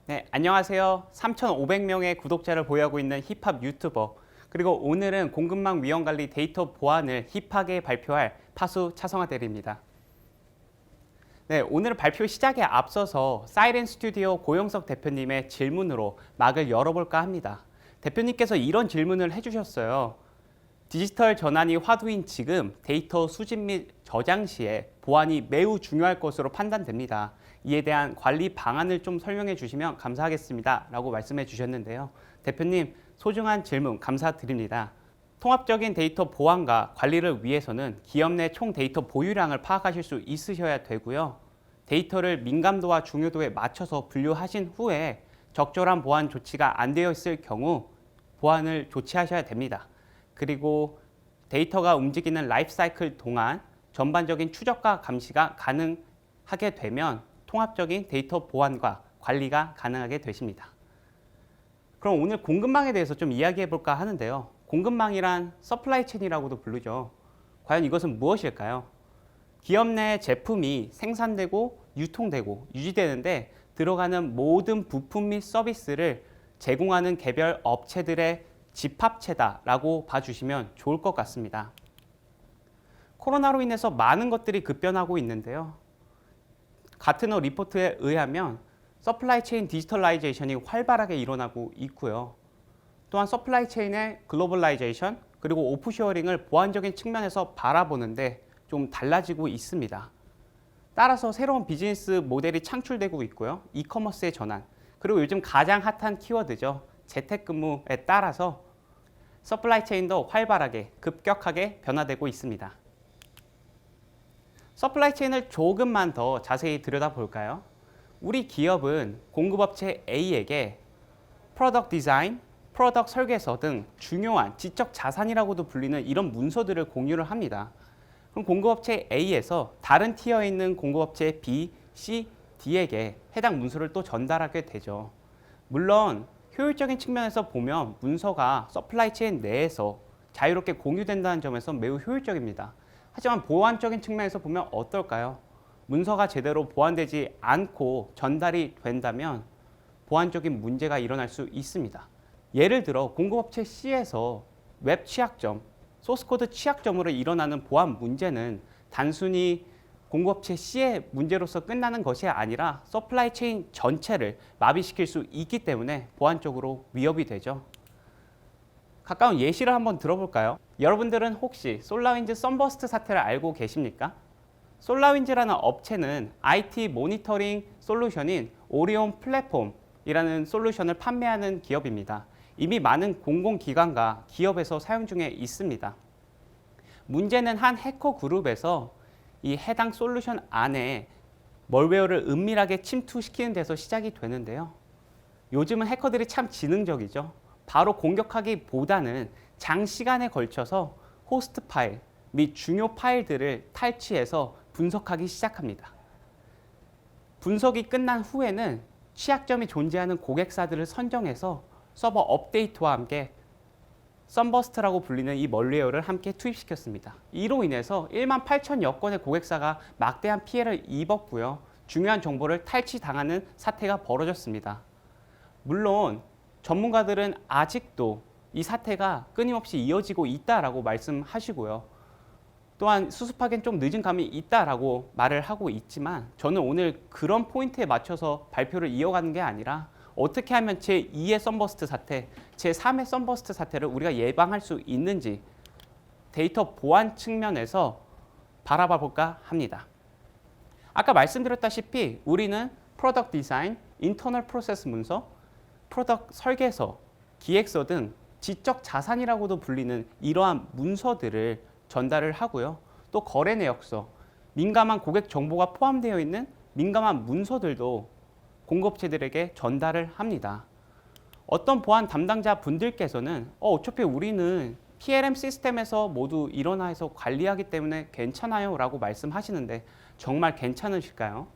네, 안녕하세요. 3,500명의 구독자를 보유하고 있는 힙합 유튜버, 그리고 오늘은 공급망 위험관리 데이터 보안을 힙하게 발표할 파수 차성화 대리입니다. 네, 오늘 발표 시작에 앞서서 사이렌 스튜디오 고영석 대표님의 질문으로 막을 열어볼까 합니다. 대표님께서 이런 질문을 해주셨어요. 디지털 전환이 화두인 지금 데이터 수집 및 저장 시에 보안이 매우 중요할 것으로 판단됩니다. 이에 대한 관리 방안을 좀 설명해 주시면 감사하겠습니다. 라고 말씀해 주셨는데요. 대표님, 소중한 질문 감사드립니다. 통합적인 데이터 보안과 관리를 위해서는 기업 내 총 데이터 보유량을 파악하실 수 있으셔야 되고요. 데이터를 민감도와 중요도에 맞춰서 분류하신 후에 적절한 보안 조치가 안 되어 있을 경우 보안을 조치하셔야 됩니다. 그리고 데이터가 움직이는 라이프 사이클 동안 전반적인 추적과 감시가 가능하게 되면 통합적인 데이터 보안과 관리가 가능하게 되십니다. 그럼 오늘 공급망에 대해서 좀 이야기해 볼까 하는데요. 공급망이란 서플라이 체인이라고도 부르죠. 과연 이것은 무엇일까요? 기업 내 제품이 생산되고 유통되고 유지되는데 들어가는 모든 부품 및 서비스를 제공하는 개별 업체들의 집합체다라고 봐주시면 좋을 것 같습니다. 코로나로 인해서 많은 것들이 급변하고 있는데요. 가트너 리포트에 의하면 서플라이 체인 디지털라이제이션이 활발하게 일어나고 있고요. 또한 서플라이 체인의 글로벌라이제이션 그리고 오프쇼어링을 보안적인 측면에서 바라보는데 좀 달라지고 있습니다. 따라서 새로운 비즈니스 모델이 창출되고 있고요. 이커머스의 전환, 그리고 요즘 가장 핫한 키워드죠. 재택근무에 따라서 서플라이 체인도 활발하게 급격하게 변화되고 있습니다. 서플라이 체인을 조금만 더 자세히 들여다볼까요? 우리 기업은 공급업체 A에게 프로덕트 디자인, 프로덕트 설계서 등 중요한 지적 자산이라고도 불리는 이런 문서들을 공유를 합니다. 그럼 공급업체 A에서 다른 티어에 있는 공급업체 B, C, D에게 해당 문서를 또 전달하게 되죠. 물론 효율적인 측면에서 보면 문서가 서플라이 체인 내에서 자유롭게 공유된다는 점에서 매우 효율적입니다. 하지만 보안적인 측면에서 보면 어떨까요? 문서가 제대로 보안되지 않고 전달이 된다면 보안적인 문제가 일어날 수 있습니다. 예를 들어 공급업체 C에서 웹 취약점, 소스코드 취약점으로 일어나는 보안 문제는 단순히 공급업체 C의 문제로서 끝나는 것이 아니라 서플라이 체인 전체를 마비시킬 수 있기 때문에 보안적으로 위협이 되죠. 가까운 예시를 한번 들어볼까요? 여러분들은 혹시 솔라윈즈 썬버스트 사태를 알고 계십니까? 솔라윈즈라는 업체는 IT 모니터링 솔루션인 오리온 플랫폼이라는 솔루션을 판매하는 기업입니다. 이미 많은 공공기관과 기업에서 사용 중에 있습니다. 문제는 한 해커 그룹에서 이 해당 솔루션 안에 멀웨어를 은밀하게 침투시키는 데서 시작이 되는데요. 요즘은 해커들이 참 지능적이죠. 바로 공격하기보다는 장시간에 걸쳐서 호스트 파일 및 중요 파일들을 탈취해서 분석하기 시작합니다. 분석이 끝난 후에는 취약점이 존재하는 고객사들을 선정해서 서버 업데이트와 함께 썬버스트라고 불리는 이 멀웨어를 함께 투입시켰습니다. 이로 인해서 18,000여 건의 고객사가 막대한 피해를 입었고요. 중요한 정보를 탈취당하는 사태가 벌어졌습니다. 물론 전문가들은 아직도 이 사태가 끊임없이 이어지고 있다라고 말씀하시고요. 또한 수습하기엔 좀 늦은 감이 있다라고 말을 하고 있지만 저는 오늘 그런 포인트에 맞춰서 발표를 이어가는 게 아니라 어떻게 하면 제2의 썬버스트 사태, 제3의 썬버스트 사태를 우리가 예방할 수 있는지 데이터 보안 측면에서 바라봐 볼까 합니다. 아까 말씀드렸다시피 우리는 프로덕트 디자인, 인터널 프로세스 문서, 프로덕트 설계서, 기획서 등 지적 자산이라고도 불리는 이러한 문서들을 전달을 하고요. 또 거래 내역서, 민감한 고객 정보가 포함되어 있는 민감한 문서들도 공급업체들에게 전달을 합니다. 어떤 보안 담당자 분들께서는 어차피 우리는 PLM 시스템에서 모두 일원화해서 관리하기 때문에 괜찮아요 라고 말씀하시는데 정말 괜찮으실까요?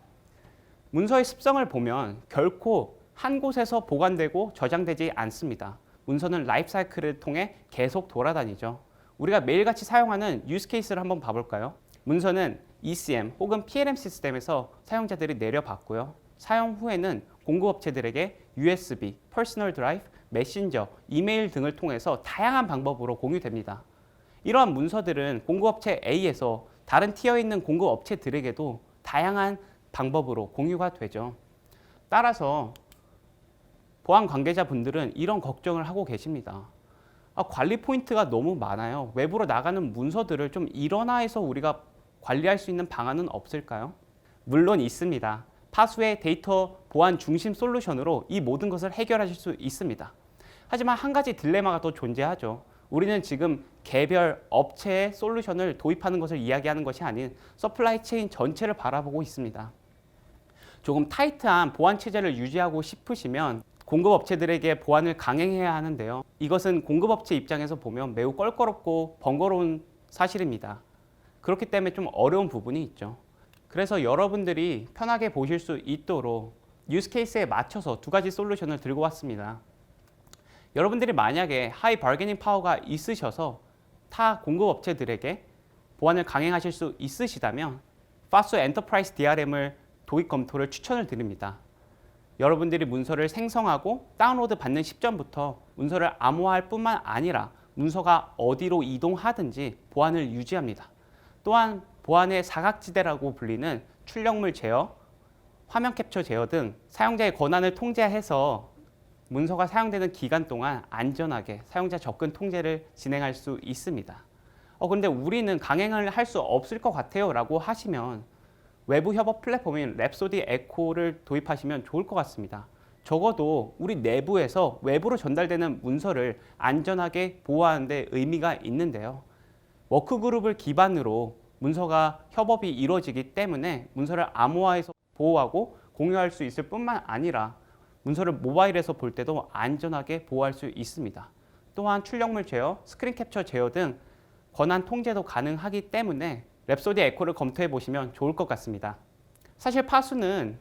문서의 습성을 보면 결코 한 곳에서 보관되고 저장되지 않습니다. 문서는 라이프 사이클을 통해 계속 돌아다니죠. 우리가 매일같이 사용하는 유스 케이스를 한번 봐볼까요? 문서는 ECM 혹은 PLM 시스템에서 사용자들이 내려받고요. 사용 후에는 공급업체들에게 USB, 퍼스널 드라이브, 메신저, 이메일 등을 통해서 다양한 방법으로 공유됩니다. 이러한 문서들은 공급업체 A에서 다른 티어에 있는 공급업체들에게도 다양한 방법으로 공유가 되죠. 따라서 보안 관계자분들은 이런 걱정을 하고 계십니다. 관리 포인트가 너무 많아요. 외부로 나가는 문서들을 좀 일원화해서 우리가 관리할 수 있는 방안은 없을까요? 물론 있습니다. 파수의 데이터 보안 중심 솔루션으로 이 모든 것을 해결하실 수 있습니다. 하지만 한 가지 딜레마가 더 존재하죠. 우리는 지금 개별 업체의 솔루션을 도입하는 것을 이야기하는 것이 아닌 서플라이 체인 전체를 바라보고 있습니다. 조금 타이트한 보안 체제를 유지하고 싶으시면 공급업체들에게 보안을 강행해야 하는데요. 이것은 공급업체 입장에서 보면 매우 껄끄럽고 번거로운 사실입니다. 그렇기 때문에 좀 어려운 부분이 있죠. 그래서 여러분들이 편하게 보실 수 있도록 유스 케이스에 맞춰서 두 가지 솔루션을 들고 왔습니다. 여러분들이 만약에 하이 바게닝 파워가 있으셔서 타 공급업체들에게 보안을 강행하실 수 있으시다면 파수 엔터프라이즈 DRM을 도입 검토를 추천을 드립니다. 여러분들이 문서를 생성하고 다운로드 받는 시점부터 문서를 암호화할 뿐만 아니라 문서가 어디로 이동하든지 보안을 유지합니다. 또한 보안의 사각지대라고 불리는 출력물 제어, 화면 캡처 제어 등 사용자의 권한을 통제해서 문서가 사용되는 기간 동안 안전하게 사용자 접근 통제를 진행할 수 있습니다. 그런데 우리는 강행을 할 수 없을 것 같아요 라고 하시면 외부 협업 플랫폼인 랩소디 에코를 도입하시면 좋을 것 같습니다. 적어도 우리 내부에서 외부로 전달되는 문서를 안전하게 보호하는 데 의미가 있는데요. 워크그룹을 기반으로 문서가 협업이 이루어지기 때문에 문서를 암호화해서 보호하고 공유할 수 있을 뿐만 아니라 문서를 모바일에서 볼 때도 안전하게 보호할 수 있습니다. 또한 출력물 제어, 스크린 캡처 제어 등 권한 통제도 가능하기 때문에 랩소디 에코를 검토해 보시면 좋을 것 같습니다. 사실 파수는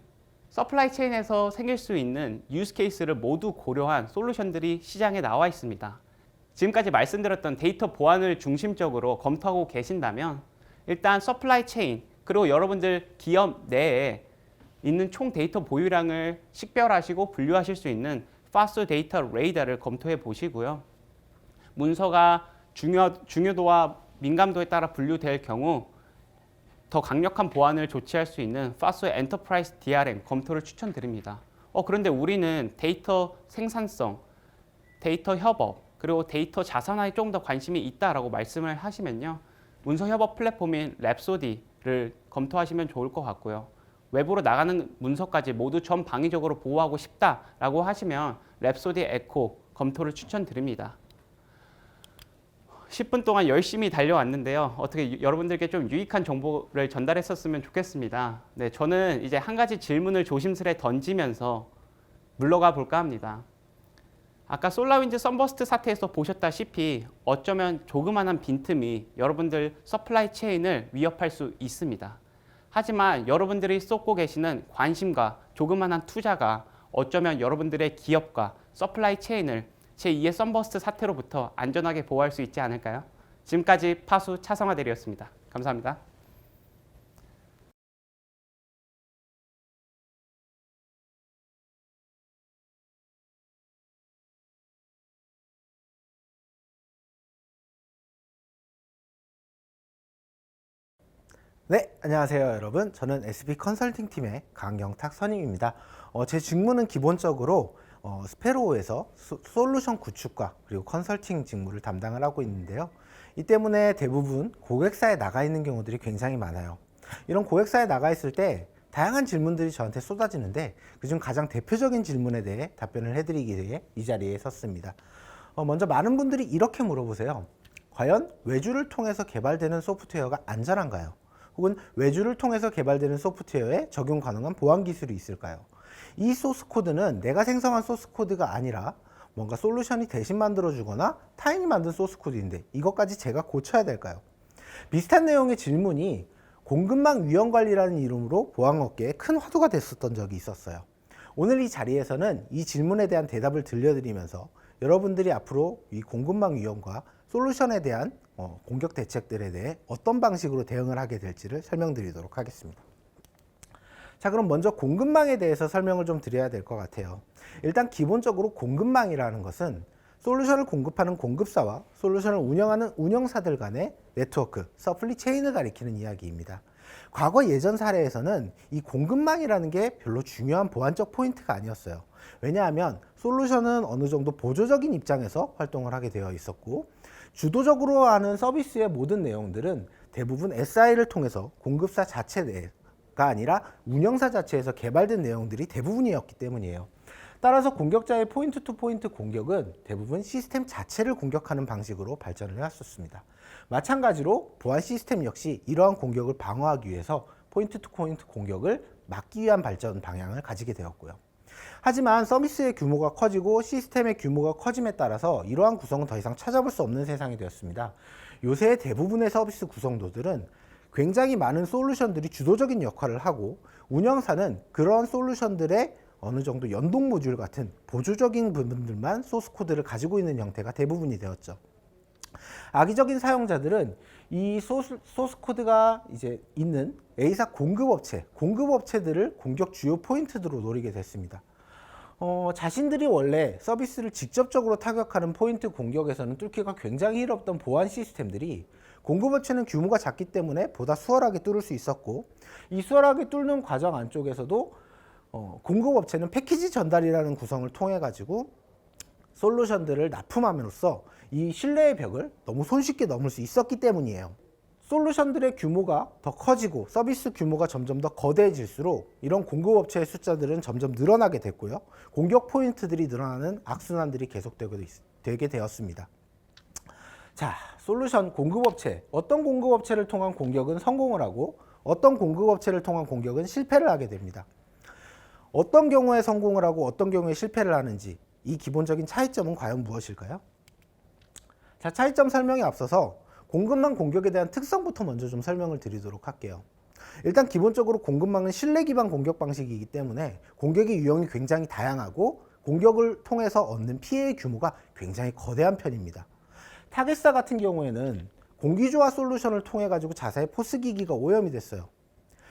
서플라이 체인에서 생길 수 있는 유스 케이스를 모두 고려한 솔루션들이 시장에 나와 있습니다. 지금까지 말씀드렸던 데이터 보안을 중심적으로 검토하고 계신다면 일단 서플라이 체인 그리고 여러분들 기업 내에 있는 총 데이터 보유량을 식별하시고 분류하실 수 있는 파수 데이터 레이더를 검토해 보시고요. 문서가 중요도와 민감도에 따라 분류될 경우 더 강력한 보안을 조치할 수 있는 파수 엔터프라이즈 DRM 검토를 추천드립니다. 그런데 우리는 데이터 생산성, 데이터 협업, 그리고 데이터 자산화에 좀 더 관심이 있다라고 말씀을 하시면요. 문서 협업 플랫폼인 랩소디를 검토하시면 좋을 것 같고요. 외부로 나가는 문서까지 모두 전방위적으로 보호하고 싶다라고 하시면 랩소디 에코 검토를 추천드립니다. 10분 동안 열심히 달려왔는데요. 어떻게 여러분들께 좀 유익한 정보를 전달했었으면 좋겠습니다. 네, 저는 이제 한 가지 질문을 조심스레 던지면서 물러가 볼까 합니다. 아까 솔라윈즈 썬버스트 사태에서 보셨다시피 어쩌면 조그만한 빈틈이 여러분들 서플라이 체인을 위협할 수 있습니다. 하지만 여러분들이 쏟고 계시는 관심과 조그만한 투자가 어쩌면 여러분들의 기업과 서플라이 체인을 제2의 썬버스트 사태로부터 안전하게 보호할 수 있지 않을까요? 지금까지 파수 차성화 대리였습니다. 감사합니다. 네, 안녕하세요 여러분. 저는 SB 컨설팅 팀의 강경탁 선임입니다. 제 직무는 기본적으로 스페로우에서 솔루션 구축과 그리고 컨설팅 직무를 담당을 하고 있는데요. 이 때문에 대부분 고객사에 나가 있는 경우들이 굉장히 많아요. 이런 고객사에 나가 있을 때 다양한 질문들이 저한테 쏟아지는데 그중 가장 대표적인 질문에 대해 답변을 해드리기 위해 이 자리에 섰습니다. 먼저 많은 분들이 이렇게 물어보세요. 과연 외주를 통해서 개발되는 소프트웨어가 안전한가요? 혹은 외주를 통해서 개발되는 소프트웨어에 적용 가능한 보안 기술이 있을까요? 이 소스 코드는 내가 생성한 소스 코드가 아니라 뭔가 솔루션이 대신 만들어주거나 타인이 만든 소스 코드인데 이것까지 제가 고쳐야 될까요? 비슷한 내용의 질문이 공급망 위험 관리라는 이름으로 보안업계에 큰 화두가 됐었던 적이 있었어요. 오늘 이 자리에서는 이 질문에 대한 대답을 들려드리면서 여러분들이 앞으로 이 공급망 위험과 솔루션에 대한 공격 대책들에 대해 어떤 방식으로 대응을 하게 될지를 설명드리도록 하겠습니다. 자, 그럼 먼저 공급망에 대해서 설명을 좀 드려야 될 것 같아요. 일단 기본적으로 공급망이라는 것은 솔루션을 공급하는 공급사와 솔루션을 운영하는 운영사들 간의 네트워크, 서플리 체인을 가리키는 이야기입니다. 과거 예전 사례에서는 이 공급망이라는 게 별로 중요한 보안적 포인트가 아니었어요. 왜냐하면 솔루션은 어느 정도 보조적인 입장에서 활동을 하게 되어 있었고, 주도적으로 하는 서비스의 모든 내용들은 대부분 SI를 통해서 공급사 자체 내가 아니라 운영사 자체에서 개발된 내용들이 대부분이었기 때문이에요. 따라서 공격자의 포인트 투 포인트 공격은 대부분 시스템 자체를 공격하는 방식으로 발전을 해왔었습니다. 마찬가지로 보안 시스템 역시 이러한 공격을 방어하기 위해서 포인트 투 포인트 공격을 막기 위한 발전 방향을 가지게 되었고요. 하지만 서비스의 규모가 커지고 시스템의 규모가 커짐에 따라서 이러한 구성은 더 이상 찾아볼 수 없는 세상이 되었습니다. 요새 대부분의 서비스 구성도들은 굉장히 많은 솔루션들이 주도적인 역할을 하고, 운영사는 그러한 솔루션들의 어느 정도 연동 모듈 같은 보조적인 부분들만 소스 코드를 가지고 있는 형태가 대부분이 되었죠. 악의적인 사용자들은 이 소스 코드가 이제 있는 A사 공급업체들을 공격 주요 포인트로 노리게 됐습니다. 자신들이 원래 서비스를 직접적으로 타격하는 포인트 공격에서는 뚫기가 굉장히 어렵던 보안 시스템들이 공급업체는 규모가 작기 때문에 보다 수월하게 뚫을 수 있었고, 이 수월하게 뚫는 과정 안쪽에서도 공급업체는 패키지 전달이라는 구성을 통해 가지고 솔루션들을 납품함으로써 이 신뢰의 벽을 너무 손쉽게 넘을 수 있었기 때문이에요. 솔루션들의 규모가 더 커지고 서비스 규모가 점점 더 거대해질수록 이런 공급업체의 숫자들은 점점 늘어나게 됐고요. 공격 포인트들이 늘어나는 악순환들이 계속되게 되었습니다. 자, 솔루션 공급업체, 어떤 공급업체를 통한 공격은 성공을 하고 어떤 공급업체를 통한 공격은 실패를 하게 됩니다. 어떤 경우에 성공을 하고 어떤 경우에 실패를 하는지, 이 기본적인 차이점은 과연 무엇일까요? 자, 차이점 설명에 앞서서 공급망 공격에 대한 특성부터 먼저 좀 설명을 드리도록 할게요. 일단 기본적으로 공급망은 신뢰 기반 공격 방식이기 때문에 공격의 유형이 굉장히 다양하고 공격을 통해서 얻는 피해의 규모가 굉장히 거대한 편입니다. 타겟사 같은 경우에는 공기조화 솔루션을 통해 가지고 자사의 포스 기기가 오염이 됐어요.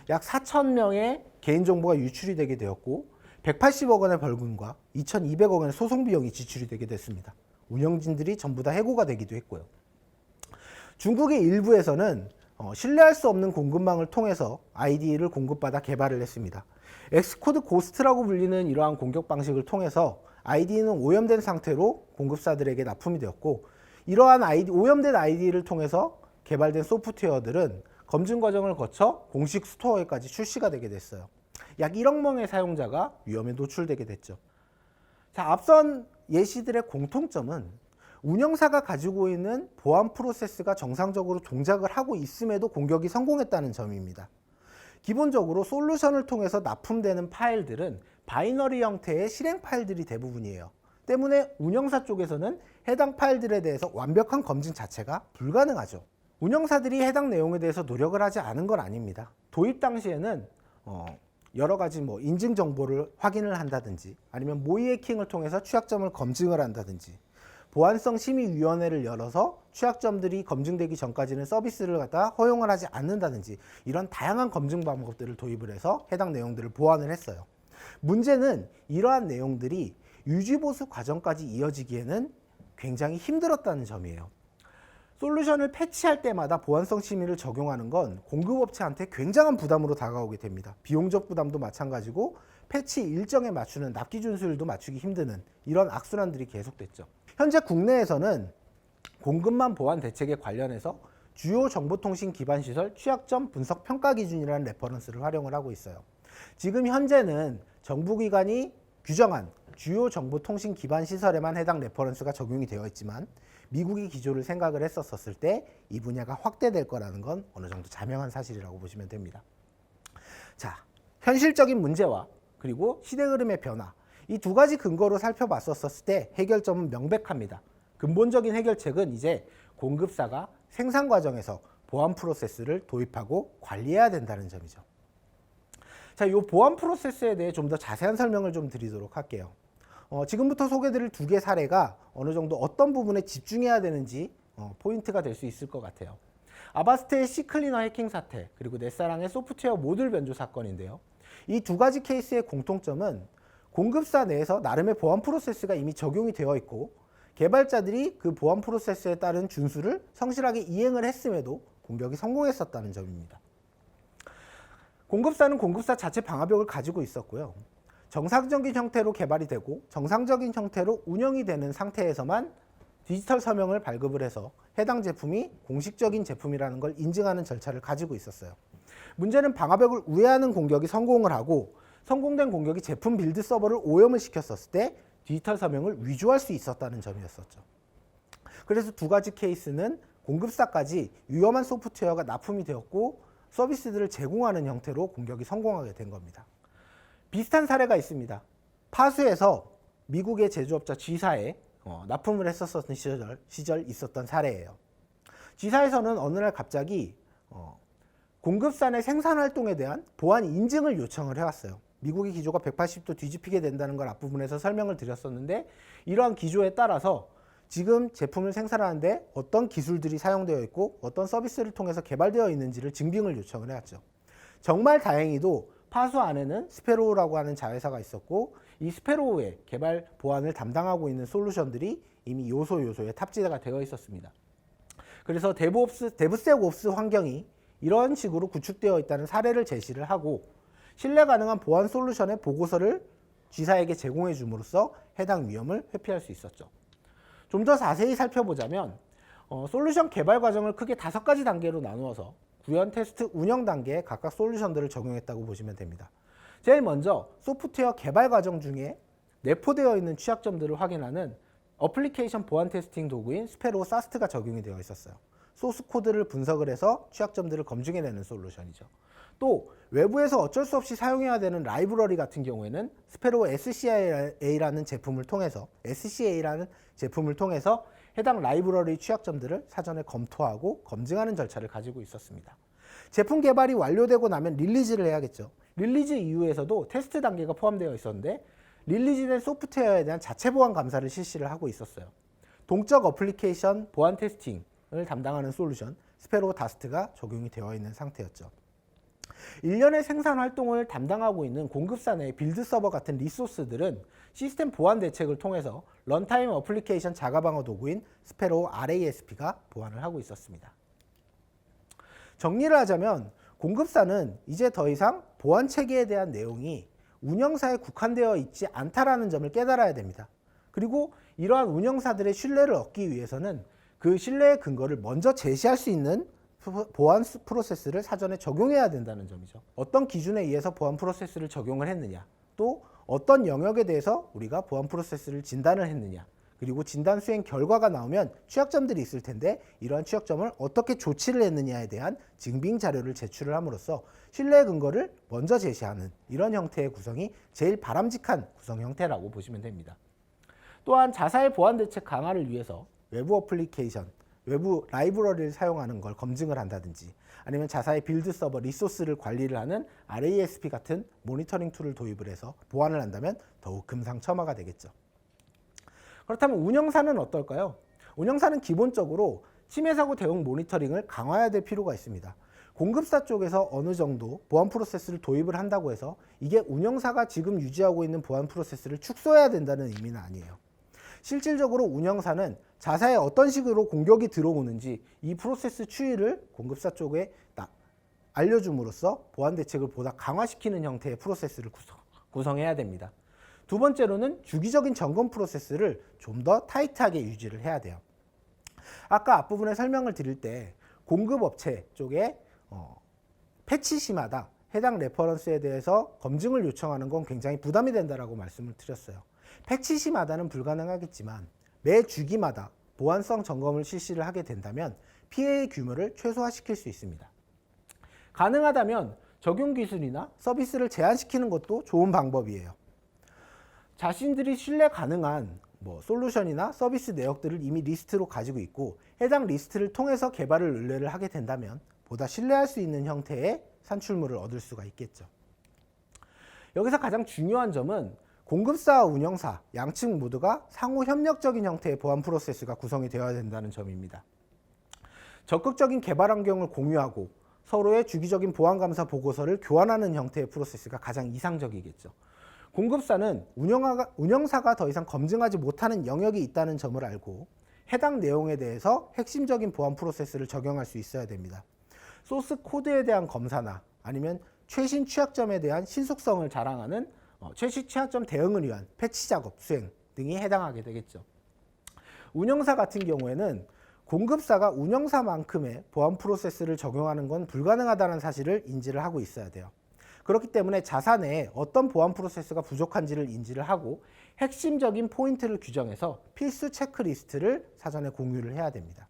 약 4,000명의 개인정보가 유출이 되게 되었고 180억 원의 벌금과 2,200억 원의 소송 비용이 지출이 되게 됐습니다. 운영진들이 전부 다 해고가 되기도 했고요. 중국의 일부에서는 신뢰할 수 없는 공급망을 통해서 ID를 공급받아 개발을 했습니다. 엑스코드 고스트라고 불리는 이러한 공격 방식을 통해서 ID는 오염된 상태로 공급사들에게 납품이 되었고, 이러한 오염된 ID를 통해서 개발된 소프트웨어들은 검증 과정을 거쳐 공식 스토어에까지 출시가 되게 됐어요. 약 1억 명의 사용자가 위험에 노출되게 됐죠. 자, 앞선 예시들의 공통점은 운영사가 가지고 있는 보안 프로세스가 정상적으로 동작을 하고 있음에도 공격이 성공했다는 점입니다. 기본적으로 솔루션을 통해서 납품되는 파일들은 바이너리 형태의 실행 파일들이 대부분이에요. 때문에 운영사 쪽에서는 해당 파일들에 대해서 완벽한 검증 자체가 불가능하죠. 운영사들이 해당 내용에 대해서 노력을 하지 않은 건 아닙니다. 도입 당시에는 여러 가지 인증 정보를 확인을 한다든지, 아니면 모의 해킹을 통해서 취약점을 검증을 한다든지, 보안성 심의위원회를 열어서 취약점들이 검증되기 전까지는 서비스를 갖다 허용을 하지 않는다든지, 이런 다양한 검증 방법들을 도입을 해서 해당 내용들을 보완을 했어요. 문제는 이러한 내용들이 유지보수 과정까지 이어지기에는 굉장히 힘들었다는 점이에요. 솔루션을 패치할 때마다 보안성 심의를 적용하는 건 공급업체한테 굉장한 부담으로 다가오게 됩니다. 비용적 부담도 마찬가지고 패치 일정에 맞추는 납기 준수율도 맞추기 힘드는 이런 악순환들이 계속됐죠. 현재 국내에서는 공급망 보안 대책에 관련해서 주요 정보통신 기반 시설 취약점 분석 평가 기준이라는 레퍼런스를 활용을 하고 있어요. 지금 현재는 정부기관이 규정한 주요 정보통신 기반 시설에만 해당 레퍼런스가 적용이 되어 있지만, 미국이 기조를 생각을 했었을 때 이 분야가 확대될 거라는 건 어느 정도 자명한 사실이라고 보시면 됩니다. 자, 현실적인 문제와 그리고 시대 흐름의 변화, 이 두 가지 근거로 살펴봤었을 때 해결점은 명백합니다. 근본적인 해결책은 이제 공급사가 생산 과정에서 보안 프로세스를 도입하고 관리해야 된다는 점이죠. 자, 이 보안 프로세스에 대해 좀 더 자세한 설명을 좀 드리도록 할게요. 지금부터 소개드릴 두 개 사례가 어느 정도 어떤 부분에 집중해야 되는지 포인트가 될 수 있을 것 같아요. 아바스트의 C클리너 해킹 사태, 그리고 넷사랑의 소프트웨어 모듈 변조 사건인데요. 이 두 가지 케이스의 공통점은 공급사 내에서 나름의 보안 프로세스가 이미 적용이 되어 있고 개발자들이 그 보안 프로세스에 따른 준수를 성실하게 이행을 했음에도 공격이 성공했었다는 점입니다. 공급사는 공급사 자체 방화벽을 가지고 있었고요. 정상적인 형태로 개발이 되고 정상적인 형태로 운영이 되는 상태에서만 디지털 서명을 발급을 해서 해당 제품이 공식적인 제품이라는 걸 인증하는 절차를 가지고 있었어요. 문제는 방화벽을 우회하는 공격이 성공을 하고 성공된 공격이 제품 빌드 서버를 오염을 시켰었을 때 디지털 서명을 위조할 수 있었다는 점이었었죠. 그래서 두 가지 케이스는 공급사까지 위험한 소프트웨어가 납품이 되었고 서비스들을 제공하는 형태로 공격이 성공하게 된 겁니다. 비슷한 사례가 있습니다. 파수에서 미국의 제조업자 G사에 납품을 했었던 시절 있었던 사례예요. G사에서는 어느 날 갑자기 공급사 내 생산 활동에 대한 보안 인증을 요청을 해왔어요. 미국의 기조가 180도 뒤집히게 된다는 걸 앞부분에서 설명을 드렸었는데 이러한 기조에 따라서 지금 제품을 생산하는데 어떤 기술들이 사용되어 있고 어떤 서비스를 통해서 개발되어 있는지를 증빙을 요청을 해왔죠. 정말 다행히도 파수 안에는 스페로우라고 하는 자회사가 있었고 이 스페로우의 개발 보안을 담당하고 있는 솔루션들이 이미 요소에 탑재가 되어 있었습니다. 그래서 데브섹옵스 환경이 이런 식으로 구축되어 있다는 사례를 제시를 하고 신뢰 가능한 보안 솔루션의 보고서를 G사에게 제공해 줌으로써 해당 위험을 회피할 수 있었죠. 좀 더 자세히 살펴보자면 솔루션 개발 과정을 크게 5가지 단계로 나누어서 구현, 테스트, 운영 단계에 각각 솔루션들을 적용했다고 보시면 됩니다. 제일 먼저 소프트웨어 개발 과정 중에 내포되어 있는 취약점들을 확인하는 어플리케이션 보안 테스팅 도구인 스페로우 사스트가 적용이 되어 있었어요. 소스 코드를 분석을 해서 취약점들을 검증해내는 솔루션이죠. 또 외부에서 어쩔 수 없이 사용해야 되는 라이브러리 같은 경우에는 스페로우 SCA라는 제품을 통해서 해당 라이브러리 취약점들을 사전에 검토하고 검증하는 절차를 가지고 있었습니다. 제품 개발이 완료되고 나면 릴리즈를 해야겠죠. 릴리즈 이후에서도 테스트 단계가 포함되어 있었는데 릴리즈된 소프트웨어에 대한 자체 보안 감사를 실시를 하고 있었어요. 동적 어플리케이션 보안 테스팅을 담당하는 솔루션 스페로우 다스트가 적용이 되어 있는 상태였죠. 일련의 생산 활동을 담당하고 있는 공급사 내 빌드 서버 같은 리소스들은 시스템 보안 대책을 통해서 런타임 어플리케이션 자가 방어 도구인 스페로우 RASP가 보안을 하고 있었습니다. 정리를 하자면 공급사는 이제 더 이상 보안 체계에 대한 내용이 운영사에 국한되어 있지 않다라는 점을 깨달아야 됩니다. 그리고 이러한 운영사들의 신뢰를 얻기 위해서는 그 신뢰의 근거를 먼저 제시할 수 있는 보안 프로세스를 사전에 적용해야 된다는 점이죠. 어떤 기준에 의해서 보안 프로세스를 적용을 했느냐, 또 어떤 영역에 대해서 우리가 보안 프로세스를 진단을 했느냐, 그리고 진단 수행 결과가 나오면 취약점들이 있을 텐데 이러한 취약점을 어떻게 조치를 했느냐에 대한 증빙 자료를 제출을 함으로써 신뢰 근거를 먼저 제시하는 이런 형태의 구성이 제일 바람직한 구성 형태라고 보시면 됩니다. 또한 자사의 보안 대책 강화를 위해서 외부 어플리케이션, 외부 라이브러리를 사용하는 걸 검증을 한다든지 아니면 자사의 빌드 서버 리소스를 관리를 하는 RASP 같은 모니터링 툴을 도입을 해서 보완을 한다면 더욱 금상첨화가 되겠죠. 그렇다면 운영사는 어떨까요? 운영사는 기본적으로 침해 사고 대응 모니터링을 강화해야 될 필요가 있습니다. 공급사 쪽에서 어느 정도 보안 프로세스를 도입을 한다고 해서 이게 운영사가 지금 유지하고 있는 보안 프로세스를 축소해야 된다는 의미는 아니에요. 실질적으로 운영사는 자사에 어떤 식으로 공격이 들어오는지 이 프로세스 추이를 공급사 쪽에 알려줌으로써 보안 대책을 보다 강화시키는 형태의 프로세스를 구성해야 됩니다. 두 번째로는 주기적인 점검 프로세스를 좀 더 타이트하게 유지를 해야 돼요. 아까 앞부분에 설명을 드릴 때 공급업체 쪽에 패치 시마다 해당 레퍼런스에 대해서 검증을 요청하는 건 굉장히 부담이 된다라고 말씀을 드렸어요. 패치 시마다는 불가능하겠지만 매 주기마다 보안성 점검을 실시를 하게 된다면 피해의 규모를 최소화시킬 수 있습니다. 가능하다면 적용 기술이나 서비스를 제한시키는 것도 좋은 방법이에요. 자신들이 신뢰 가능한 솔루션이나 서비스 내역들을 이미 리스트로 가지고 있고 해당 리스트를 통해서 개발을 의뢰를 하게 된다면 보다 신뢰할 수 있는 형태의 산출물을 얻을 수가 있겠죠. 여기서 가장 중요한 점은 공급사와 운영사 양측 모두가 상호 협력적인 형태의 보안 프로세스가 구성이 되어야 된다는 점입니다. 적극적인 개발 환경을 공유하고 서로의 주기적인 보안감사 보고서를 교환하는 형태의 프로세스가 가장 이상적이겠죠. 공급사는 운영사가 더 이상 검증하지 못하는 영역이 있다는 점을 알고 해당 내용에 대해서 핵심적인 보안 프로세스를 적용할 수 있어야 됩니다. 소스 코드에 대한 검사나 아니면 최신 취약점에 대한 신속성을 자랑하는 최신 취약점 대응을 위한 패치 작업 수행 등이 해당하게 되겠죠. 운영사 같은 경우에는 공급사가 운영사만큼의 보안 프로세스를 적용하는 건 불가능하다는 사실을 인지를 하고 있어야 돼요. 그렇기 때문에 자산에 어떤 보안 프로세스가 부족한지를 인지를 하고 핵심적인 포인트를 규정해서 필수 체크리스트를 사전에 공유를 해야 됩니다.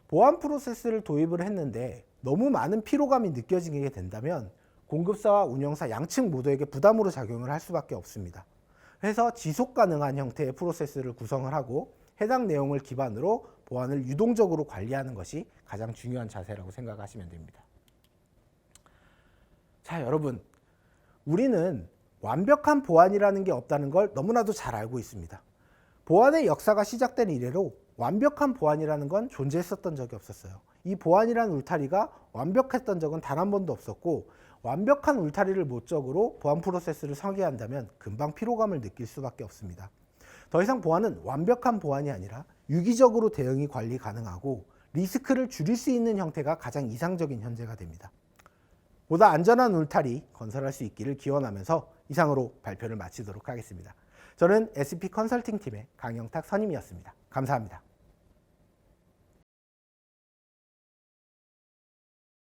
보안 프로세스를 도입을 했는데 너무 많은 피로감이 느껴지게 된다면 공급사와 운영사 양측 모두에게 부담으로 작용을 할 수밖에 없습니다. 그래서 지속 가능한 형태의 프로세스를 구성을 하고 해당 내용을 기반으로 보안을 유동적으로 관리하는 것이 가장 중요한 자세라고 생각하시면 됩니다. 자, 여러분, 우리는 완벽한 보안이라는 게 없다는 걸 너무나도 잘 알고 있습니다. 보안의 역사가 시작된 이래로 완벽한 보안이라는 건 존재했었던 적이 없었어요. 이 보안이라는 울타리가 완벽했던 적은 단 한 번도 없었고, 완벽한 울타리를 모적으로 보안 프로세스를 설계한다면 금방 피로감을 느낄 수밖에 없습니다. 더 이상 보안은 완벽한 보안이 아니라 유기적으로 대응이 관리 가능하고 리스크를 줄일 수 있는 형태가 가장 이상적인 현재가 됩니다. 보다 안전한 울타리 건설할 수 있기를 기원하면서 이상으로 발표를 마치도록 하겠습니다. 저는 SP 컨설팅 팀의 강영탁 선임이었습니다. 감사합니다.